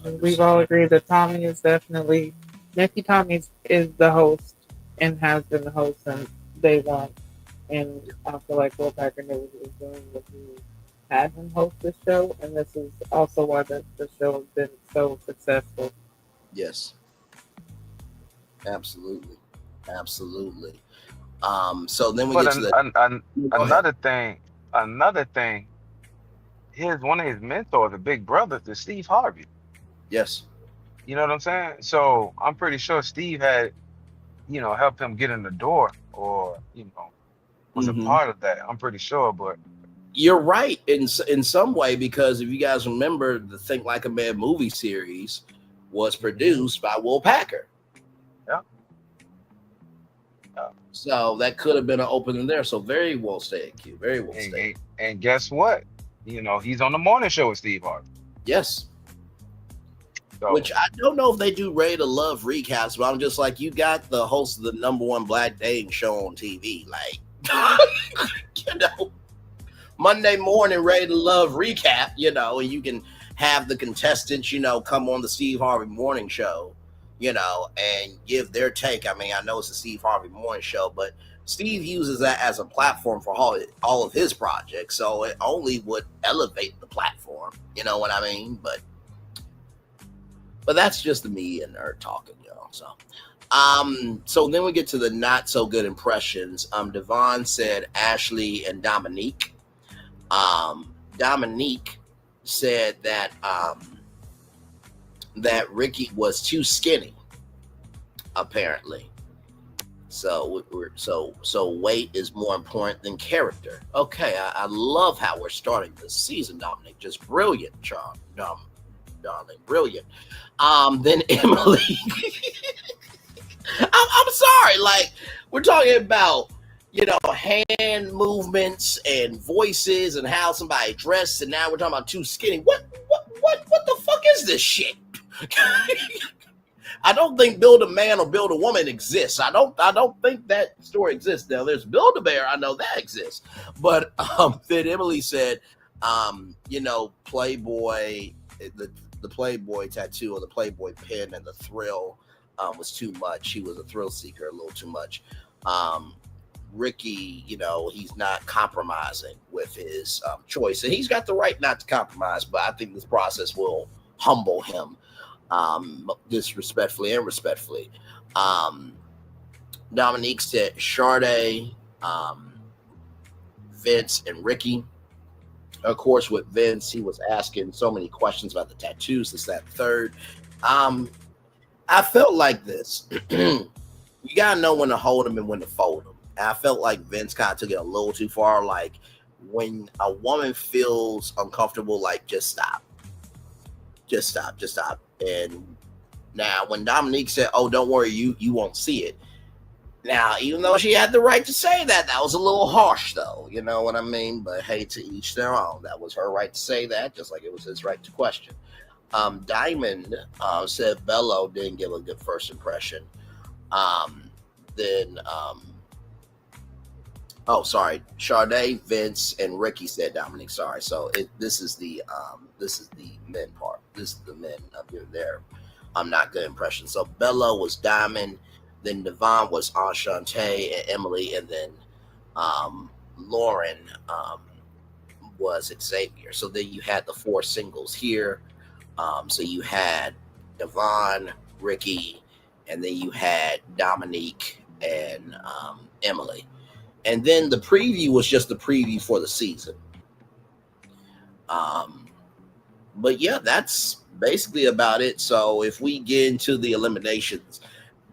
Speaker 5: we've all agreed that Tommy is definitely nephew Tommy is the host and has been the host since day one, and I feel like Will Packer knew what he was doing when he had him host this show, and this is also why the show has been so successful.
Speaker 4: Yes. Absolutely. So then we get to
Speaker 6: another thing. One of his mentors, a big brother, is Steve Harvey.
Speaker 4: Yes.
Speaker 6: You know what I'm saying? So I'm pretty sure Steve had, helped him get in the door, or was a part of that. I'm pretty sure, but
Speaker 4: you're right in some way, because if you guys remember, the Think Like a Man movie series was produced by Will Packer.
Speaker 6: Yeah.
Speaker 4: So that could have been an opening there. So very well said, Q. Very well said.
Speaker 6: And guess what? He's on the morning show with Steve Harvey.
Speaker 4: Yes.
Speaker 6: So,
Speaker 4: which I don't know if they do Ready to Love recaps, but I'm just like, you got the host of the #1 black dating show on TV. Like, Monday morning Ready to Love recap, and you can have the contestants, come on the Steve Harvey morning show, and give their take. I mean, I know it's a Steve Harvey morning show, but Steve uses that as a platform for all of his projects, so it only would elevate the platform. You know what I mean? But that's just the me and nerd talking, y'all. So then we get to the not so good impressions. Devon said Ashley and Dominique. Dominique said that that Ricky was too skinny, apparently. So weight is more important than character. Okay, I love how we're starting this season, Dominic. Just brilliant, darling, brilliant. Then Emily. I'm sorry, like we're talking about, hand movements and voices and how somebody dressed, and now we're talking about too skinny. What the fuck is this shit? I don't think Build a Man or Build a Woman exists. I don't think that story exists. Now there's Build a Bear. I know that exists. But then Emily said, Playboy, the Playboy tattoo or the Playboy pin and the thrill was too much. He was a thrill seeker a little too much. Ricky, he's not compromising with his choice, and he's got the right not to compromise. But I think this process will humble him. Disrespectfully and respectfully. Dominique said Sade, Vince, and Ricky. Of course, with Vince, he was asking so many questions about the tattoos, this, that, third. I felt like this. You gotta know when to hold them and when to fold them. And I felt like Vince kind of took it a little too far. Like when a woman feels uncomfortable, like just stop. Just stop. And now when Dominique said, "Oh, don't worry, you won't see it." Now, even though she had the right to say that, that was a little harsh, though. You know what I mean? But hey, to each their own. That was her right to say that, just like it was his right to question. Diamond said Bello didn't give a good first impression. Sade, Vince, and Ricky said Dominic. Sorry. So this is the men part. This is the men up here there. Not good impression. So Bello was Diamond, then Devon was Enchante and Emily, and then Lauren was Xavier. So then you had the four singles here. So you had Devon, Ricky, and then you had Dominique and Emily. And then the preview was just the preview for the season. But yeah, that's basically about it. So if we get into the eliminations,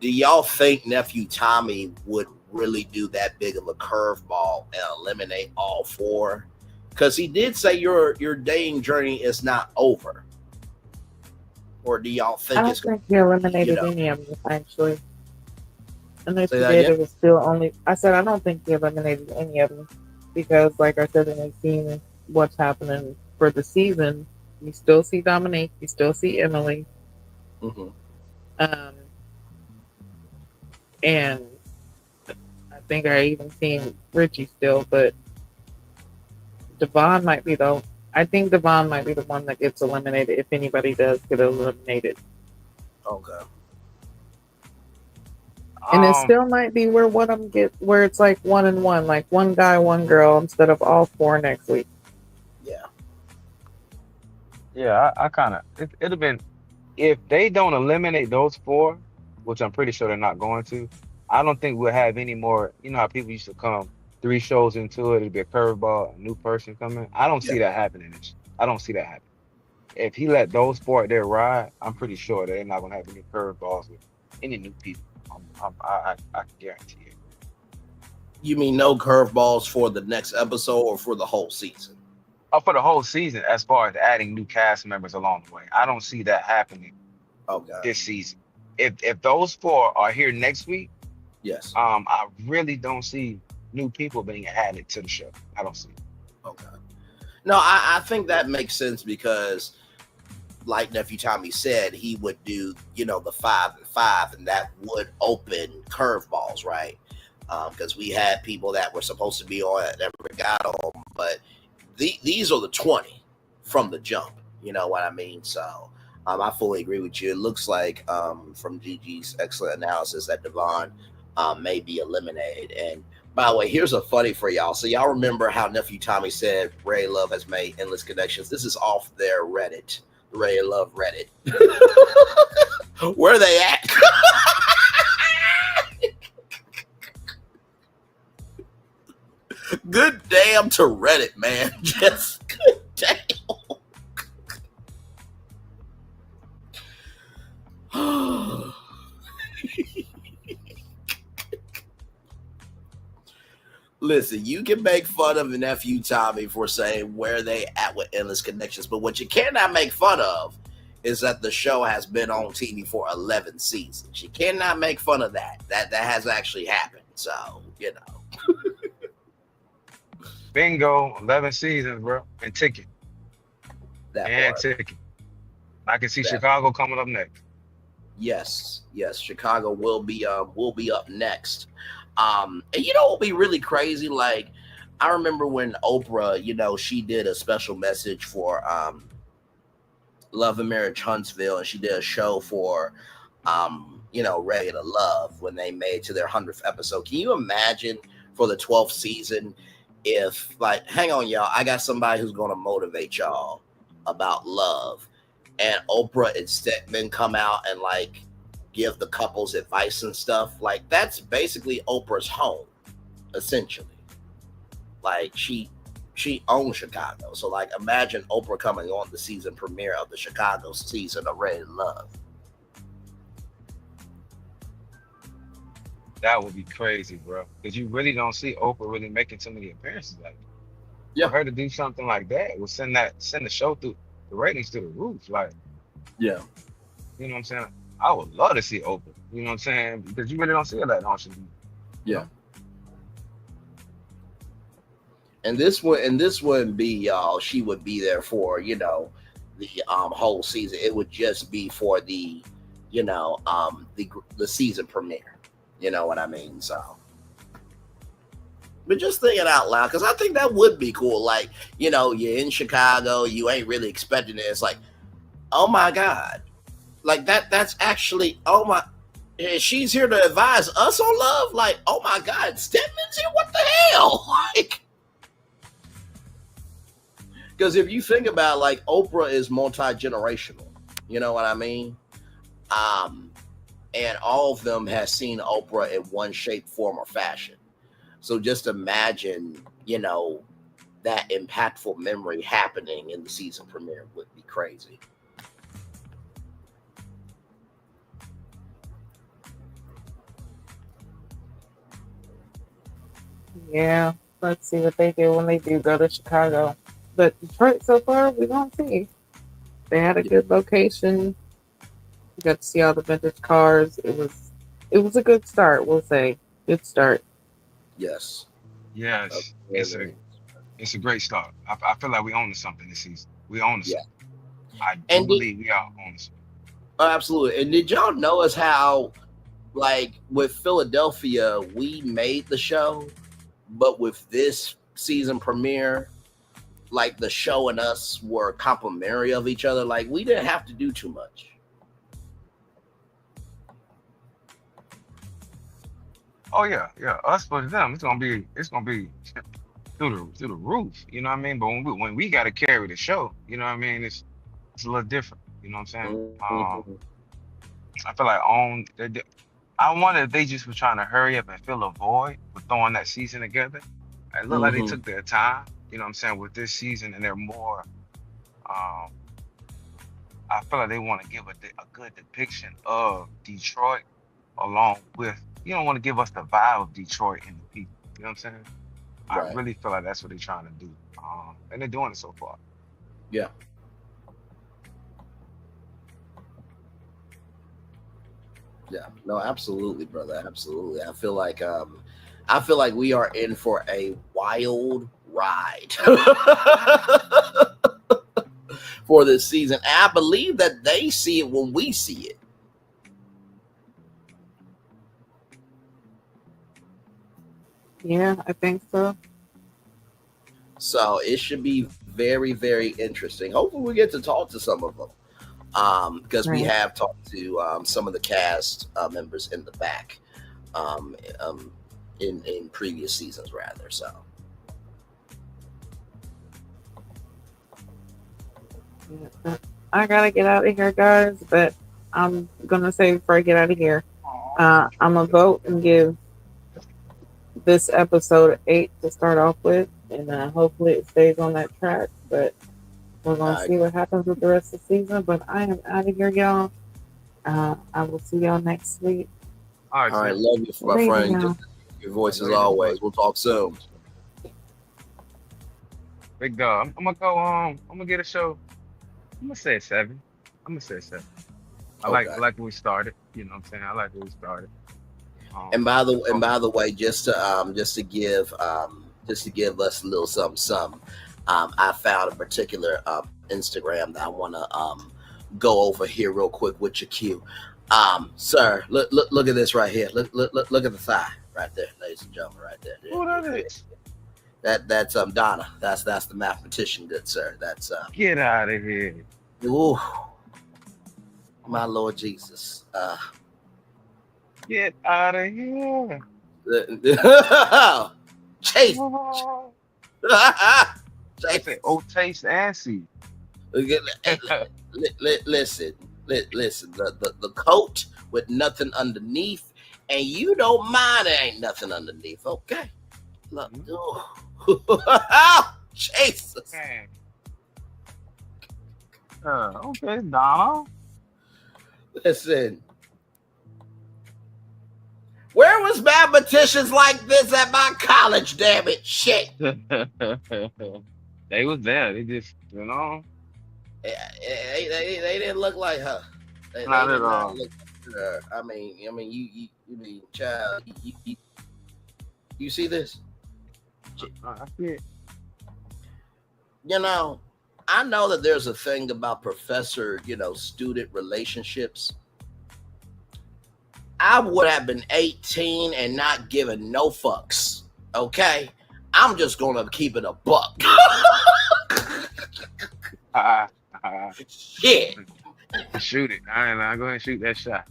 Speaker 4: do y'all think Nephew Tommy would really do that big of a curveball and eliminate all four? Because he did say your dating journey is not over. Or do y'all think
Speaker 5: I don't think he eliminated any of them, actually. And if he did, it was still only. I said I don't think he eliminated any of them because, like I said, in the scene, what's happening for the season, you still see Dominique, you still see Emily, and I think I even seen Richie still, but Devon might be the. I think Devon might be the one that gets eliminated if anybody does get eliminated.
Speaker 4: Okay.
Speaker 5: And it still might be where one of them where it's like 1-1, like one guy, one girl, instead of all four next week.
Speaker 4: Yeah.
Speaker 6: Yeah, I kind of, it'd have been, if they don't eliminate those four, which I'm pretty sure they're not going to, I don't think we'll have any more, you know how people used to come 3 shows into it, it'd be a curveball, a new person coming. I don't see that happening. I don't see that happening. If he let those four there ride, I'm pretty sure they're not going to have any curveballs with any new people. I can guarantee it.
Speaker 4: You mean no curveballs for the next episode or for the whole season?
Speaker 6: Oh, for the whole season, as far as adding new cast members along the way. I don't see that happening this season. If those four are here next week,
Speaker 4: yes.
Speaker 6: I really don't see new people being added to the show. I don't see it.
Speaker 4: Okay. No, I think that makes sense because, like Nephew Tommy said, he would do, the 5 and 5, and that would open curveballs, right? Because we had people that were supposed to be on that never got on, but these are the 20 from the jump. You know what I mean? So I fully agree with you. It looks like from Gigi's excellent analysis that Devon may be eliminated. And By the way, here's a funny for y'all. So y'all remember how Nephew Tommy said Ray Love has made endless connections? This is off their Reddit, Ray Love Reddit. Where are they at? Good damn to Reddit, man. Just good damn. Listen, you can make fun of the Nephew Tommy for saying where they at with endless connections, but what you cannot make fun of is that the show has been on TV for 11 seasons. You cannot make fun of that. That has actually happened. So, you know.
Speaker 6: Bingo, 11 seasons, bro, and ticking.
Speaker 4: That
Speaker 6: and
Speaker 4: part.
Speaker 6: ticking. I can see
Speaker 4: That
Speaker 6: Chicago coming up next.
Speaker 4: Yes, Chicago will be up next. And you know what will be really crazy? Like, I remember when Oprah, you know, she did a special message for Love and Marriage Huntsville, and she did a show for you know, Ready to Love when they made to their 100th episode. Can you imagine for the 12th season if, like, hang on, y'all, I got somebody who's gonna motivate y'all about love, and Oprah and Stedman come out and like give the couples advice and stuff? Like, that's basically Oprah's home, essentially. Like, she owns Chicago. So like, imagine Oprah coming on the season premiere of the Chicago season of Ready to Love.
Speaker 6: That would be crazy, bro. Because you really don't see Oprah really making too many appearances like that.
Speaker 4: Yeah.
Speaker 6: For her to do something like that would send the show through the ratings to the roof. Like,
Speaker 4: Yeah.
Speaker 6: you know what I'm saying? I would love to see Oprah. You know what I'm saying? Because you really don't see her that on TV.
Speaker 4: Yeah. And this wouldn't be, y'all, she would be there for, you know, the whole season. It would just be for the, you know, the season premiere. You know what I mean? So, but just thinking out loud, because I think that would be cool. Like, you know, you're in Chicago, you ain't really expecting it. It's like, oh my God. Like that's actually, oh my, she's here to advise us on love. Like, oh my God, Stedman's here? What the hell? Like, because if you think about, like, Oprah is multi-generational. You know what I mean? And all of them has seen Oprah in one shape, form, or fashion. So just imagine, you know, that impactful memory happening in the season premiere would be crazy.
Speaker 5: Yeah, let's see what they do when they do go to Chicago. But Detroit so far, we don't see. They had a good location. We got to see all the vintage cars. It was a good start, we'll say. Good start.
Speaker 4: Yes.
Speaker 6: Yes, it's a great start. I feel like we own something this season. We own something. I do believe we are on something.
Speaker 4: Absolutely. And did y'all notice how, like, with Philadelphia, we made the show, but with this season premiere, like, the show and us were complimentary of each other. Like, we didn't have to do too much.
Speaker 6: Oh yeah. Us for them, it's gonna be through the roof. You know what I mean? But when we got to carry the show, you know what I mean? It's a little different. You know what I'm saying?
Speaker 4: Mm-hmm.
Speaker 6: I feel like I wonder if they just were trying to hurry up and fill a void with throwing that season together. It looked like they took their time. You know what I'm saying, with this season, and they're more. I feel like they want to give a good depiction of Detroit, along with, you don't want to give us the vibe of Detroit and the people. You know what I'm saying?
Speaker 4: Right.
Speaker 6: I really feel like that's what they're trying to do, and they're doing it so far.
Speaker 4: Yeah. Yeah. No, absolutely, brother. Absolutely. I feel like we are in for a wild ride for this season. And I believe that they see it when we see it.
Speaker 5: Yeah, I think so.
Speaker 4: So it should be very, very interesting. Hopefully we get to talk to some of them. Because we have talked to some of the cast members in the back. in previous seasons, rather. So.
Speaker 5: I gotta get out of here, guys. But I'm gonna say before I get out of here, I'm gonna vote and give this episode 8 to start off with, and hopefully it stays on that track. But we're gonna see what happens with the rest of the season. But I am out of here, y'all. I will see y'all next week.
Speaker 6: All
Speaker 4: right, love you, my friend. Just your voice as always. We'll talk soon.
Speaker 6: Big dog. I'm gonna go. I'm gonna get a show. I'm gonna say 7. I'm gonna say 7. I like where we started. You know what I'm saying? I like where we started.
Speaker 4: And by the way, just to give us a little something. I found a particular Instagram that I want to go over here real quick with your cue. Sir, look at this right here. Look at the thigh right there, ladies and gentlemen, right there.
Speaker 6: Who that is?
Speaker 4: That's Donna. That's the mathematician, good sir. That's
Speaker 6: get out of here.
Speaker 4: Ooh, my Lord Jesus.
Speaker 6: Get out of here.
Speaker 4: Chase.
Speaker 6: Chase. Oh, taste and see.
Speaker 4: Listen. The coat with nothing underneath, and you don't mind there ain't nothing underneath. Okay. Look. Jesus.
Speaker 6: Okay, Donna.
Speaker 4: Listen. Where was mathematicians like this at my college, damn it? Shit.
Speaker 6: They was there. They just, you know.
Speaker 4: They didn't look like her. They
Speaker 6: not at all.
Speaker 4: Look like her. I mean, you mean, child, you see this?
Speaker 6: I see it.
Speaker 4: You know, I know that there's a thing about professor, student relationships. I would have been 18 and not giving no fucks. Okay? I'm just gonna keep it a buck. Shit.
Speaker 6: Shoot it. I ain't go ahead and shoot that shot.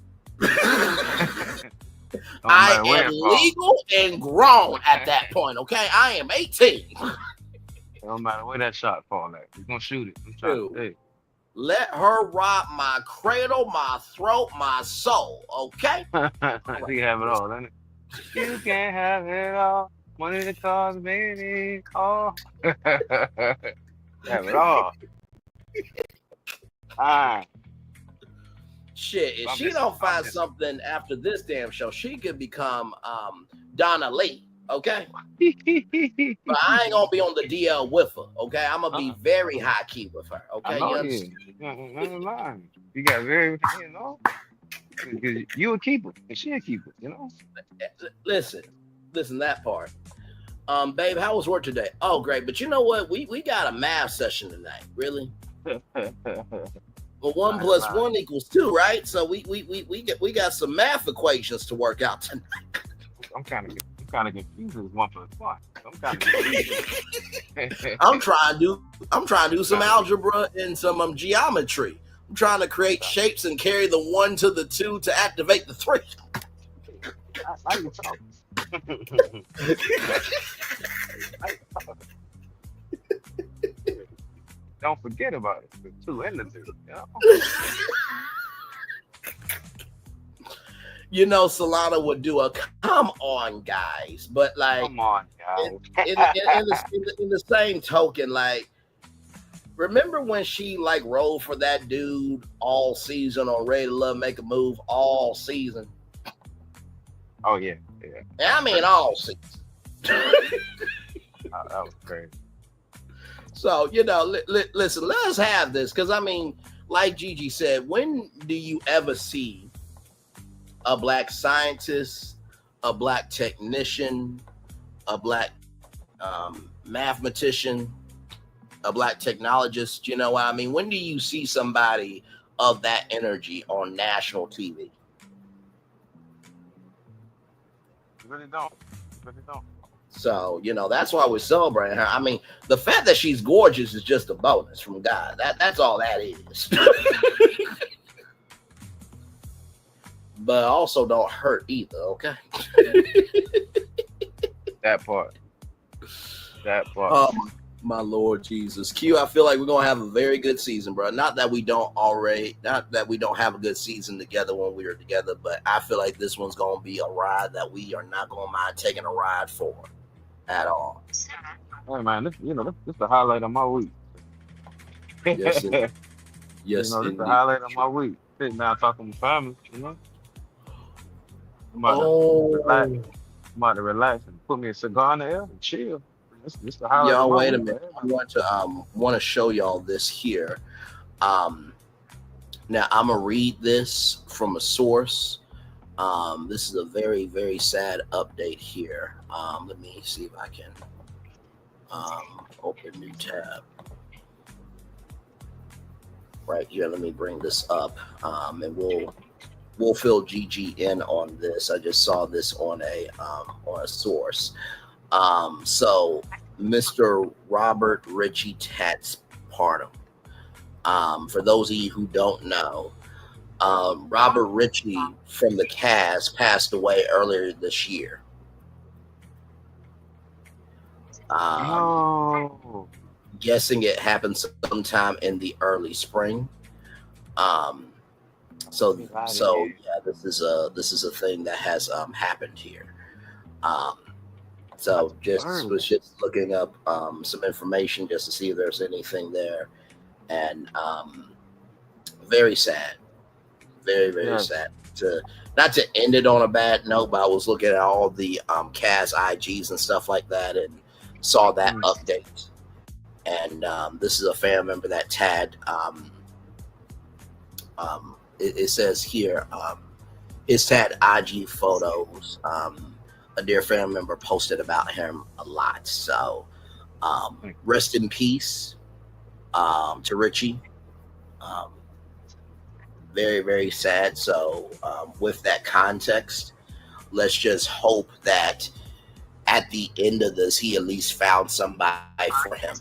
Speaker 4: I am legal and grown at that point, okay? I am 18.
Speaker 6: No matter where that shot fall at. We're gonna shoot it. I'm trying to say.
Speaker 4: Let her rob my cradle, my throat, my soul, okay?
Speaker 6: You have it all, doesn't it? You can't have it all. Money to cause baby. Oh. Have it all.
Speaker 4: Shit, if she don't find something after this damn show, she could become Donna Lee, okay? But I ain't gonna be on the DL with her, okay? I'm gonna be very high key with her, okay?
Speaker 6: You got very, you a keeper and she a keeper,
Speaker 4: Listen, that part. Babe, how was work today? Oh, great. But you know what? We got a math session tonight. Really? Well, 1 + 1 = 2, right? So we got some math equations to work out tonight.
Speaker 6: I'm kind of confused with 1 + 1.
Speaker 4: I'm trying to do some algebra and some geometry. I'm trying to create shapes and carry the 1 to the 2 to activate the 3.
Speaker 6: I can talk. Don't forget about it. The 2 and the 2.
Speaker 4: Solana would do a come on, guys, but like,
Speaker 6: come on, guys.
Speaker 4: in the same token, like, remember when she like rolled for that dude all season on Ready to Love, Make a Move all season?
Speaker 6: Oh yeah.
Speaker 4: I mean all season.
Speaker 6: That was crazy.
Speaker 4: So listen, let us have this, because I mean, like Gigi said, when do you ever see a black scientist, a black technician, a black mathematician, a black technologist? You know what I mean? When do you see somebody of that energy on national TV?
Speaker 6: Really don't.
Speaker 4: So, that's why we're celebrating her. I mean, the fact that she's gorgeous is just a bonus from God. That's all that is. But also don't hurt either, okay?
Speaker 6: That part. That part.
Speaker 4: Oh my Lord Jesus. Q, I feel like we're gonna have a very good season, bro. Not that we don't have a good season together when we were together, but I feel like this one's gonna be a ride that we are not gonna mind taking a ride for at all.
Speaker 6: Hey man, this the highlight of my week.
Speaker 4: Yes, yes,
Speaker 6: This the
Speaker 4: indeed.
Speaker 6: highlight of my week. Sitting down talking to family, I'm about to relax.
Speaker 4: Oh,
Speaker 6: I'm about to relax and put me a cigar in the air and chill. This the highlight of
Speaker 4: y'all,
Speaker 6: my
Speaker 4: wait a
Speaker 6: week,
Speaker 4: minute.
Speaker 6: man.
Speaker 4: I want to show y'all this here. Now I'm gonna read this from a source. This is a very, very sad update here. Let me see if I can open new tab right here. Let me bring this up, and we'll fill GG in on this. I just saw this on a source. So Mr. Robert Ritchie Tats Parham. For those of you who don't know, Robert Ritchie from the cast passed away earlier this year.
Speaker 6: No.
Speaker 4: Guessing it happened sometime in the early spring. So yeah, this is a thing that has happened here. So was just looking up some information just to see if there's anything there, and very sad, very, very sad. Not to end it on a bad note, but I was looking at all the cast IGs and stuff like that, and saw that update. And this is a family member that tagged. It says here, his tagged IG photos. A dear family member posted about him a lot. So, rest in peace to Richie. Very, very sad. So, with that context, let's just hope that at the end of this, he at least found somebody for him.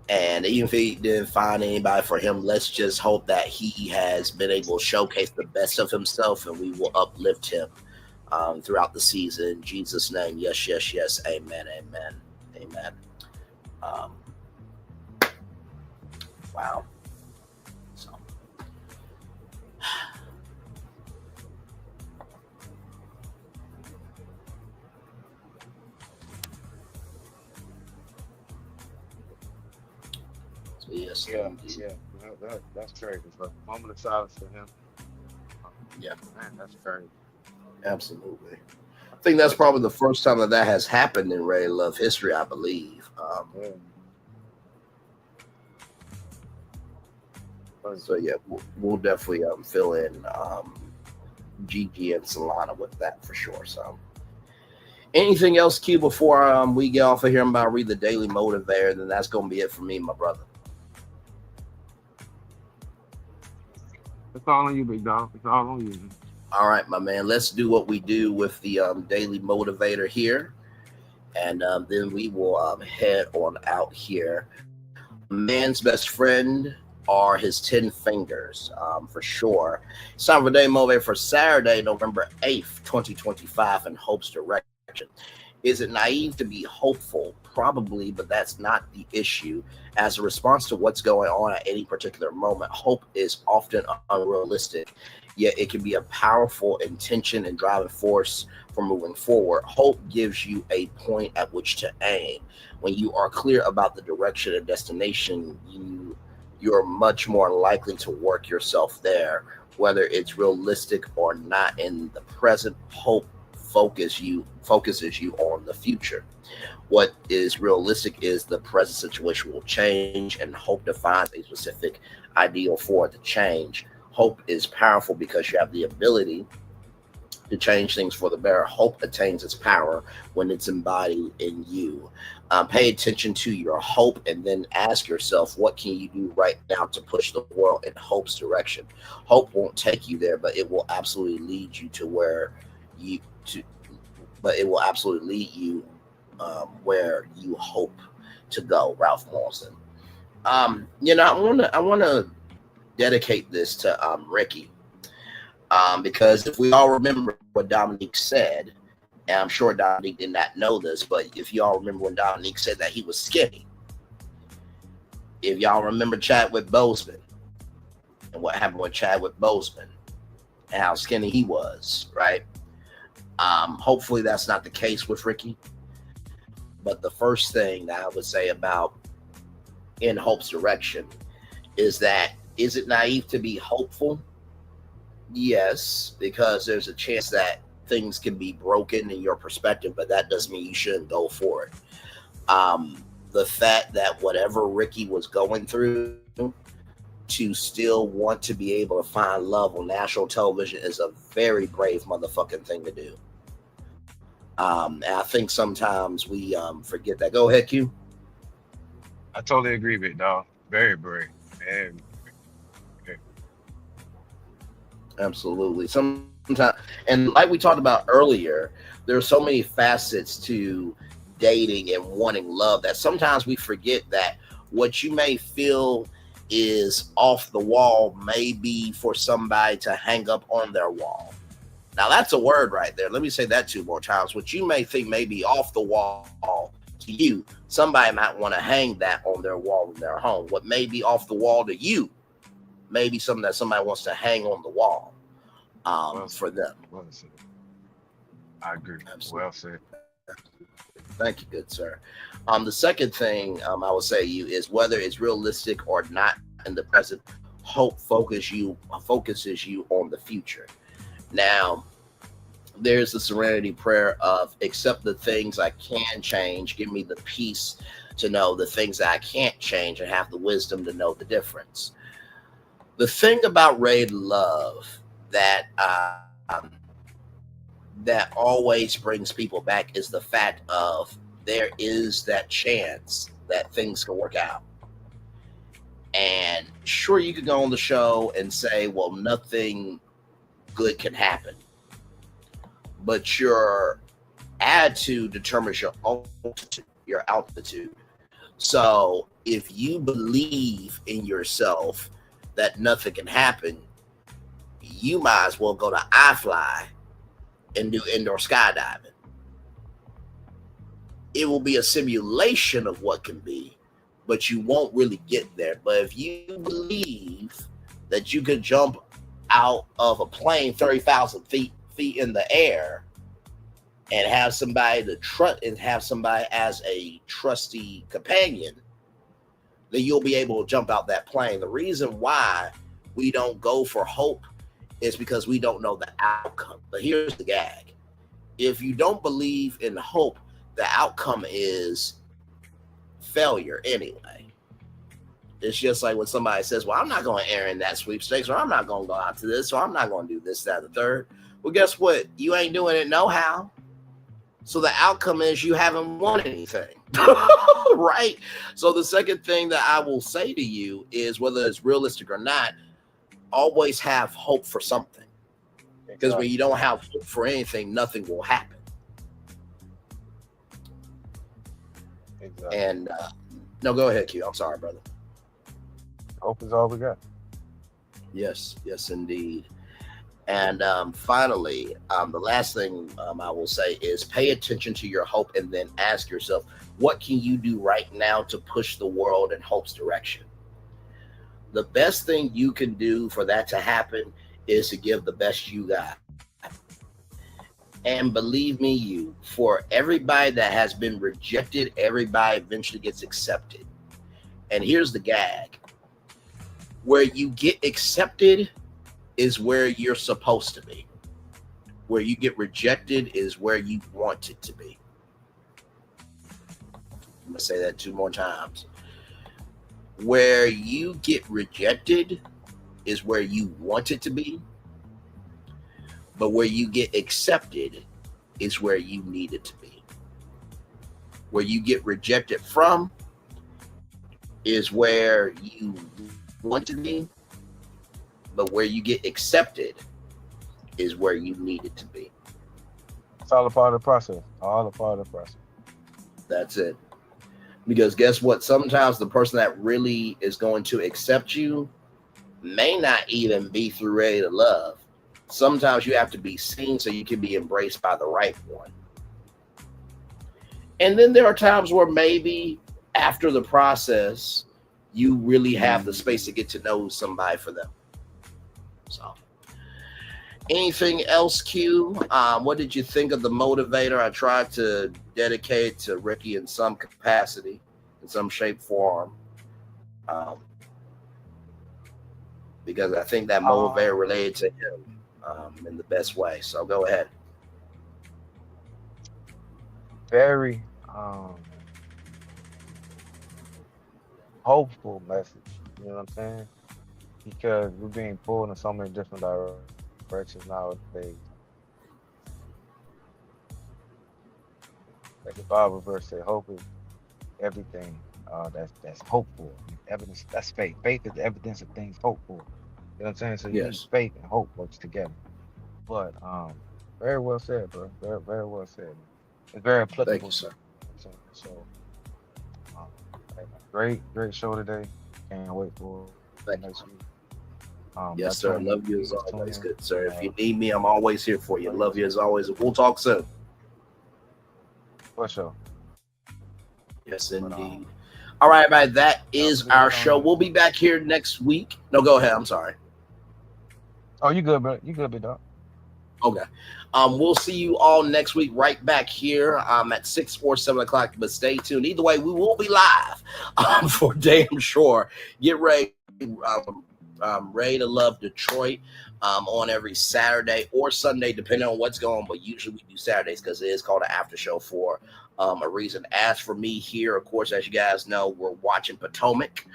Speaker 4: And even if he didn't find anybody for him, let's just hope that he has been able to showcase the best of himself, and we will uplift him throughout the season. In Jesus' name, yes, yes, yes. Amen, amen, amen. Wow. Yes,
Speaker 6: that's crazy. But moment of silence for him.
Speaker 4: Yeah,
Speaker 6: man, that's crazy.
Speaker 4: Absolutely. I think that's probably the first time that has happened in Ray Love history, I believe. So yeah, we'll definitely fill in GG and Solana with that for sure. So, anything else, Q, before we get off of here? I'm about to read the Daily Motivator, then that's gonna be it for me, my brother.
Speaker 6: It's all on you, big dog. It's all on you.
Speaker 4: All right, my man. Let's do what we do with the Daily Motivator here, and then we will head on out here. Man's best friend are his 10 fingers, for sure. It's time for Daily Motivator for Saturday, November 8th, 2025, in Hope's direction. Is it naive to be hopeful? Probably, but that's not the issue. As a response to what's going on at any particular moment, hope is often unrealistic, yet it can be a powerful intention and driving force for moving forward. Hope gives you a point at which to aim. When you are clear about the direction and destination, you're much more likely to work yourself there, whether it's realistic or not in the present. Hope focuses you on the future. What is realistic is the present situation will change, and hope defines a specific ideal for it to change. Hope is powerful because you have the ability to change things for the better. Hope attains its power when it's embodied in you. Pay attention to your hope and then ask yourself, what can you do right now to push the world in hope's direction? Hope won't take you there, but it will absolutely lead you to where you where you hope to go. Ralph Lawson. I want to dedicate this to Ricky. Because if we all remember what Dominique said, and I'm sure Dominique did not know this, but if y'all remember when Dominique said that he was skinny, if y'all remember Chadwick Boseman and what happened with Chadwick Boseman and how skinny he was, right? Hopefully that's not the case with Ricky. But the first thing that I would say about In Hope's Direction is that, is it naive to be hopeful? Yes, because there's a chance that things can be broken in your perspective, but that doesn't mean you shouldn't go for it. The fact that whatever Ricky was going through, to still want to be able to find love on national television is a very brave motherfucking thing to do. And I think sometimes we forget that. Go ahead, Q.
Speaker 6: I totally agree with it, dog. Very brave. And
Speaker 4: Absolutely. Sometimes, and like we talked about earlier, there are so many facets to dating and wanting love that sometimes we forget that what you may feel is off the wall may be for somebody to hang up on their wall. Now that's a word right there. Let me say that 2 more times. What you may think may be off the wall to you, somebody might want to hang that on their wall in their home. What may be off the wall to you may be something that somebody wants to hang on the wall for them.
Speaker 6: Well said. I agree.
Speaker 4: Absolutely.
Speaker 6: Well said.
Speaker 4: Thank you, good sir. The second thing I will say to you is whether it's realistic or not in the present, hope focuses you on the future. Now, there's the serenity prayer of accept the things I can change. Give me the peace to know the things that I can't change and have the wisdom to know the difference. The thing about Ready to Love that that always brings people back is the fact of there is that chance that things can work out. And sure, you could go on the show and say, well, nothing good can happen. But your attitude determines your altitude. So if you believe in yourself that nothing can happen, you might as well go to iFly and do indoor skydiving. It will be a simulation of what can be, but you won't really get there. But if you believe that you could jump out of a plane 30,000 feet in the air and have somebody to trust and have somebody as a trusty companion, then you'll be able to jump out that plane. The reason why we don't go for hope is because we don't know the outcome. But here's the gag. If you don't believe in hope, the outcome is failure anyway. It's just like when somebody says, well, I'm not going to enter in that sweepstakes, or I'm not going to go out to this, or I'm not going to do this, that, and the third. Well, guess what? You ain't doing it no how. So the outcome is you haven't won anything. Right? So the second thing that I will say to you is, whether it's realistic or not, always have hope for something. Because when you don't have hope for anything, nothing will happen.
Speaker 6: Exactly.
Speaker 4: And no, go ahead, Q. I'm sorry, brother.
Speaker 6: Hope is all we got.
Speaker 4: Yes, indeed. And finally, the last thing I will say is pay attention to your hope and then ask yourself, what can you do right now to push the world in hope's direction? The best thing you can do for that to happen is to give the best you got. And believe me, for everybody that has been rejected, everybody eventually gets accepted. And here's the gag. Where you get accepted is where you're supposed to be. Where you get rejected is where you want it to be. I'm going to say that 2 more times. Where you get rejected is where you want it to be. But where you get accepted is where you need it to be. Where you get rejected from is where you want to be. But where you get accepted is where you need it to be.
Speaker 6: It's all a part of the process. All a part of the process.
Speaker 4: That's it. Because guess what? Sometimes the person that really is going to accept you may not even be through Ready to Love. Sometimes you have to be seen so you can be embraced by the right one. And then there are times where maybe after the process, you really have the space to get to know somebody for them. So, anything else, Q? What did you think of the motivator? I tried to dedicate to Ricky in some capacity, in some shape, form, because I think that motivator related to him in the best way. So go ahead.
Speaker 6: Very hopeful message. You know what I'm saying? Because we're being pulled in so many different directions nowadays. Like the Bible verse said, hope is everything that's hopeful. Evidence, that's faith. Faith is the evidence of things hoped for. You know what I'm saying? So you need faith and hope works together. But very well said, bro. Very, very well said. It's very applicable.
Speaker 4: Thank you, sir.
Speaker 6: So great show today. Can't wait for next week.
Speaker 4: Yes, sir. Love you as always. Good, sir. If you need me, I'm always here for you. Love you as always. We'll talk soon.
Speaker 6: For sure.
Speaker 4: Yes, indeed. All right, everybody. That is our show. We'll be back here next week. No, go ahead. I'm sorry.
Speaker 6: Oh, you good, bro? You good, big dog?
Speaker 4: Okay. We'll see you all next week right back here at 6 or 7 o'clock. But stay tuned. Either way, we will be live for damn sure. Get ready. Ready to Love Detroit on every Saturday or Sunday, depending on what's going on. But usually we do Saturdays because it is called an after show for a reason. As for me here, of course, as you guys know, we're watching Potomac.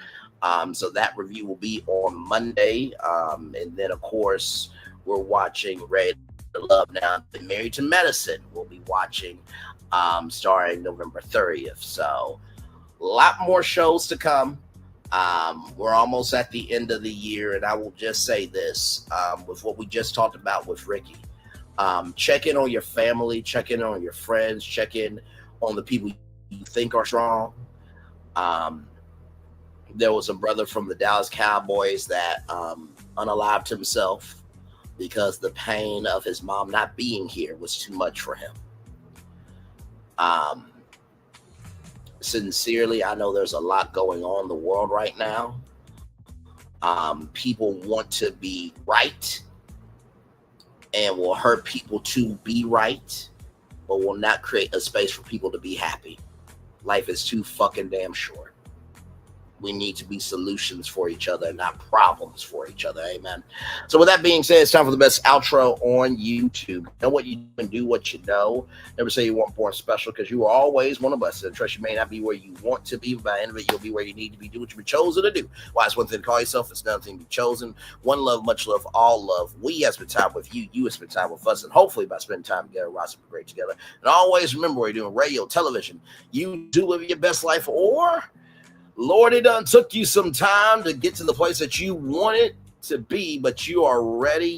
Speaker 4: So that review will be on Monday. And then, of course, we're watching Ready to Love Now, Married to Medicine. We'll be watching starting November 30th. So a lot more shows to come. We're almost at the end of the year, and I will just say this with what we just talked about with Ricky. Check in on your family, check in on your friends, check in on the people you think are strong. There was a brother from the Dallas Cowboys that unalived himself because the pain of his mom not being here was too much for him. Sincerely, I know there's a lot going on in the world right now. People want to be right and will hurt people to be right, but will not create a space for people to be happy. Life is too fucking damn short. We need to be solutions for each other and not problems for each other. Amen. So with that being said, it's time for the best outro on YouTube. Know what you do and do what you know. Never say you weren't born special, because you are always one of us. And trust, you may not be where you want to be, but by the end of it, you'll be where you need to be. Do what you've been chosen to do. Why, it's one thing to call yourself. It's another thing to be chosen. One love, much love, all love. We have spent time with you. You have spent time with us. And hopefully by spending time together, we're also great together. And always remember, we're doing radio, television. You do live your best life, or Lord, it done took you some time to get to the place that you wanted to be, but you are ready,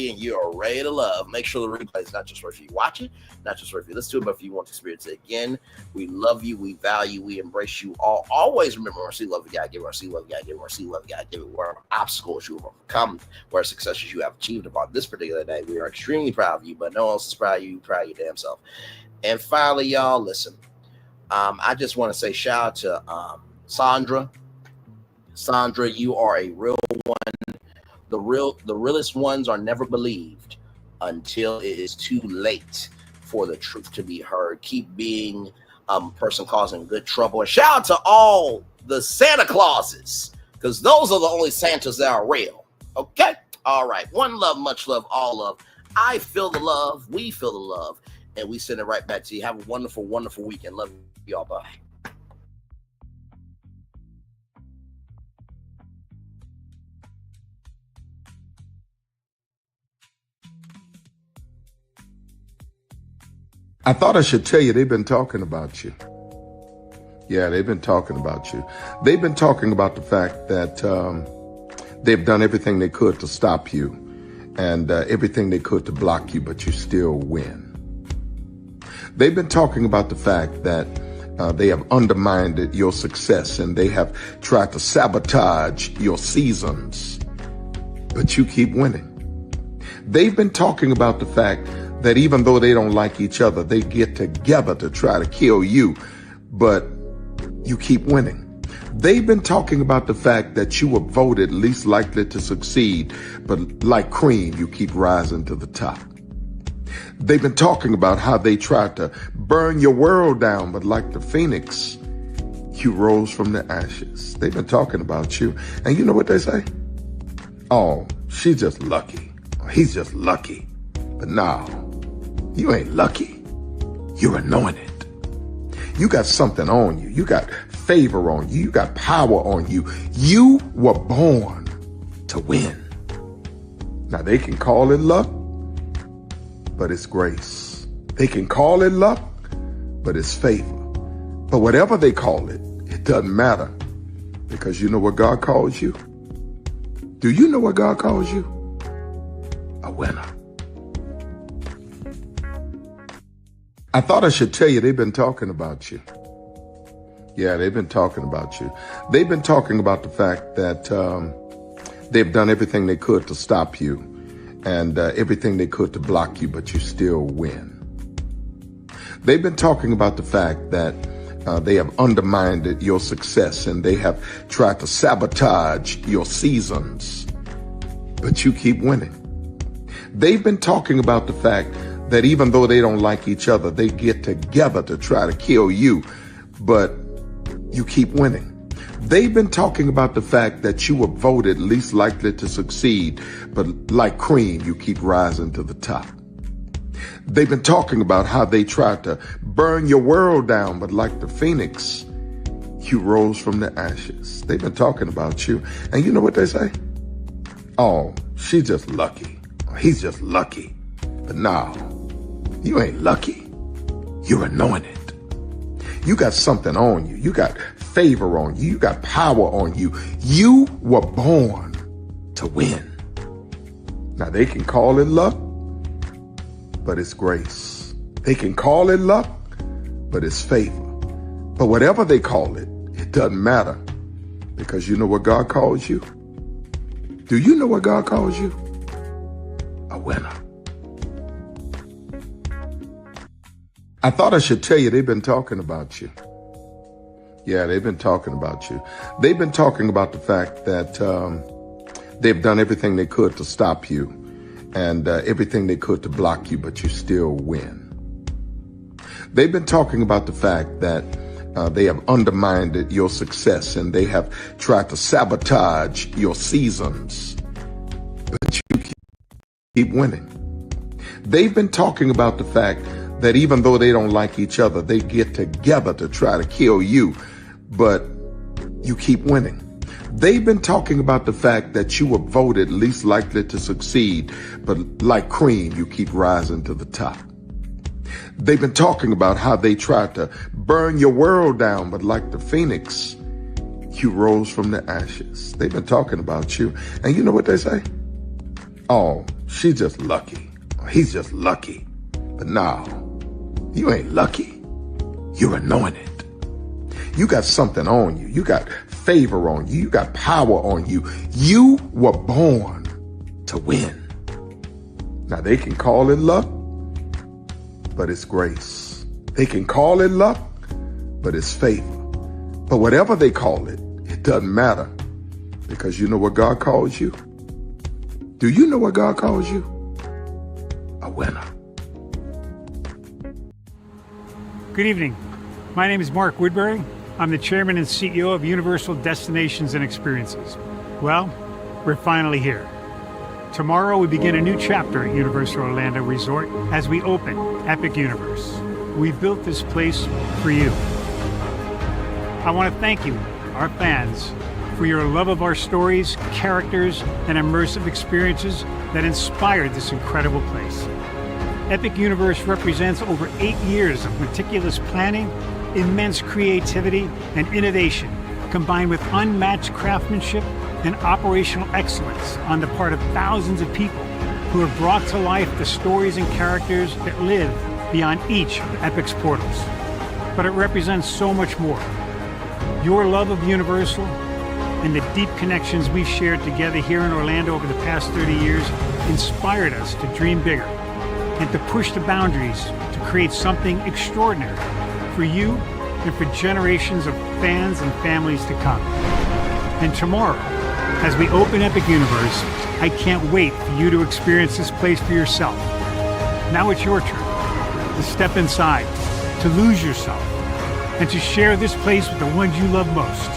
Speaker 4: and you are ready to love. Make sure the replay is not just for if you watch it, not just for if you listen to it, but if you want to experience it again. We love you, we value, we embrace you all. Always remember, mercy, love you, God give, mercy, love you, God give, mercy, love you, God give. Where obstacles you have overcome, where successes you have achieved upon this particular day, we are extremely proud of you, but no one else is proud of you, proud of your damn self. And finally, y'all, listen, I just want to say shout out to Sandra, you are a real one. The realest ones are never believed until it is too late for the truth to be heard. Keep being a person causing good trouble. And shout out to all the Santa Clauses, because those are the only Santas that are real. Okay? All right. One love, much love, all love. I feel the love. We feel the love. And we send it right back to you. Have a wonderful, wonderful weekend. Love you all. Bye.
Speaker 7: I thought I should tell you, they've been talking about you. Yeah, they've been talking about you. They've been talking about the fact that they've done everything they could to stop you and everything they could to block you, but you still win. They've been talking about the fact that they have undermined your success and they have tried to sabotage your seasons, but you keep winning. They've been talking about the fact that even though they don't like each other, they get together to try to kill you, but you keep winning. They've been talking about the fact that you were voted least likely to succeed, but like cream, you keep rising to the top. They've been talking about how they tried to burn your world down, but like the phoenix, you rose from the ashes. They've been talking about you. And you know what they say? Oh, she's just lucky. He's just lucky. But no, you ain't lucky. You're anointed. You got something on you. You got favor on you. You got power on you. You were born to win. Now they can call it luck, but it's grace. They can call it luck, but it's favor. But whatever they call it, it doesn't matter, because you know what God calls you? Do you know what God calls you? A winner. I thought I should tell you they've been talking about you. Yeah, they've been talking about you. They've been talking about the fact that they've done everything they could to stop you and everything they could to block you, but you still win. They've been talking about the fact that they have undermined your success and they have tried to sabotage your seasons, but you keep winning. They've been talking about the fact that even though they don't like each other, they get together to try to kill you, but you keep winning. They've been talking about the fact that you were voted least likely to succeed, but like cream, you keep rising to the top. They've been talking about how they tried to burn your world down, but like the phoenix, you rose from the ashes. They've been talking about you. And you know what they say? Oh, she's just lucky. He's just lucky. But no, you ain't lucky. You're anointed. You got something on you. You got favor on you. You got power on you. You were born to win. Now they can call it luck, but it's grace. They can call it luck, but it's favor. But whatever they call it, it doesn't matter, because you know what God calls you? Do you know what God calls you? A winner. I thought I should tell you they've been talking about you. Yeah, they've been talking about you. They've been talking about the fact that they've done everything they could to stop you and everything they could to block you, but you still win. They've been talking about the fact that they have undermined your success and they have tried to sabotage your seasons, but you keep winning. They've been talking about the fact that even though they don't like each other, they get together to try to kill you, but you keep winning. They've been talking about the fact that you were voted least likely to succeed, but like cream, you keep rising to the top. They've been talking about how they tried to burn your world down, but like the phoenix, you rose from the ashes. They've been talking about you. And you know what they say? Oh, she's just lucky. He's just lucky. But no, you ain't lucky. You're anointed. You got something on you. You got favor on you. You got power on you. You were born to win. Now they can call it luck, but it's grace. They can call it luck, but it's favor. But whatever they call it, it doesn't matter, because you know what God calls you? Do you know what God calls you? A winner.
Speaker 8: Good evening. My name is Mark Woodbury. I'm the chairman and CEO of Universal Destinations and Experiences. Well, we're finally here. Tomorrow we begin a new chapter at Universal Orlando Resort as we open Epic Universe. We built this place for you. I want to thank you, our fans, for your love of our stories, characters, and immersive experiences that inspired this incredible place. Epic Universe represents over 8 years of meticulous planning, immense creativity, and innovation, combined with unmatched craftsmanship and operational excellence on the part of thousands of people who have brought to life the stories and characters that live beyond each of Epic's portals. But it represents so much more. Your love of Universal and the deep connections we've shared together here in Orlando over the past 30 years inspired us to dream bigger and to push the boundaries to create something extraordinary for you and for generations of fans and families to come. And tomorrow, as we open Epic Universe, I can't wait for you to experience this place for yourself. Now it's your turn to step inside, to lose yourself, and to share this place with the ones you love most.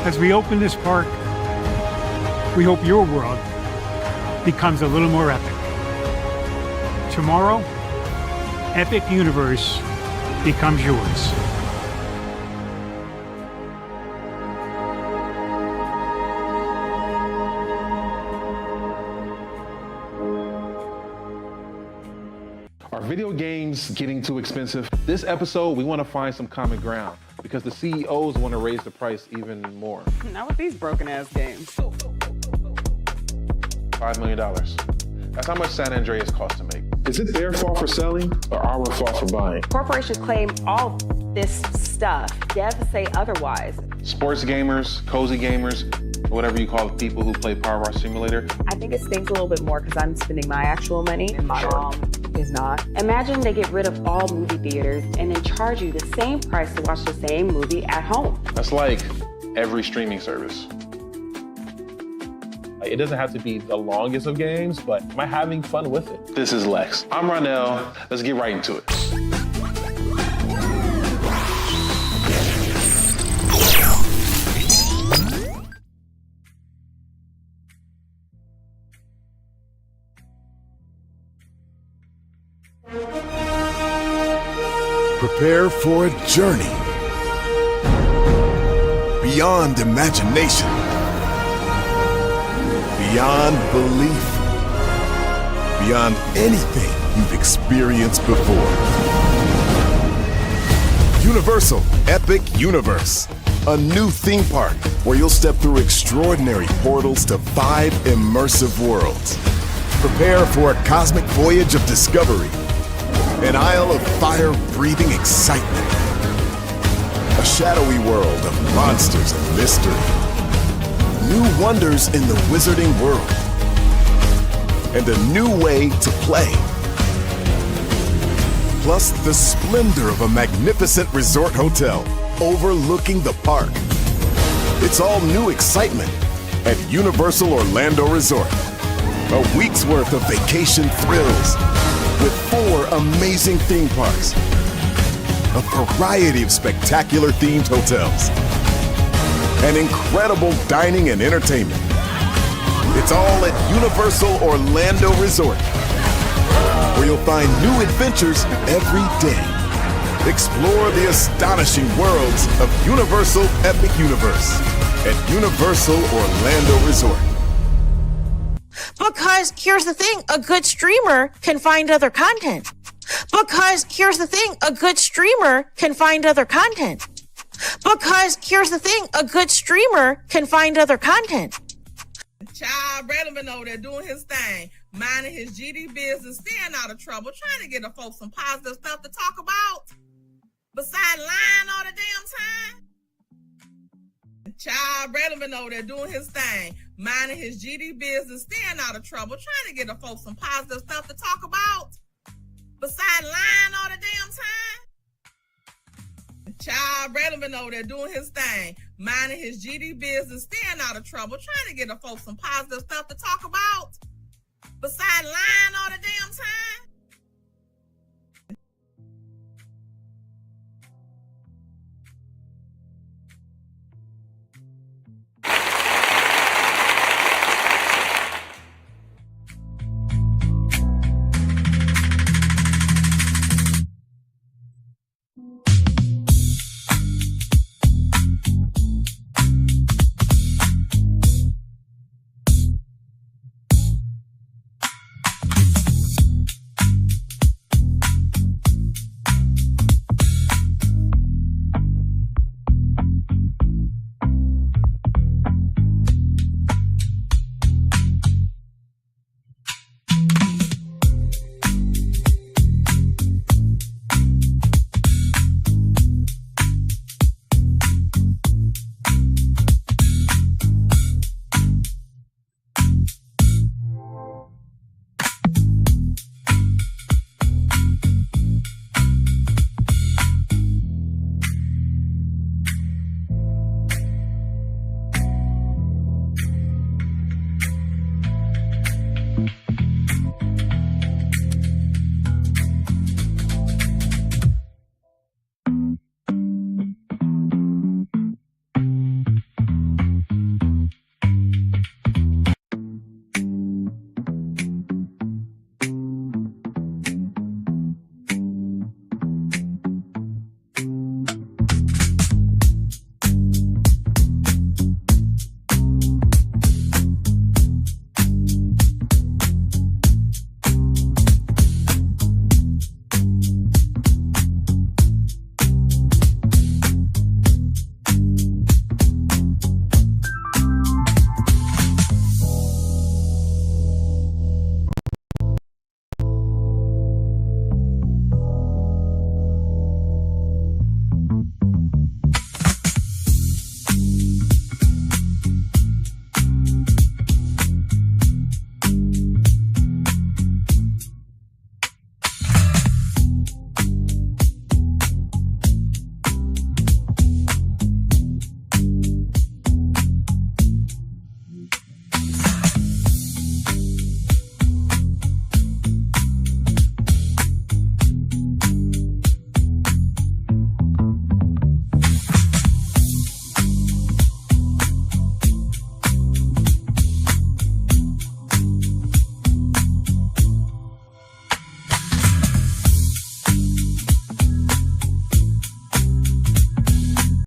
Speaker 8: As we open this park, we hope your world becomes a little more epic. Tomorrow, Epic Universe becomes yours.
Speaker 9: Are video games getting too expensive? This episode, we want to find some common ground because the CEOs want to raise the price even more.
Speaker 10: Not with these broken ass games.
Speaker 9: $5 million. That's how much San Andreas costs to make.
Speaker 2: Is it their fault for selling or our fault for buying?
Speaker 10: Corporations claim all this stuff. Devs say otherwise.
Speaker 9: Sports gamers, cozy gamers, whatever you call the people who play Power Wash Simulator.
Speaker 10: I think it stings a little bit more because I'm spending my actual money and my mom is not. Imagine they get rid of all movie theaters and then charge you the same price to watch the same movie at home.
Speaker 9: That's like every streaming service. It doesn't have to be the longest of games, but am I having fun with it? This is Lex. I'm Ronell. Let's get right into it.
Speaker 11: Prepare for a journey beyond imagination, beyond belief, beyond anything you've experienced before. Universal Epic Universe, a new theme park where you'll step through extraordinary portals to 5 immersive worlds. Prepare for a cosmic voyage of discovery, an isle of fire-breathing excitement, a shadowy world of monsters and mystery, new wonders in the wizarding world, and a new way to play. Plus the splendor of a magnificent resort hotel overlooking the park. It's all new excitement at Universal Orlando Resort. A week's worth of vacation thrills with 4 amazing theme parks, a variety of spectacular themed hotels, and incredible dining and entertainment. It's all at Universal Orlando Resort, where you'll find new adventures every day. Explore the astonishing worlds of Universal Epic Universe at Universal Orlando Resort.
Speaker 12: Because here's the thing, a good streamer can find other content. Because here's the thing, a good streamer can find other content. Because here's the thing, a good streamer can find other content.
Speaker 13: Child Relevant over there doing his thing, minding his GD business, staying out of trouble, trying to get the folks some positive stuff to talk about. Besides lying all the damn time. Child Relevant over there doing his thing, minding his GD business, staying out of trouble, trying to get the folks some positive stuff to talk about. Besides lying all the damn time. Child Relevant over there doing his thing, minding his GD business, staying out of trouble, trying to get the folks some positive stuff to talk about. Besides lying